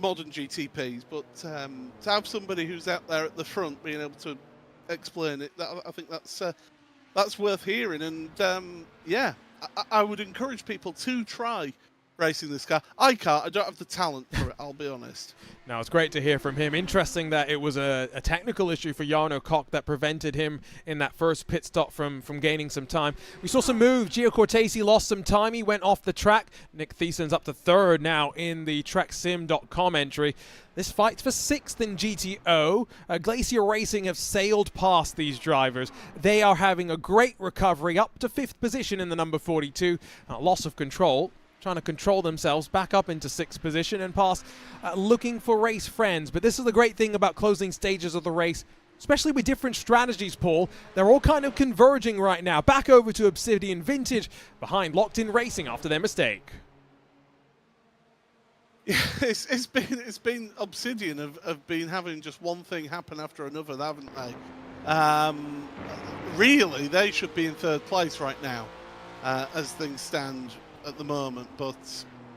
modern GTPs, but to have somebody who's out there at the front being able to explain it, I think that's worth hearing. And yeah, I would encourage people to try racing this car. I can't. I don't have the talent for it, I'll be honest. Now, it's great to hear from him. Interesting that it was a technical issue for Jarno Koch that prevented him in that first pit stop from gaining some time. We saw some moves. Gio Cortesi lost some time. He went off the track. Nick Thiessen's up to 3rd now in the TrekSim.com entry. This fight's for 6th in GTO. Glacier Racing have sailed past these drivers. They are having a great recovery up to 5th position in the number 42. Loss of control. Trying to control themselves back up into 6th position and past, looking for race friends. But this is the great thing about closing stages of the race, especially with different strategies, Paul. They're all kind of converging right now. Back over to Obsidian Vintage behind Locked In Racing after their mistake. Yeah, it's been Obsidian have been having just one thing happen after another, haven't they? Really, they should be in 3rd place right now, as things stand at the moment, but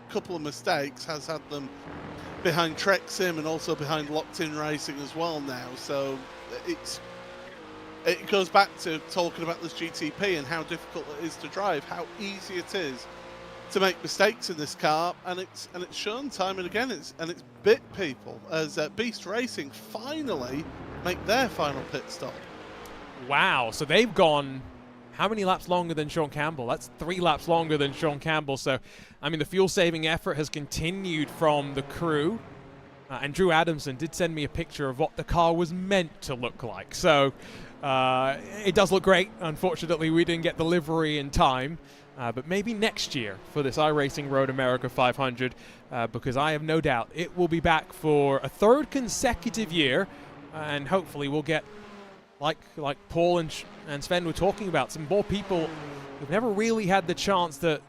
a couple of mistakes has had them behind TrekSim and also behind Locked In Racing as well now. So it goes back to talking about this GTP and how difficult it is to drive, how easy it is to make mistakes in this car, and it's shown time and again. It's bit people as Beast Racing finally make their final pit stop. Wow, so they've gone how many laps longer than Sean Campbell? That's 3 laps longer than Sean Campbell. So, I mean, the fuel-saving effort has continued from the crew. And Drew Adamson did send me a picture of what the car was meant to look like. So, it does look great. Unfortunately, we didn't get the livery in time. But maybe next year for this iRacing Road America 500, because I have no doubt it will be back for a 3rd consecutive year. And hopefully we'll get, like Paul and Sven were talking about, some more people who've never really had the chance to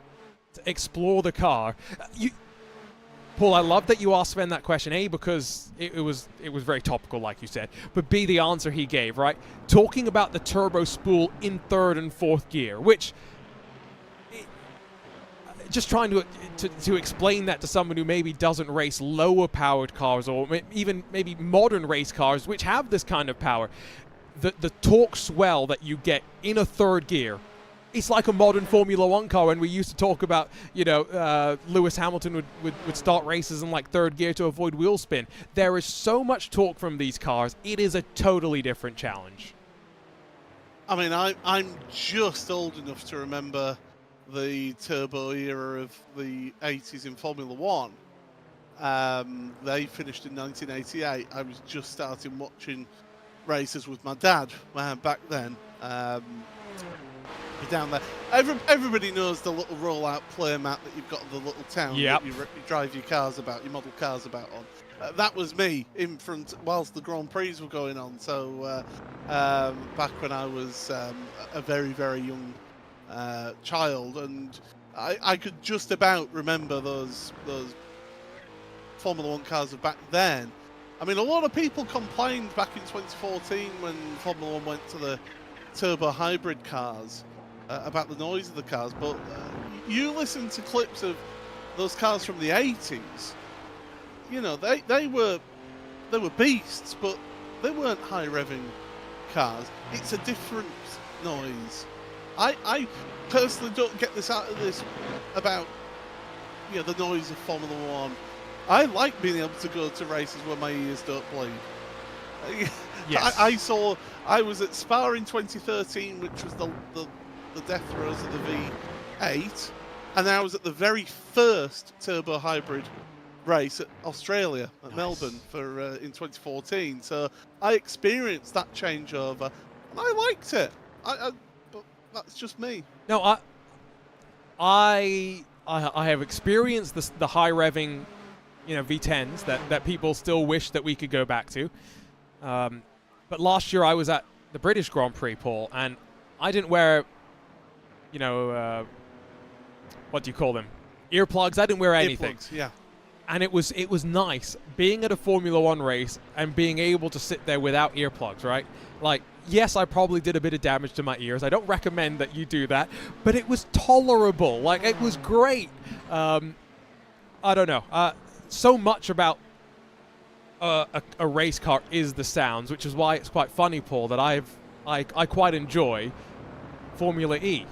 explore the car. Paul, I love that you asked Sven that question, A, because it was very topical, like you said, but B, the answer he gave, right? Talking about the turbo spool in 3rd and 4th gear, which, just trying to explain that to someone who maybe doesn't race lower powered cars, or even maybe modern race cars which have this kind of power. The torque swell that you get in a 3rd gear, it's like a modern Formula 1 car when we used to talk about, Lewis Hamilton would start races in like 3rd gear to avoid wheel spin. There is so much torque from these cars. It is a totally different challenge. I mean, I'm just old enough to remember the turbo era of the 80s in Formula 1. They finished in 1988. I was just starting watching races with my dad back then. Down there, everybody knows the little rollout play mat that you've got in the little town. Yep. That you drive your cars about, your model cars about on. That was me in front whilst the Grand Prix were going on. So back when I was a very, very young child, and I could just about remember those Formula 1 cars of back then. I mean, a lot of people complained back in 2014 when Formula 1 went to the turbo hybrid cars about the noise of the cars, but you listen to clips of those cars from the 80s, they were beasts, but they weren't high revving cars. It's a different noise. I personally don't get this out of this about the noise of Formula One. I like being able to go to races where my ears don't bleed. Yes. I was at Spa in 2013, which was the death throes of the V8, and I was at the very first turbo hybrid race at Australia, at Melbourne, for in 2014. So I experienced that changeover, and I liked it. But that's just me. No, I have experienced the high revving, V10s that people still wish that we could go back to. But last year I was at the British Grand Prix, Paul, and I didn't wear, what do you call them? Earplugs. I didn't wear anything. Earplugs, yeah. And it was nice being at a Formula One race and being able to sit there without earplugs, right? Like, yes, I probably did a bit of damage to my ears. I don't recommend that you do that, but it was tolerable. Like, it was great. I don't know. So much about a race car is the sounds, which is why it's quite funny, Paul, that I quite enjoy Formula E,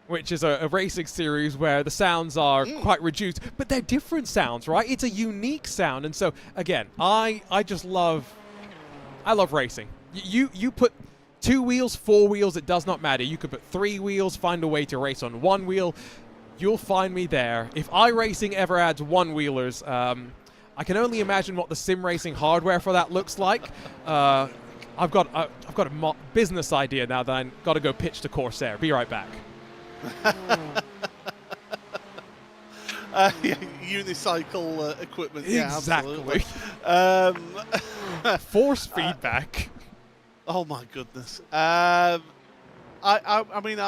which is a racing series where the sounds are quite reduced, but they're different sounds, right? It's a unique sound. And so, again, I love racing. You put 2 wheels, 4 wheels, it does not matter. You could put 3 wheels, find a way to race on 1 wheel. You'll find me there. If iRacing ever adds 1-wheelers, I can only imagine what the sim racing hardware for that looks like. I've got a business idea now that I've got to go pitch to Corsair. Be right back. Unicycle equipment. Exactly. Yeah, Force feedback. Oh my goodness. I mean,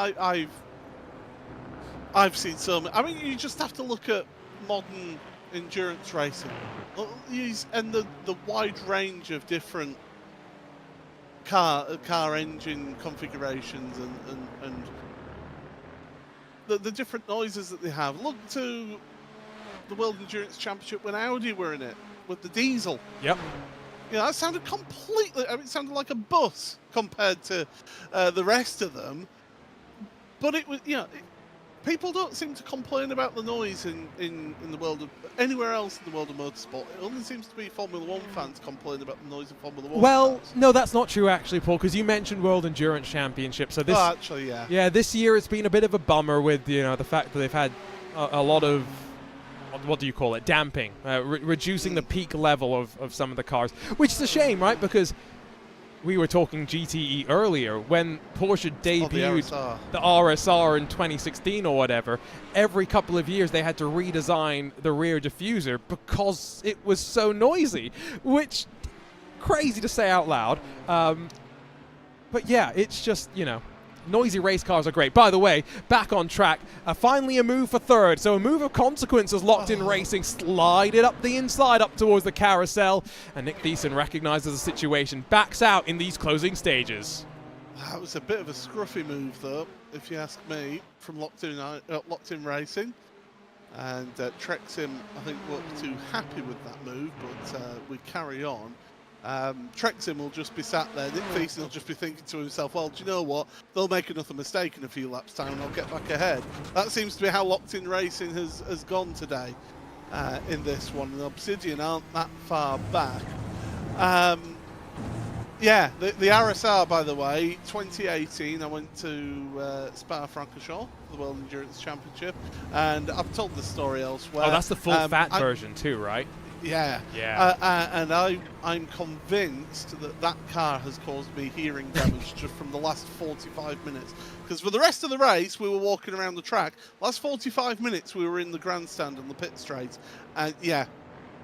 I've seen some. I mean, you just have to look at modern endurance racing, and the wide range of different car engine configurations and the different noises that they have. Look to the World Endurance Championship when Audi were in it with the diesel. Yep. That sounded completely. I mean, it sounded like a bus compared to the rest of them. But it was, people don't seem to complain about the noise in the world of anywhere else in the world of motorsport. It only seems to be Formula One fans complain about the noise of Formula One. Well, cars. no, that's not true actually, Paul, because you mentioned World Endurance Championship. So this, actually, yeah. Yeah, this year it's been a bit of a bummer with the fact that they've had a lot of, what do you call it, damping, reducing the peak level of some of the cars, which is a shame, right? Because we were talking GTE earlier. When Porsche debuted the RSR in 2016 or whatever, every couple of years they had to redesign the rear diffuser because it was so noisy, which crazy to say out loud. But yeah, it's just, noisy race cars are great. By the way, back on track, finally a move for third. So a move of consequence as Locked In Racing slided up the inside up towards the carousel. And Nick Thiessen recognizes the situation, backs out in these closing stages. That was a bit of a scruffy move, though, if you ask me, from Locked In Racing. And Trexim, I think, wasn't too happy with that move, but we carry on. Trexim will just be sat there. Nick Thiessen will just be thinking to himself, well, do you know what? They'll make another mistake in a few laps' time and I'll get back ahead. That seems to be how Locked In Racing has gone today in this one. And Obsidian aren't that far back. Yeah, the RSR, by the way, 2018, I went to Spa-Francorchamps, the World Endurance Championship, and I've told the story elsewhere. Oh, that's the full fat version too, right? Yeah. And I'm convinced that car has caused me hearing damage just from the last 45 minutes. Because for the rest of the race, we were walking around the track. Last 45 minutes, we were in the grandstand on the pit straight. And yeah,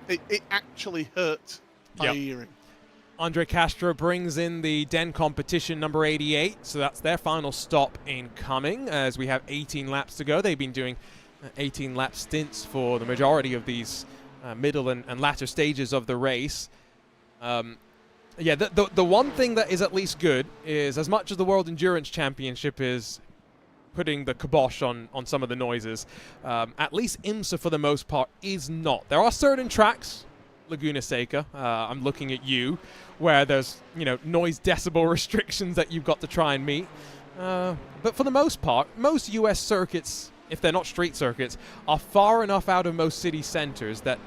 it actually hurt my hearing. Andre Castro brings in the Den competition number 88. So that's their final stop incoming as we have 18 laps to go. They've been doing 18 lap stints for the majority of these middle and latter stages of the race. Yeah, the one thing that is at least good is, as much as the World Endurance Championship is putting the kibosh on some of the noises, at least IMSA for the most part is not. There are certain tracks, Laguna Seca, I'm looking at you, where there's noise decibel restrictions that you've got to try and meet. But for the most part, most US circuits if they're not street circuits, are far enough out of most city centers that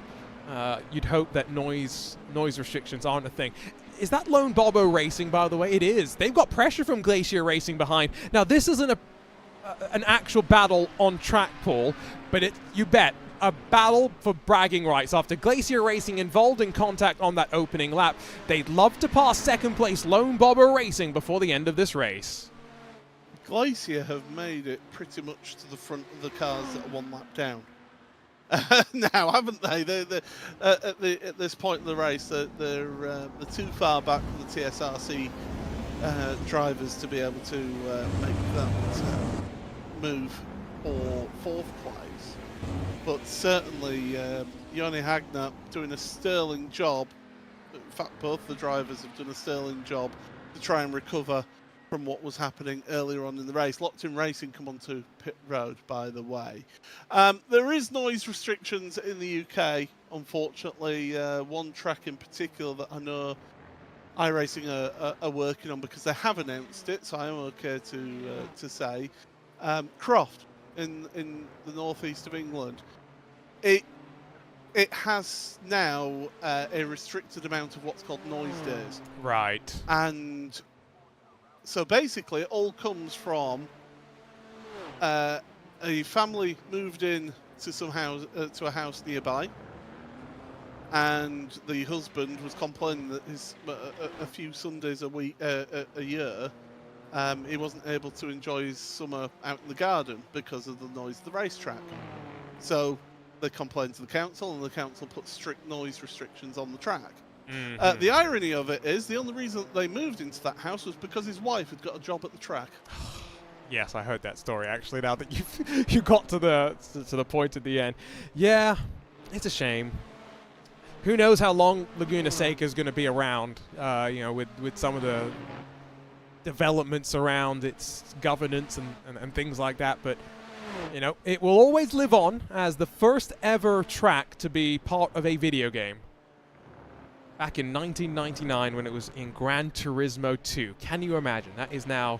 you'd hope that noise restrictions aren't a thing. Is that Lone Bobo Racing, by the way? It is. They've got pressure from Glacier Racing behind. Now, this isn't an actual battle on track, Paul, but you bet, a battle for bragging rights. After Glacier Racing involved in contact on that opening lap, they'd love to pass second place Lone Bobo Racing before the end of this race. Glacier have made it pretty much to the front of the cars that are one lap down. Now, haven't they? At this point in the race, they're too far back for the TSRC drivers to be able to make that move for fourth place. But certainly, Joni Hagner doing a sterling job. In fact, both the drivers have done a sterling job to try and recover from what was happening earlier on in the race. Locked In Racing come onto pit road, by the way. There is noise restrictions in the UK, unfortunately. One track in particular that I know iRacing are working on, because they have announced it, so I am okay to say. Croft in the northeast of England. It has now a restricted amount of what's called noise days. Right. And so basically, it all comes from a family moved in to some house to a house nearby, and the husband was complaining that a few Sundays a year he wasn't able to enjoy his summer out in the garden because of the noise of the racetrack. So they complained to the council, and the council put strict noise restrictions on the track. Mm-hmm. The irony of it is, the only reason that they moved into that house was because his wife had got a job at the track. Yes, I heard that story actually. Now that you got to the point at the end, yeah, it's a shame. Who knows how long Laguna Seca is going to be around? With some of the developments around its governance and things like that, but it will always live on as the first ever track to be part of a video game. Back in 1999 when it was in Gran Turismo 2. Can you imagine? That is now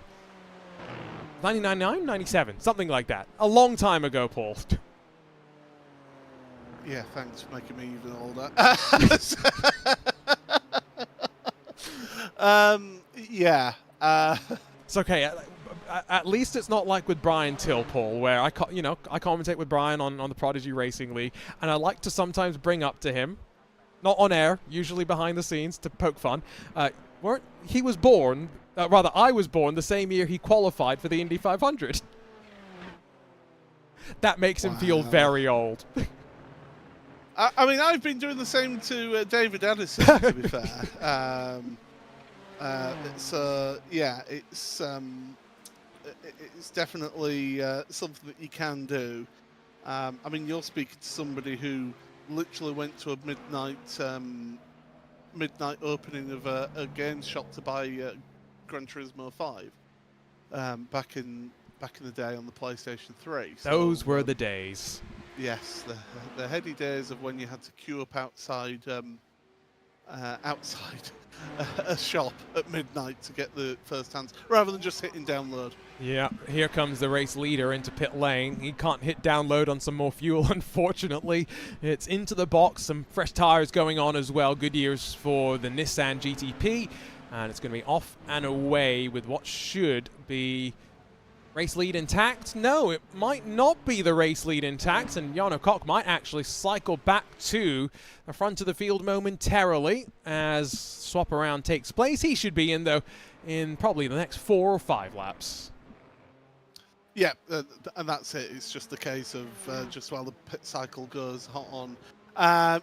1999, 97, something like that. A long time ago, Paul. Yeah, thanks for making me even older. Yeah. It's okay. At least it's not like with Brian Till, Paul, where I commentate with Brian on the Prodigy Racing League, and I like to sometimes bring up to him, not on air, usually behind the scenes to poke fun. I was born the same year he qualified for the Indy 500. That makes him feel very old. I mean, I've been doing the same to David Addison, to be fair. So yeah, it's definitely something that you can do. I mean, you're speaking to somebody who literally went to a midnight opening of a games shop to buy Gran Turismo 5 back in the day on the PlayStation 3. Those were the days. Yes, the heady days of when you had to queue up outside a shop at midnight to get the first hands, rather than just hitting download. Yeah, here comes the race leader into pit lane. He can't hit download on some more fuel, unfortunately. It's into the box, some fresh tires going on as well. Good years for the Nissan GTP, and it's going to be off and away with what should be race lead intact. No, it might not be the race lead intact, and Jarno Kok might actually cycle back to the front of the field momentarily as swap around takes place. He should be in, though, in probably the next 4 or 5 laps. Yeah, and that's it. It's just a case of just while the pit cycle goes hot on.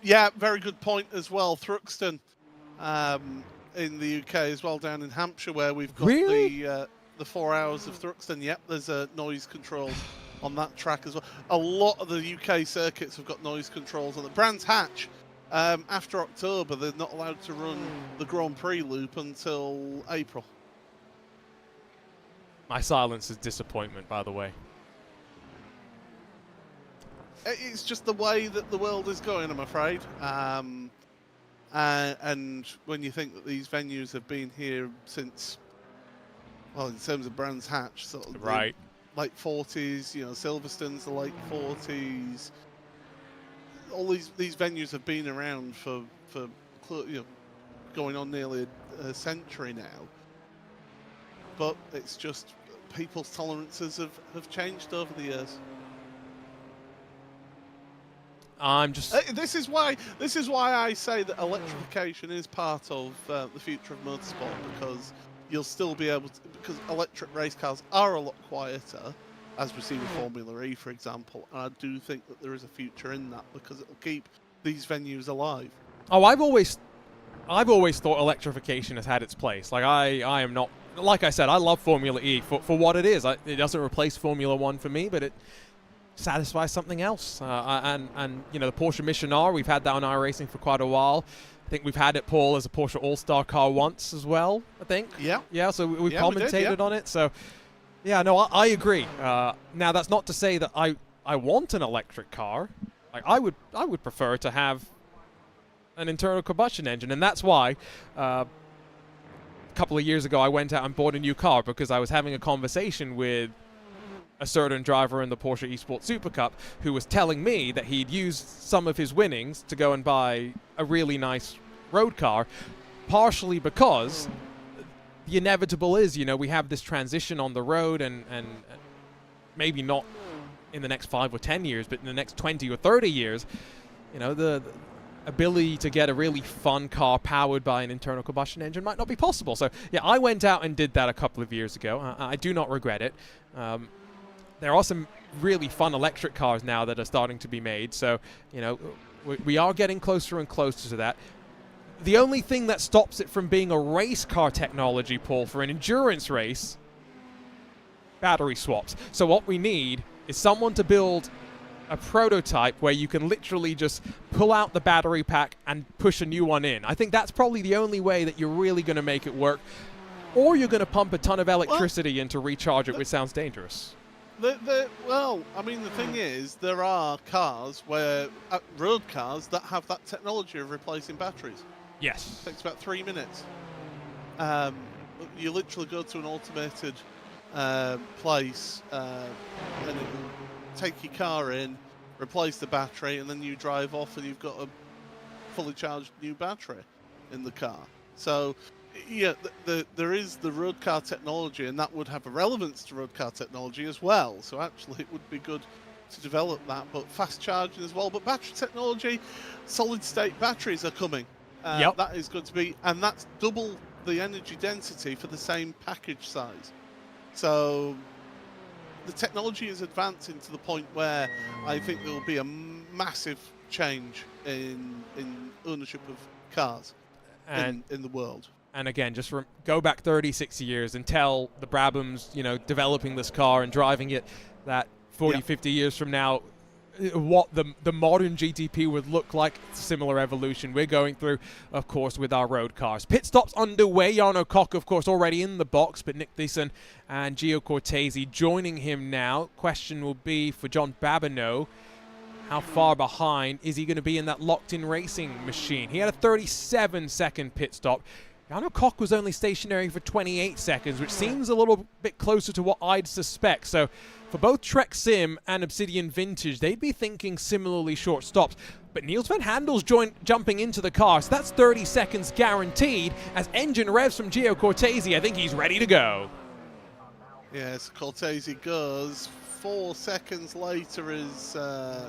Yeah, very good point as well. Thruxton in the UK as well, down in Hampshire, where we've got the 4 hours of Thruxton. Yep, there's a noise control on that track as well. A lot of the UK circuits have got noise controls on the Brands Hatch. After October, they're not allowed to run the Grand Prix loop until April. My silence is disappointment, by the way. It's just the way that the world is going, I'm afraid. And when you think that these venues have been here since, well, in terms of Brands Hatch, sort of right, late 40s. You know, Silverstone's the late 40s. All these venues have been around for going on nearly a century now. But it's just people's tolerances have changed over the years. I'm just. This is why I say that electrification is part of the future of motorsport, because you'll still be able to, because electric race cars are a lot quieter, as we see with Formula E, for example. And I do think that there is a future in that, because it'll keep these venues alive. Oh, I've always thought electrification has had its place. Like I am not. Like I said, I love Formula E for what it is. It doesn't replace Formula 1 for me, but it satisfies something else. And you know, the Porsche Mission R, we've had that on iRacing for quite a while. I think we've had it, Paul, as a Porsche All-Star car once as well, I think. Yeah. Yeah, so we've commentated we did, on it. So, yeah, no, I agree. Now, that's not to say that I want an electric car. Like, I would prefer to have an internal combustion engine, and that's why a couple of years ago I went out and bought a new car, because I was having a conversation with a certain driver in the Porsche Esports Super Cup who was telling me that he'd used some of his winnings to go and buy a really nice road car, partially because the inevitable is, you know, we have this transition on the road, and maybe not in the next 5 or 10 years, but in the next 20 or 30 years, you know, the ability to get a really fun car powered by an internal combustion engine might not be possible. So, yeah, I went out and did that a couple of years ago. I do not regret it. There are some really fun electric cars now that are starting to be made. So, you know, we are getting closer and closer to that. The only thing that stops it from being a race car technology, Paul, for an endurance race, battery swaps. So what we need is someone to build a prototype where you can literally just pull out the battery pack and push a new one in. I think that's probably the only way that you're really going to make it work. Or you're going to pump a ton of electricity in to recharge it, which sounds dangerous. Well, I mean, the thing is, there are cars road cars that have that technology of replacing batteries. Yes. It takes about 3 minutes. You literally go to an automated place, and it will take your car in, replace the battery, and then you drive off and you've got a fully charged new battery in the car. So, yeah, there is the road car technology, and that would have a relevance to road car technology as well. So actually it would be good to develop that, but fast charging as well. But battery technology, solid state batteries are coming. Yep. That is going to be, and that's double the energy density for the same package size. So the technology is advancing to the point where I think there will be a massive change in ownership of cars in the world. And again, just go back 36 years and tell the Brabhams, you know, developing this car and driving it, that 40, 50 years from now, what the modern GTP would look like. Similar evolution we're going through, of course, with our road cars. Pit stops underway. Jarno Koch, of course, already in the box, but Nick Thiessen and Gio Cortese joining him now. Question will be for John Babineau, how far behind is he going to be in that locked-in racing machine? He had a 37-second pit stop. Jarno Koch was only stationary for 28 seconds, which seems a little bit closer to what I'd suspect. So for both Trek Sim and Obsidian Vintage, they'd be thinking similarly short stops. But Niels van Handel's jumping into the car, so that's 30 seconds guaranteed. As engine revs from Gio Cortese, I think he's ready to go. Yes, Cortese goes. 4 seconds later is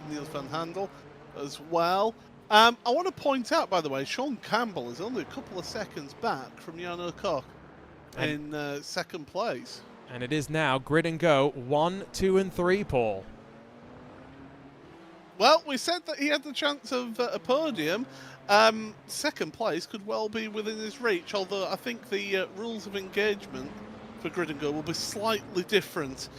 Niels van Handel as well. I want to point out, by the way, Sean Campbell is only a couple of seconds back from Jarno Koch in second place. And it is now grid and go 1, 2, and 3, Paul. Well, we said that he had the chance of a podium. Second place could well be within his reach, although I think the rules of engagement for grid and go will be slightly different,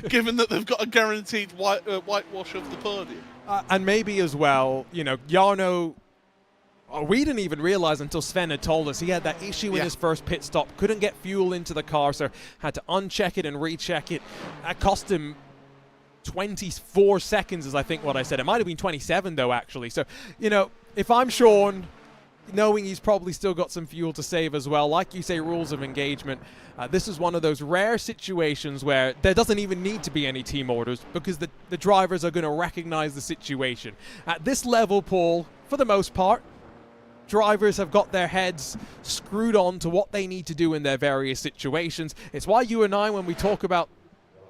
given that they've got a guaranteed whitewash of the podium. And maybe as well, you know, Jarno, we didn't even realize until Sven had told us he had that issue in his first pit stop, couldn't get fuel into the car, so had to uncheck it and recheck it. That cost him 24 seconds is I think what I said. It might have been 27 though, actually. So, you know, if I'm Sean, knowing he's probably still got some fuel to save as well. Like you say, rules of engagement. This is one of those rare situations where there doesn't even need to be any team orders because the drivers are going to recognize the situation. At this level, Paul, for the most part, drivers have got their heads screwed on to what they need to do in their various situations. It's why you and I, when we talk about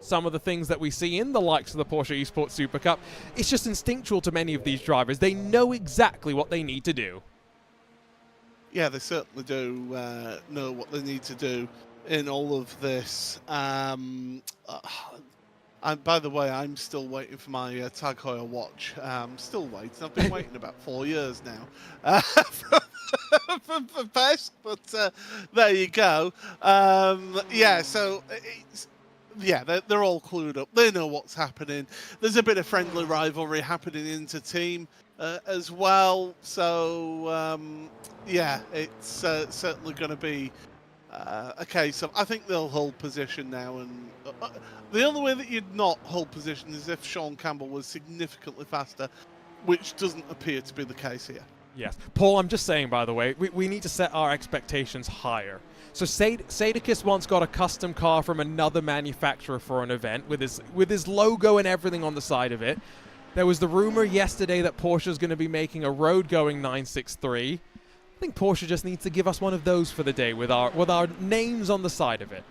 some of the things that we see in the likes of the Porsche Esports Super Cup, it's just instinctual to many of these drivers. They know exactly what they need to do. Yeah, they certainly do know what they need to do in all of this. By the way, I'm still waiting for my Tag Heuer watch. Still waiting. I've been waiting about 4 years now for PESC, but there you go. Yeah, so yeah, they're all clued up. They know what's happening. There's a bit of friendly rivalry happening into team as well. So yeah, it's certainly going to be a case of, I think they'll hold position now, and the only way that you'd not hold position is if Sean Campbell was significantly faster, which doesn't appear to be the case here. Yes. Paul, I'm just saying, by the way, we need to set our expectations higher. So Sadakis once got a custom car from another manufacturer for an event with his logo and everything on the side of it. There was the rumor yesterday that Porsche is going to be making a road-going 963. I think Porsche just needs to give us one of those for the day with our names on the side of it.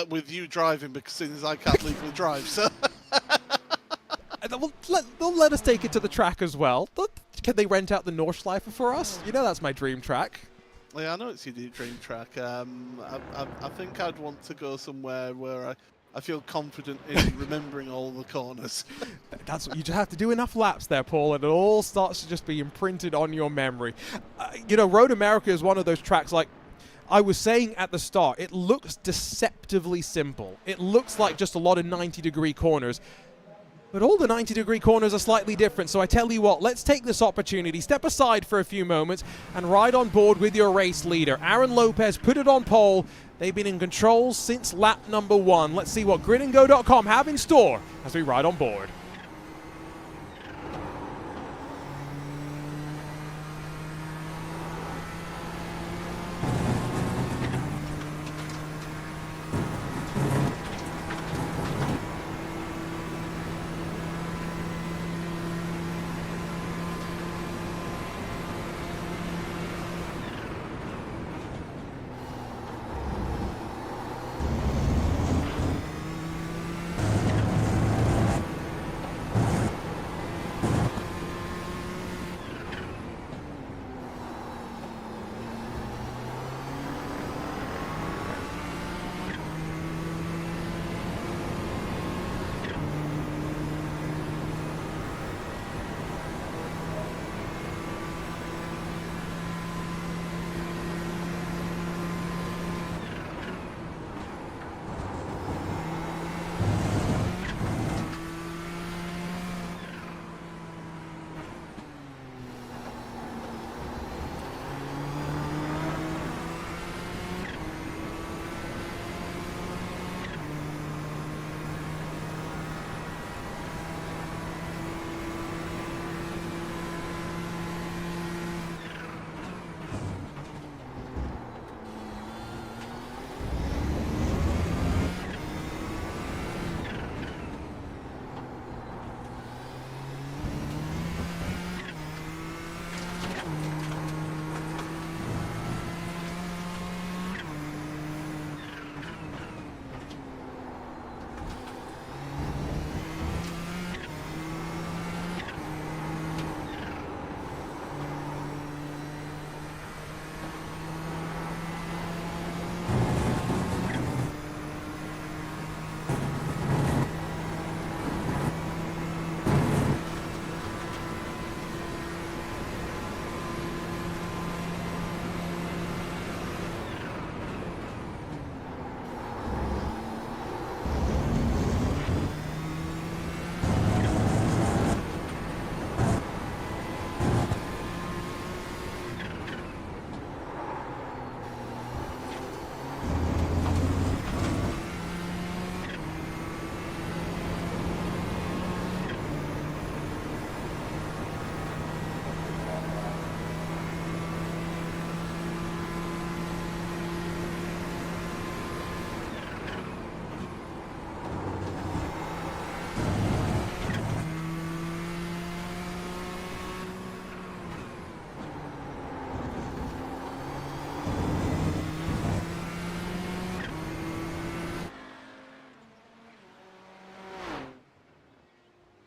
With you driving, because since I can't legally drive, so they'll let us take it to the track as well. Can they rent out the Nordschleife for us? You know that's my dream track. Yeah, I know it's your dream track. I think I'd want to go somewhere where I feel confident in remembering all the corners. That's what you just have to do enough laps there, Paul, and it all starts to just be imprinted on your memory. You know, Road America is one of those tracks, like I was saying at the start, it looks deceptively simple. It looks like just a lot of 90-degree corners. But all the 90-degree corners are slightly different, so I tell you what, let's take this opportunity, step aside for a few moments, and ride on board with your race leader. Aaron Lopez put it on pole. They've been in control since lap number 1. Let's see what gridandgo.com have in store as we ride on board.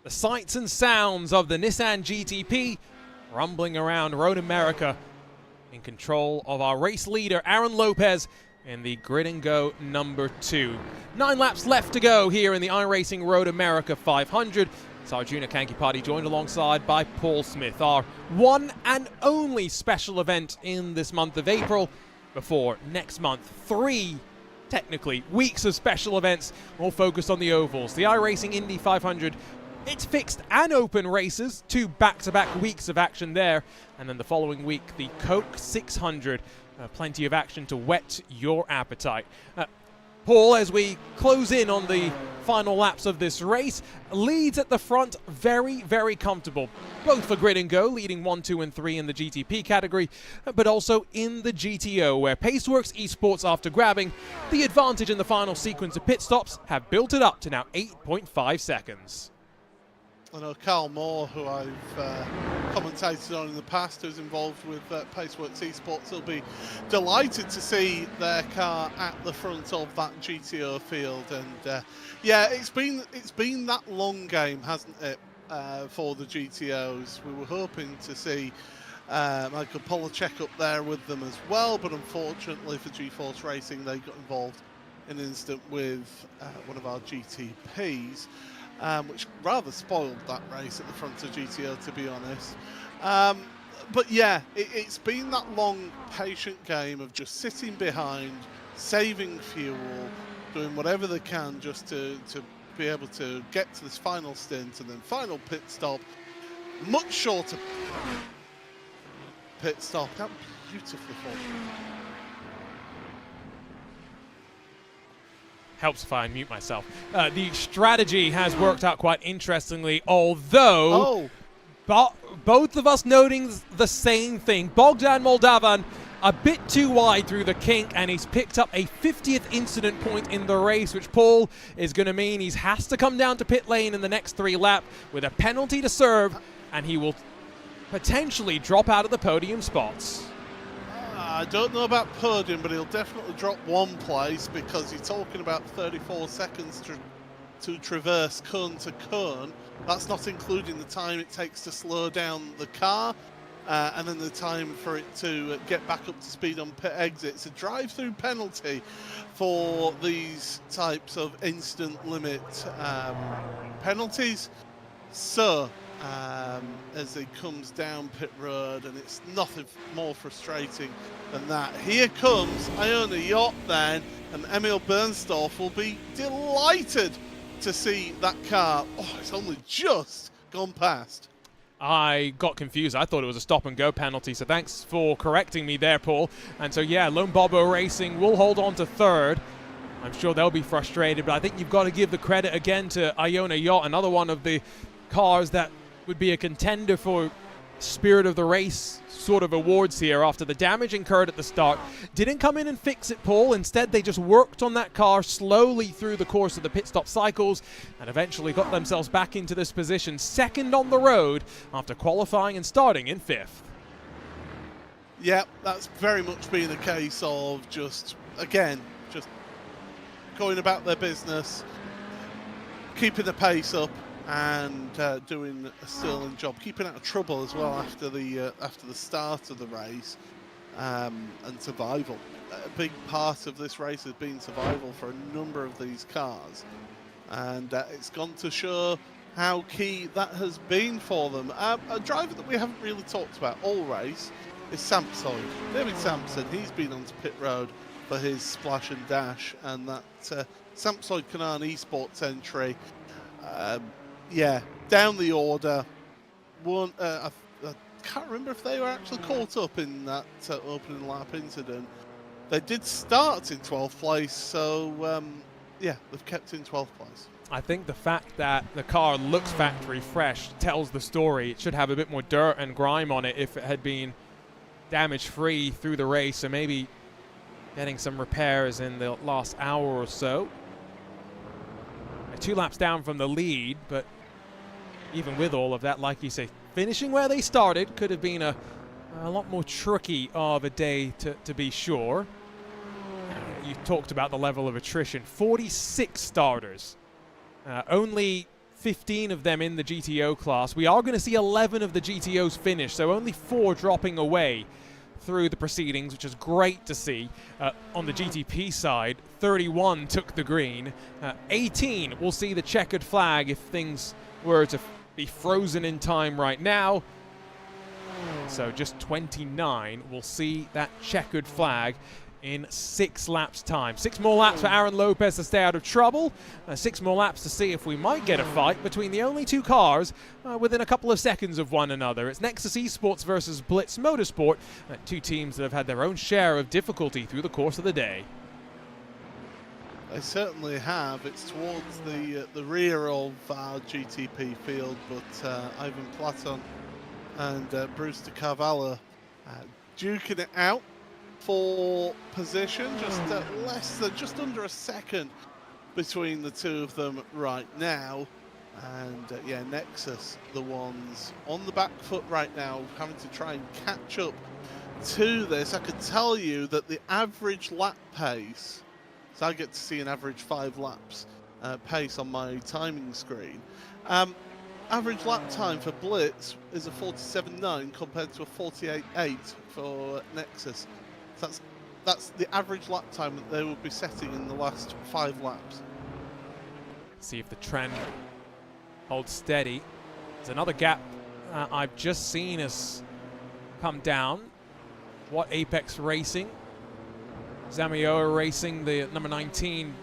The sights and sounds of the Nissan GTP rumbling around Road America, in control of our race leader, Aaron Lopez, in the grid and go number 2. 9 laps left to go here in the iRacing Road America 500. It's Arjuna Kankipati joined alongside by Paul Smith, our one and only special event in this month of April, before next month 3 technically weeks of special events, all focused on the ovals. The iRacing Indy 500, it's fixed and open races, 2 back-to-back weeks of action there, and then the following week the Coke 600. Plenty of action to whet your appetite. Paul, as we close in on the final laps of this race, leads at the front, very, very comfortable. Both for grid and go, leading 1, 2, and 3 in the GTP category, but also in the GTO, where Paceworks Esports, after grabbing the advantage in the final sequence of pit stops, have built it up to now 8.5 seconds. I know Carl Moore, who I've commentated on in the past, who's involved with Paceworks Esports, will be delighted to see their car at the front of that GTO field. And yeah, it's been that long game, hasn't it, for the GTOs? We were hoping to see Michael Polacek up there with them as well, but unfortunately for GeForce Racing, they got involved in an incident with one of our GTPs. Which rather spoiled that race at the front of GTO, to be honest. But yeah, it's been that long, patient game of just sitting behind, saving fuel, doing whatever they can just to be able to get to this final stint and then final pit stop. Much shorter pit stop. That was beautifully formed. Helps if I unmute myself. The strategy has worked out quite interestingly, although both of us noting the same thing. Bogdan Moldavan a bit too wide through the kink, and he's picked up a 50th incident point in the race, which, Paul, is going to mean he has to come down to pit lane in the next 3 laps with a penalty to serve, and he will potentially drop out of the podium spots. I don't know about podium, but he'll definitely drop 1 place, because you're talking about 34 seconds to traverse cone to cone. That's not including the time it takes to slow down the car, and then the time for it to get back up to speed on pit exit. It's a drive-through penalty for these types of instant limit penalties. So, as he comes down pit road, and it's nothing more frustrating than that. Here comes Iona Yacht then, and Emil Bernstorff will be delighted to see that car. Oh, it's only just gone past. I got confused. I thought it was a stop and go penalty, so thanks for correcting me there, Paul. And so yeah, Lone Bobo Racing will hold on to 3rd. I'm sure they'll be frustrated, but I think you've got to give the credit again to Iona Yacht, another one of the cars that would be a contender for Spirit of the Race sort of awards here after the damage incurred at the start. Didn't come in and fix it, Paul. Instead, they just worked on that car slowly through the course of the pit stop cycles and eventually got themselves back into this position, 2nd on the road after qualifying and starting in 5th. Yeah, that's very much been a case of just going about their business, keeping the pace up, and doing a sterling job, keeping out of trouble as well after the start of the race, and survival. A big part of this race has been survival for a number of these cars, and it's gone to show how key that has been for them. A driver that we haven't really talked about all race is Samsoid. David Sampson, he's been onto pit road for his splash and dash, and that Samsoid Canaan Esports entry. Yeah, down the order. I can't remember if they were actually caught up in that opening lap incident. They did start in 12th place, so yeah, they've kept in 12th place. I think the fact that the car looks factory fresh tells the story. It should have a bit more dirt and grime on it if it had been damage-free through the race, so maybe getting some repairs in the last hour or so. 2 laps down from the lead, but even with all of that, like you say, finishing where they started could have been a lot more tricky of a day to be sure. You talked about the level of attrition. 46 starters. Only 15 of them in the GTO class. We are going to see 11 of the GTOs finish, so only 4 dropping away through the proceedings, which is great to see. On the GTP side, 31 took the green. 18 will see the checkered flag if things were to be frozen in time right now. So just 29 will see that checkered flag in 6 laps time. 6 more laps for Aaron Lopez to stay out of trouble. 6 more laps to see if we might get a fight between the only 2 cars within a couple of seconds of one another. It's Nexus Esports versus Blitz Motorsport, 2 teams that have had their own share of difficulty through the course of the day. They certainly have. It's towards the rear of our GTP field, but Ivan Platon and Bruce de Carvalho duking it out for position, just under a second between the 2 of them right now. And yeah, Nexus, the ones on the back foot right now, having to try and catch up to this. I could tell you that the average lap pace, so I get to see an average 5 laps pace on my timing screen. Average lap time for Blitz is a 47.9 compared to a 48.8 for Nexus. So that's the average lap time that they will be setting in the last 5 laps. See if the trend holds steady. There's another gap I've just seen us come down. What Apex Racing? Zamioa Racing, the number 19,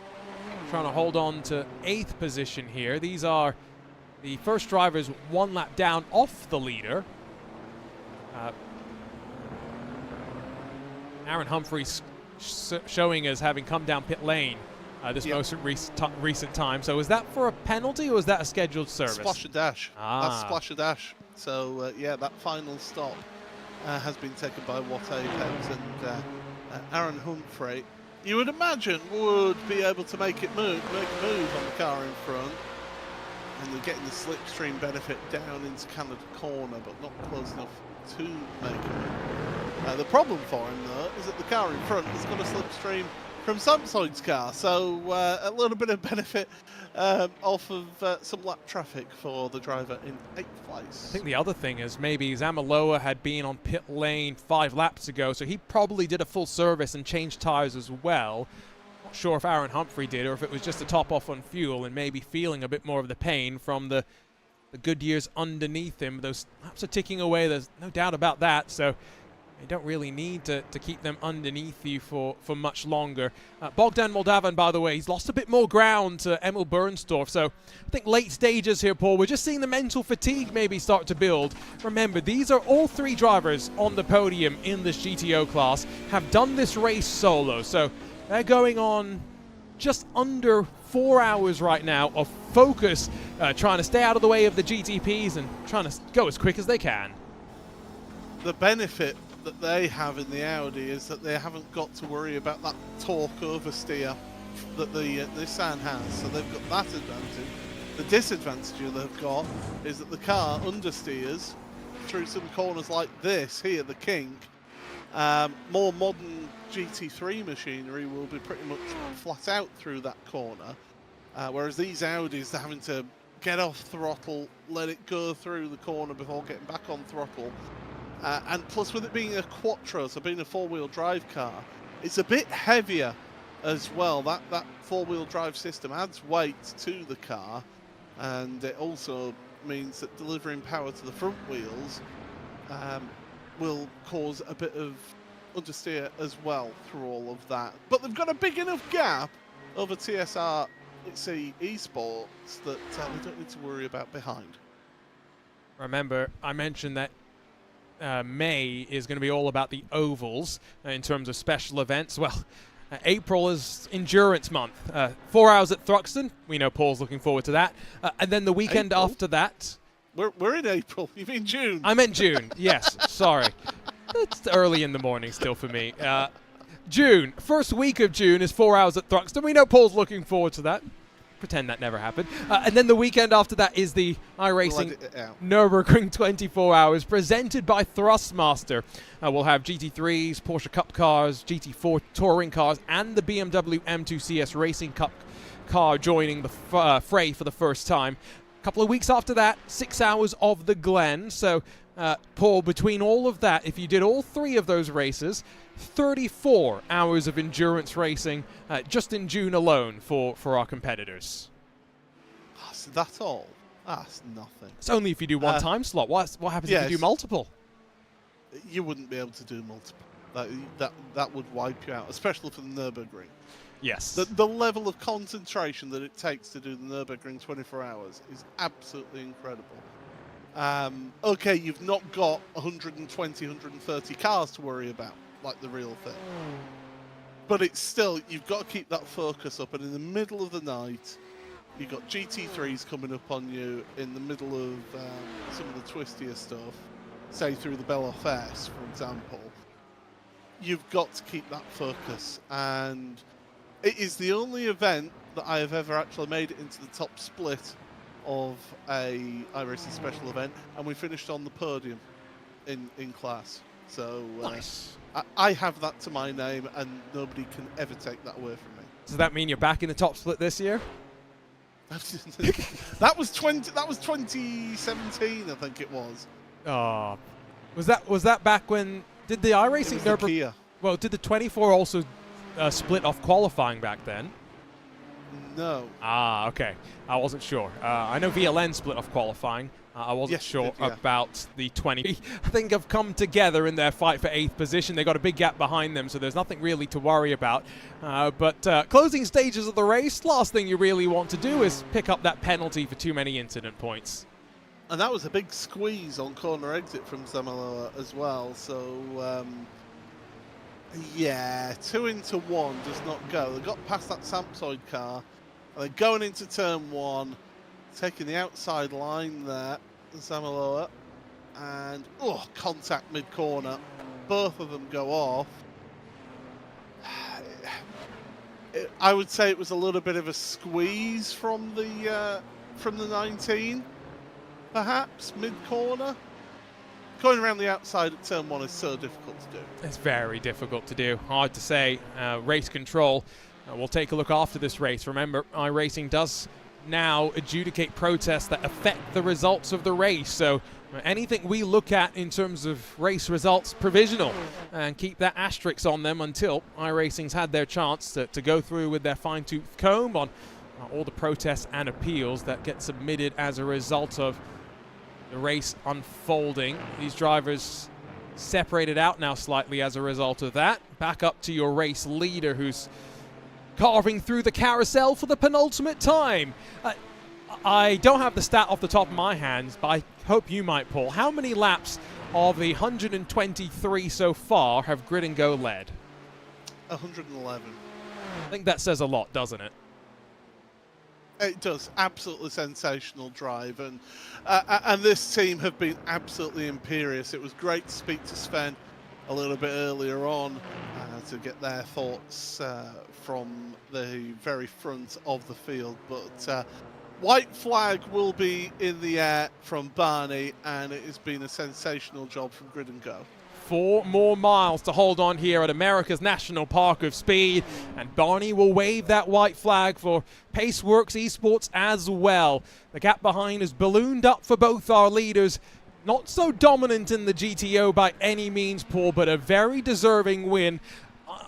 trying to hold on to 8th position here. These are the first drivers 1 lap down off the leader. Aaron Humphreys showing as having come down pit lane this most recent time. So is that for a penalty or is that a scheduled service? Splash and dash. That's splash and dash. So yeah, that final stop has been taken by What Apex, and Aaron Humphrey, you would imagine, would be able to make a move on the car in front. And they're getting the slipstream benefit down into Canada Corner, but not close enough to make a move. The problem for him, though, is that the car in front has got a slipstream from Samsung's car, so a little bit of benefit off of some lap traffic for the driver in 8th place. I think the other thing is maybe Zamaloa had been on pit lane 5 laps ago, so he probably did a full service and changed tires as well. Not sure if Aaron Humphrey did or if it was just a top off on fuel and maybe feeling a bit more of the pain from the good years underneath him. Those laps are ticking away, there's no doubt about that, so you don't really need to keep them underneath you for much longer. Bogdan Moldavan, by the way, he's lost a bit more ground to Emil Bernstorff. So I think late stages here, Paul, we're just seeing the mental fatigue maybe start to build. Remember, these are all 3 drivers on the podium in this GTO class, have done this race solo. So they're going on just under 4 hours right now of focus, trying to stay out of the way of the GTPs and trying to go as quick as they can. The benefit that they have in the Audi is that they haven't got to worry about that torque oversteer that the Nissan has, so they've got that advantage. The disadvantage they've got is that the car understeers through some corners like this here, the kink. More modern GT3 machinery will be pretty much flat out through that corner, whereas these Audis, they're having to get off throttle, let it go through the corner before getting back on throttle. And plus, with it being a Quattro, so being a 4-wheel drive car, it's a bit heavier as well. That 4-wheel drive system adds weight to the car, and it also means that delivering power to the front wheels will cause a bit of understeer as well through all of that. But they've got a big enough gap over TSR Esports that they don't need to worry about behind. Remember, I mentioned that May is going to be all about the ovals in terms of special events. Well, April is endurance month. 4 hours at Thruxton. We know Paul's looking forward to that. And then the weekend after that. We're in April. You mean June? I meant June. Yes, sorry. It's early in the morning still for me. June. First week of June is 4 hours at Thruxton. We know Paul's looking forward to that. Pretend that never happened. And then the weekend after that is the iRacing Nürburgring 24 hours presented by Thrustmaster. We'll have GT3s, Porsche Cup cars, GT4 touring cars, and the BMW M2 CS Racing Cup car joining the fray for the first time. A couple of weeks after that, 6 hours of the Glen. So, Paul, between all of that, if you did all 3 of those races, 34 hours of endurance racing just in June alone for our competitors. So that's all. That's nothing. It's only if you do one time slot. What happens if you do multiple? You wouldn't be able to do multiple. That would wipe you out, especially for the Nürburgring. Yes. The level of concentration that it takes to do the Nürburgring 24 hours is absolutely incredible. Okay, you've not got 120, 130 cars to worry about, like the real thing. But it's still, you've got to keep that focus up. And in the middle of the night, you've got GT3s coming up on you in the middle of some of the twistier stuff, say through the Bell FS, for example. You've got to keep that focus. And it is the only event that I have ever actually made it into the top split of a iRacing special event, and we finished on the podium in class. So nice. I have that to my name, and nobody can ever take that away from me. Does that mean you're back in the top split this year? That was 2017, I think it was. Oh, was that back when did the iRacing Nürburgring? Well, did the 24 also split off qualifying back then? No. Ah, okay. I wasn't sure. I know VLN split off qualifying. I wasn't sure about the 20. I think have come together in their fight for 8th position. They got a big gap behind them, so there's nothing really to worry about. But closing stages of the race, last thing you really want to do is pick up that penalty for too many incident points. And that was a big squeeze on corner exit from Zamaloa as well. So, yeah, 2 into 1 does not go. They got past that Sampsoid car. And they're going into turn 1, taking the outside line there, Zamaloa. And, contact mid-corner. Both of them go off. I would say it was a little bit of a squeeze from the 19. Perhaps mid-corner. Going around the outside at turn 1 is so difficult to do. It's very difficult to do. Hard to say. Race control. We'll take a look after this race. Remember, iRacing does now adjudicate protests that affect the results of the race. So anything we look at in terms of race results, provisional, and keep that asterisk on them until iRacing's had their chance to go through with their fine-tooth comb on all the protests and appeals that get submitted as a result of the race unfolding. These drivers separated out now slightly as a result of that. Back up to your race leader, who's carving through the carousel for the penultimate time. I don't have the stat off the top of my hands, but I hope you might, Paul. How many laps of the 123 so far have Grid and Go led? 111. I think that says a lot, doesn't it? It does. Absolutely sensational drive. And this team have been absolutely imperious. It was great to speak to Sven a little bit earlier on to get their thoughts from the very front of the field. But white flag will be in the air from Barney, and it has been a sensational job from Grid and Go. 4 more miles to hold on here at America's National Park of Speed, and Barney will wave that white flag for Paceworks Esports as well. The gap behind is ballooned up for both our leaders. Not so dominant in the GTO by any means, Paul, but a very deserving win.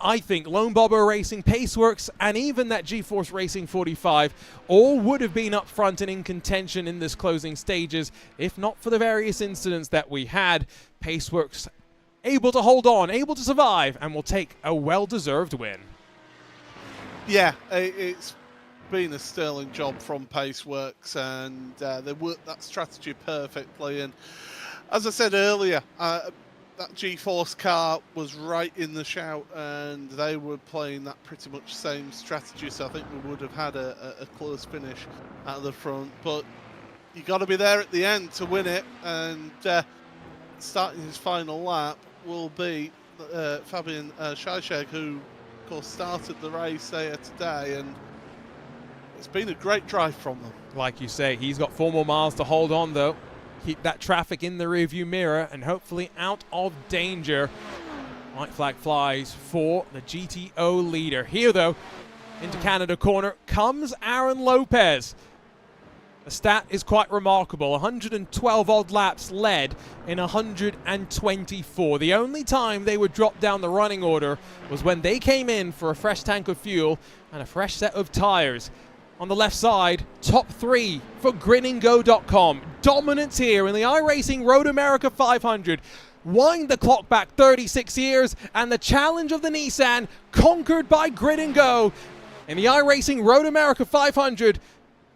I think Lone Bobber Racing, Paceworks, and even that GeForce Racing 45 all would have been up front and in contention in this closing stages, if not for the various incidents that we had. Paceworks able to hold on, able to survive, and will take a well-deserved win. Yeah, it's been a sterling job from Paceworks, and they worked that strategy perfectly. And as I said earlier, that GeForce car was right in the shout, and they were playing that pretty much same strategy, so I think we would have had a close finish at the front. But you got to be there at the end to win it, and starting his final lap will be Fabian Scheich, who of course started the race there today, and it's been a great drive from them. Like you say, he's got 4 more miles to hold on though. Keep that traffic in the rearview mirror and hopefully out of danger. White flag flies for the GTO leader. Here though, into Canada corner comes Aaron Lopez. The stat is quite remarkable. 112 odd laps led in 124. The only time they would drop down the running order was when they came in for a fresh tank of fuel and a fresh set of tires. On the left side, top 3 for gridandgo.com. Dominance here in the iRacing Road America 500. Wind the clock back 36 years, and the challenge of the Nissan conquered by Grid and Go. In the iRacing Road America 500,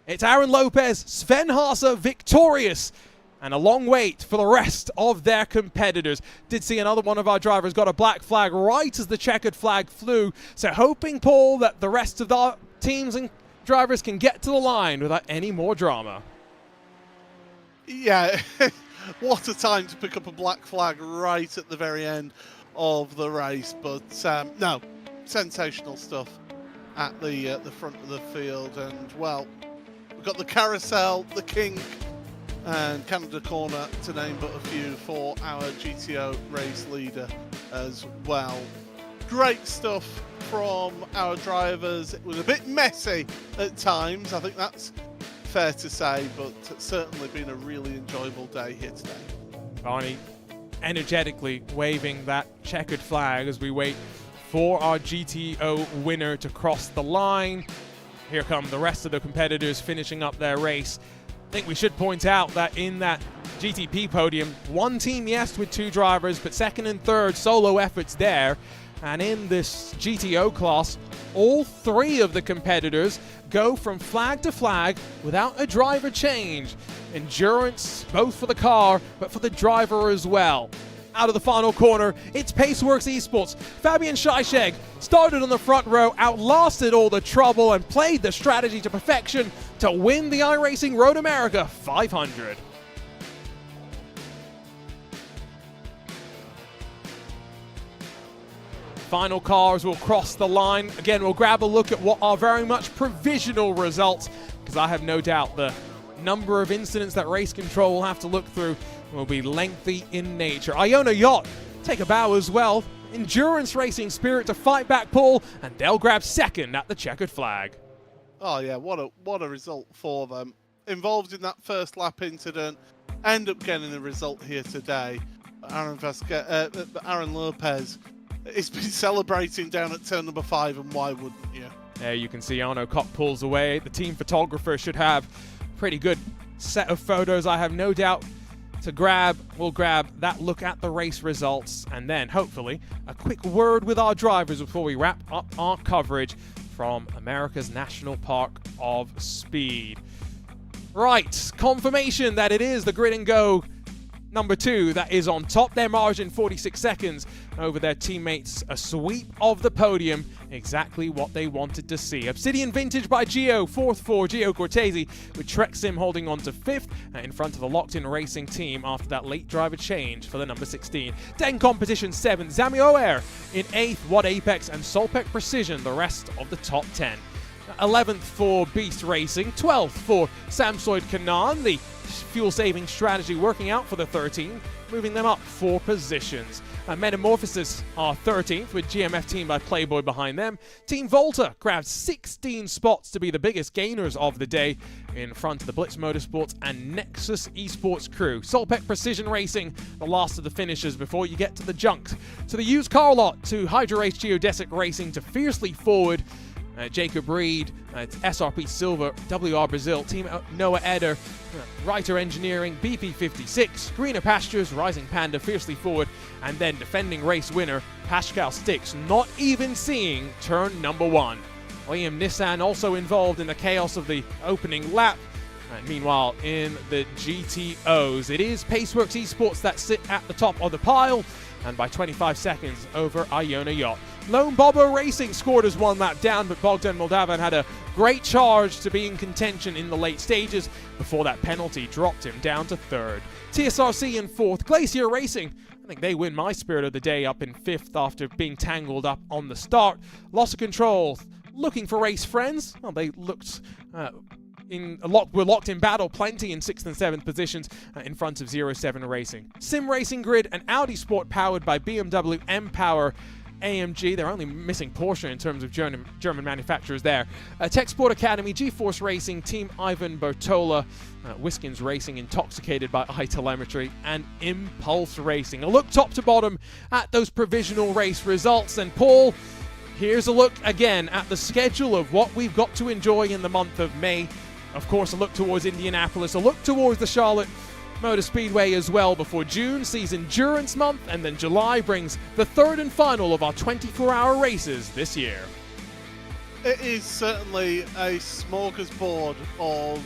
it's Aaron Lopez, Sven victorious, and a long wait for the rest of their competitors. Did see another one of our drivers got a black flag right as the checkered flag flew, so hoping, Paul, that the rest of the teams and drivers can get to the line without any more drama. Yeah, what a time to pick up a black flag right at the very end of the race. But no, sensational stuff at the front of the field. And, well, we've got the carousel, the kink, and Canada corner, to name but a few, for our GTO race leader as well. Great stuff from our drivers. It was a bit messy at times, I think that's fair to say, but it's certainly been a really enjoyable day here today. Barney energetically waving that checkered flag as we wait for our GTO winner to cross the line. Here come the rest of the competitors finishing up their race. I think we should point out that in that GTP podium, one team, yes, with 2 drivers, but second and third solo efforts there. And in this GTO class, all 3 of the competitors go from flag to flag without a driver change. Endurance, both for the car, but for the driver as well. Out of the final corner, it's Paceworks Esports. Fabian Scheisheg started on the front row, outlasted all the trouble, and played the strategy to perfection to win the iRacing Road America 500. Final cars will cross the line. Again, we'll grab a look at what are very much provisional results, because I have no doubt the number of incidents that race control will have to look through will be lengthy in nature. Iona Yacht take a bow as well. Endurance Racing Spirit to fight back, Paul, and they'll grab second at the checkered flag. Oh yeah, what a result for them. Involved in that first lap incident, end up getting a result here today. Aaron Lopez, he's been celebrating down at turn number 5, and why wouldn't you? There you can see Arno Kopp pulls away. The team photographer should have a pretty good set of photos, I have no doubt, to grab. We'll grab that look at the race results, and then hopefully a quick word with our drivers before we wrap up our coverage from America's National Park of Speed. Right, confirmation that it is the Grid and Go number 2 that is on top. Their margin 46 seconds over their teammates. A sweep of the podium, exactly what they wanted to see. Obsidian Vintage by Gio, 4th for Gio Cortese, with Trek Sim holding on to 5th in front of the locked-in racing team after that late driver change for the number 16. Den Competition 7th, Zami Oer in 8th, Watt Apex and Solpec Precision, the rest of the top 10. 11th for Beast Racing, 12th for Samsoid Kanan, the fuel-saving strategy working out for the 13, moving them up 4 positions. Metamorphosis are 13th, with GMF team by Playboy behind them. Team Volta grabbed 16 spots to be the biggest gainers of the day in front of the Blitz Motorsports and Nexus Esports crew. Solpec Precision Racing, the last of the finishers before you get to the junk. To the used car lot, to Hydra Race Geodesic Racing to fiercely forward. Jacob Reed, SRP Silver, WR Brazil, Team Noah Eder, Writer Engineering, BP56, Greener Pastures, Rising Panda fiercely forward, and then defending race winner Pascal Stix, not even seeing turn number 1. Liam Nissan also involved in the chaos of the opening lap. And meanwhile, in the GTOs, it is Paceworks Esports that sit at the top of the pile, and by 25 seconds over Iona Yacht. Lone Bobo Racing scored as 1 lap down, but Bogdan Moldavan had a great charge to be in contention in the late stages before that penalty dropped him down to 3rd. TSRC in 4th, Glacier Racing, I think they win my spirit of the day, up in 5th after being tangled up on the start. Loss of control, looking for race friends. Well, they looked were locked in battle plenty in 6th and 7th positions in front of 07 Racing. Sim Racing Grid and Audi Sport powered by BMW M-Power AMG. They're only missing Porsche in terms of German manufacturers there. Tech Sport Academy, G-Force Racing, Team Ivan Bertola, Wiskins Racing, Intoxicated by iTelemetry, and Impulse Racing. A look top to bottom at those provisional race results. And Paul, here's a look again at the schedule of what we've got to enjoy in the month of May. Of course, a look towards Indianapolis, a look towards the Charlotte Motor Speedway as well, before June sees Endurance Month, and then July brings the third and final of our 24-hour races this year. It is certainly a smorgasbord of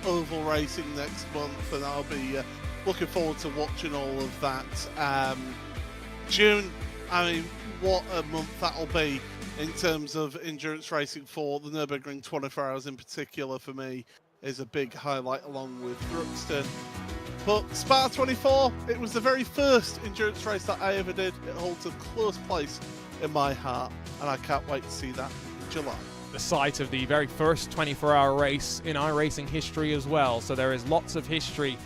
oval racing next month, and I'll be looking forward to watching all of that. June, I mean, what a month that'll be in terms of endurance racing for the Nürburgring 24 Hours in particular. For me, is a big highlight along with Ruxton. But Spa 24, it was the very first endurance race that I ever did. It holds a close place in my heart, and I can't wait to see that in July. The site of the very first 24-hour race in iRacing history as well, so there is lots of history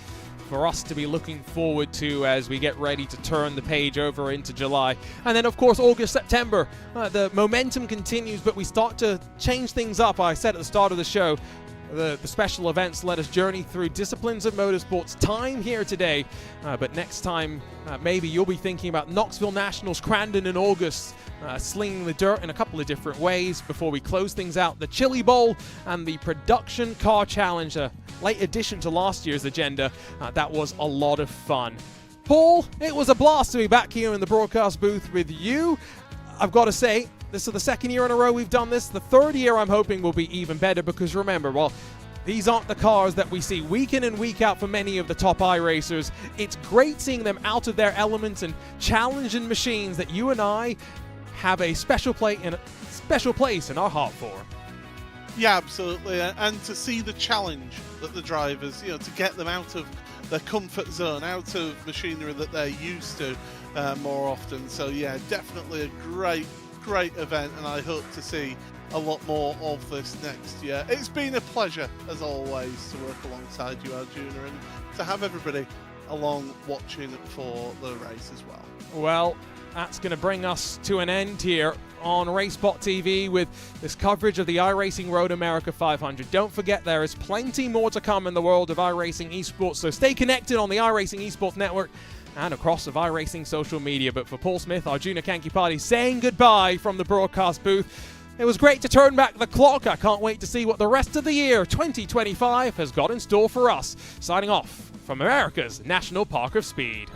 for us to be looking forward to as we get ready to turn the page over into July. And then, of course, August, September, the momentum continues, but we start to change things up. I said at the start of the show, the special events let us journey through disciplines of motorsport's time here today. But next time, maybe you'll be thinking about Knoxville Nationals, Crandon in August, slinging the dirt in a couple of different ways before we close things out. The Chili Bowl and the Production Car Challenge, a late addition to last year's agenda. That was a lot of fun. Paul, it was a blast to be back here in the broadcast booth with you. I've got to say, this is the second year in a row we've done this. The third year I'm hoping will be even better, because remember, well, these aren't the cars that we see week in and week out for many of the top iRacers. It's great seeing them out of their elements and challenging machines that you and I have a special place in our heart for. Yeah, absolutely. And to see the challenge that the drivers, to get them out of their comfort zone, out of machinery that they're used to more often. So yeah, definitely a great event, and I hope to see a lot more of this next year. It's been a pleasure, as always, to work alongside you, Arjuna, and to have everybody along watching for the race as well. Well, that's going to bring us to an end here on RaceBot TV with this coverage of the iRacing Road America 500. Don't forget, there is plenty more to come in the world of iRacing esports, so stay connected on the iRacing Esports Network and across the iRacing social media. But for Paul Smith, Arjuna Kankipati saying goodbye from the broadcast booth. It was great to turn back the clock. I can't wait to see what the rest of the year 2025 has got in store for us. Signing off from America's National Park of Speed.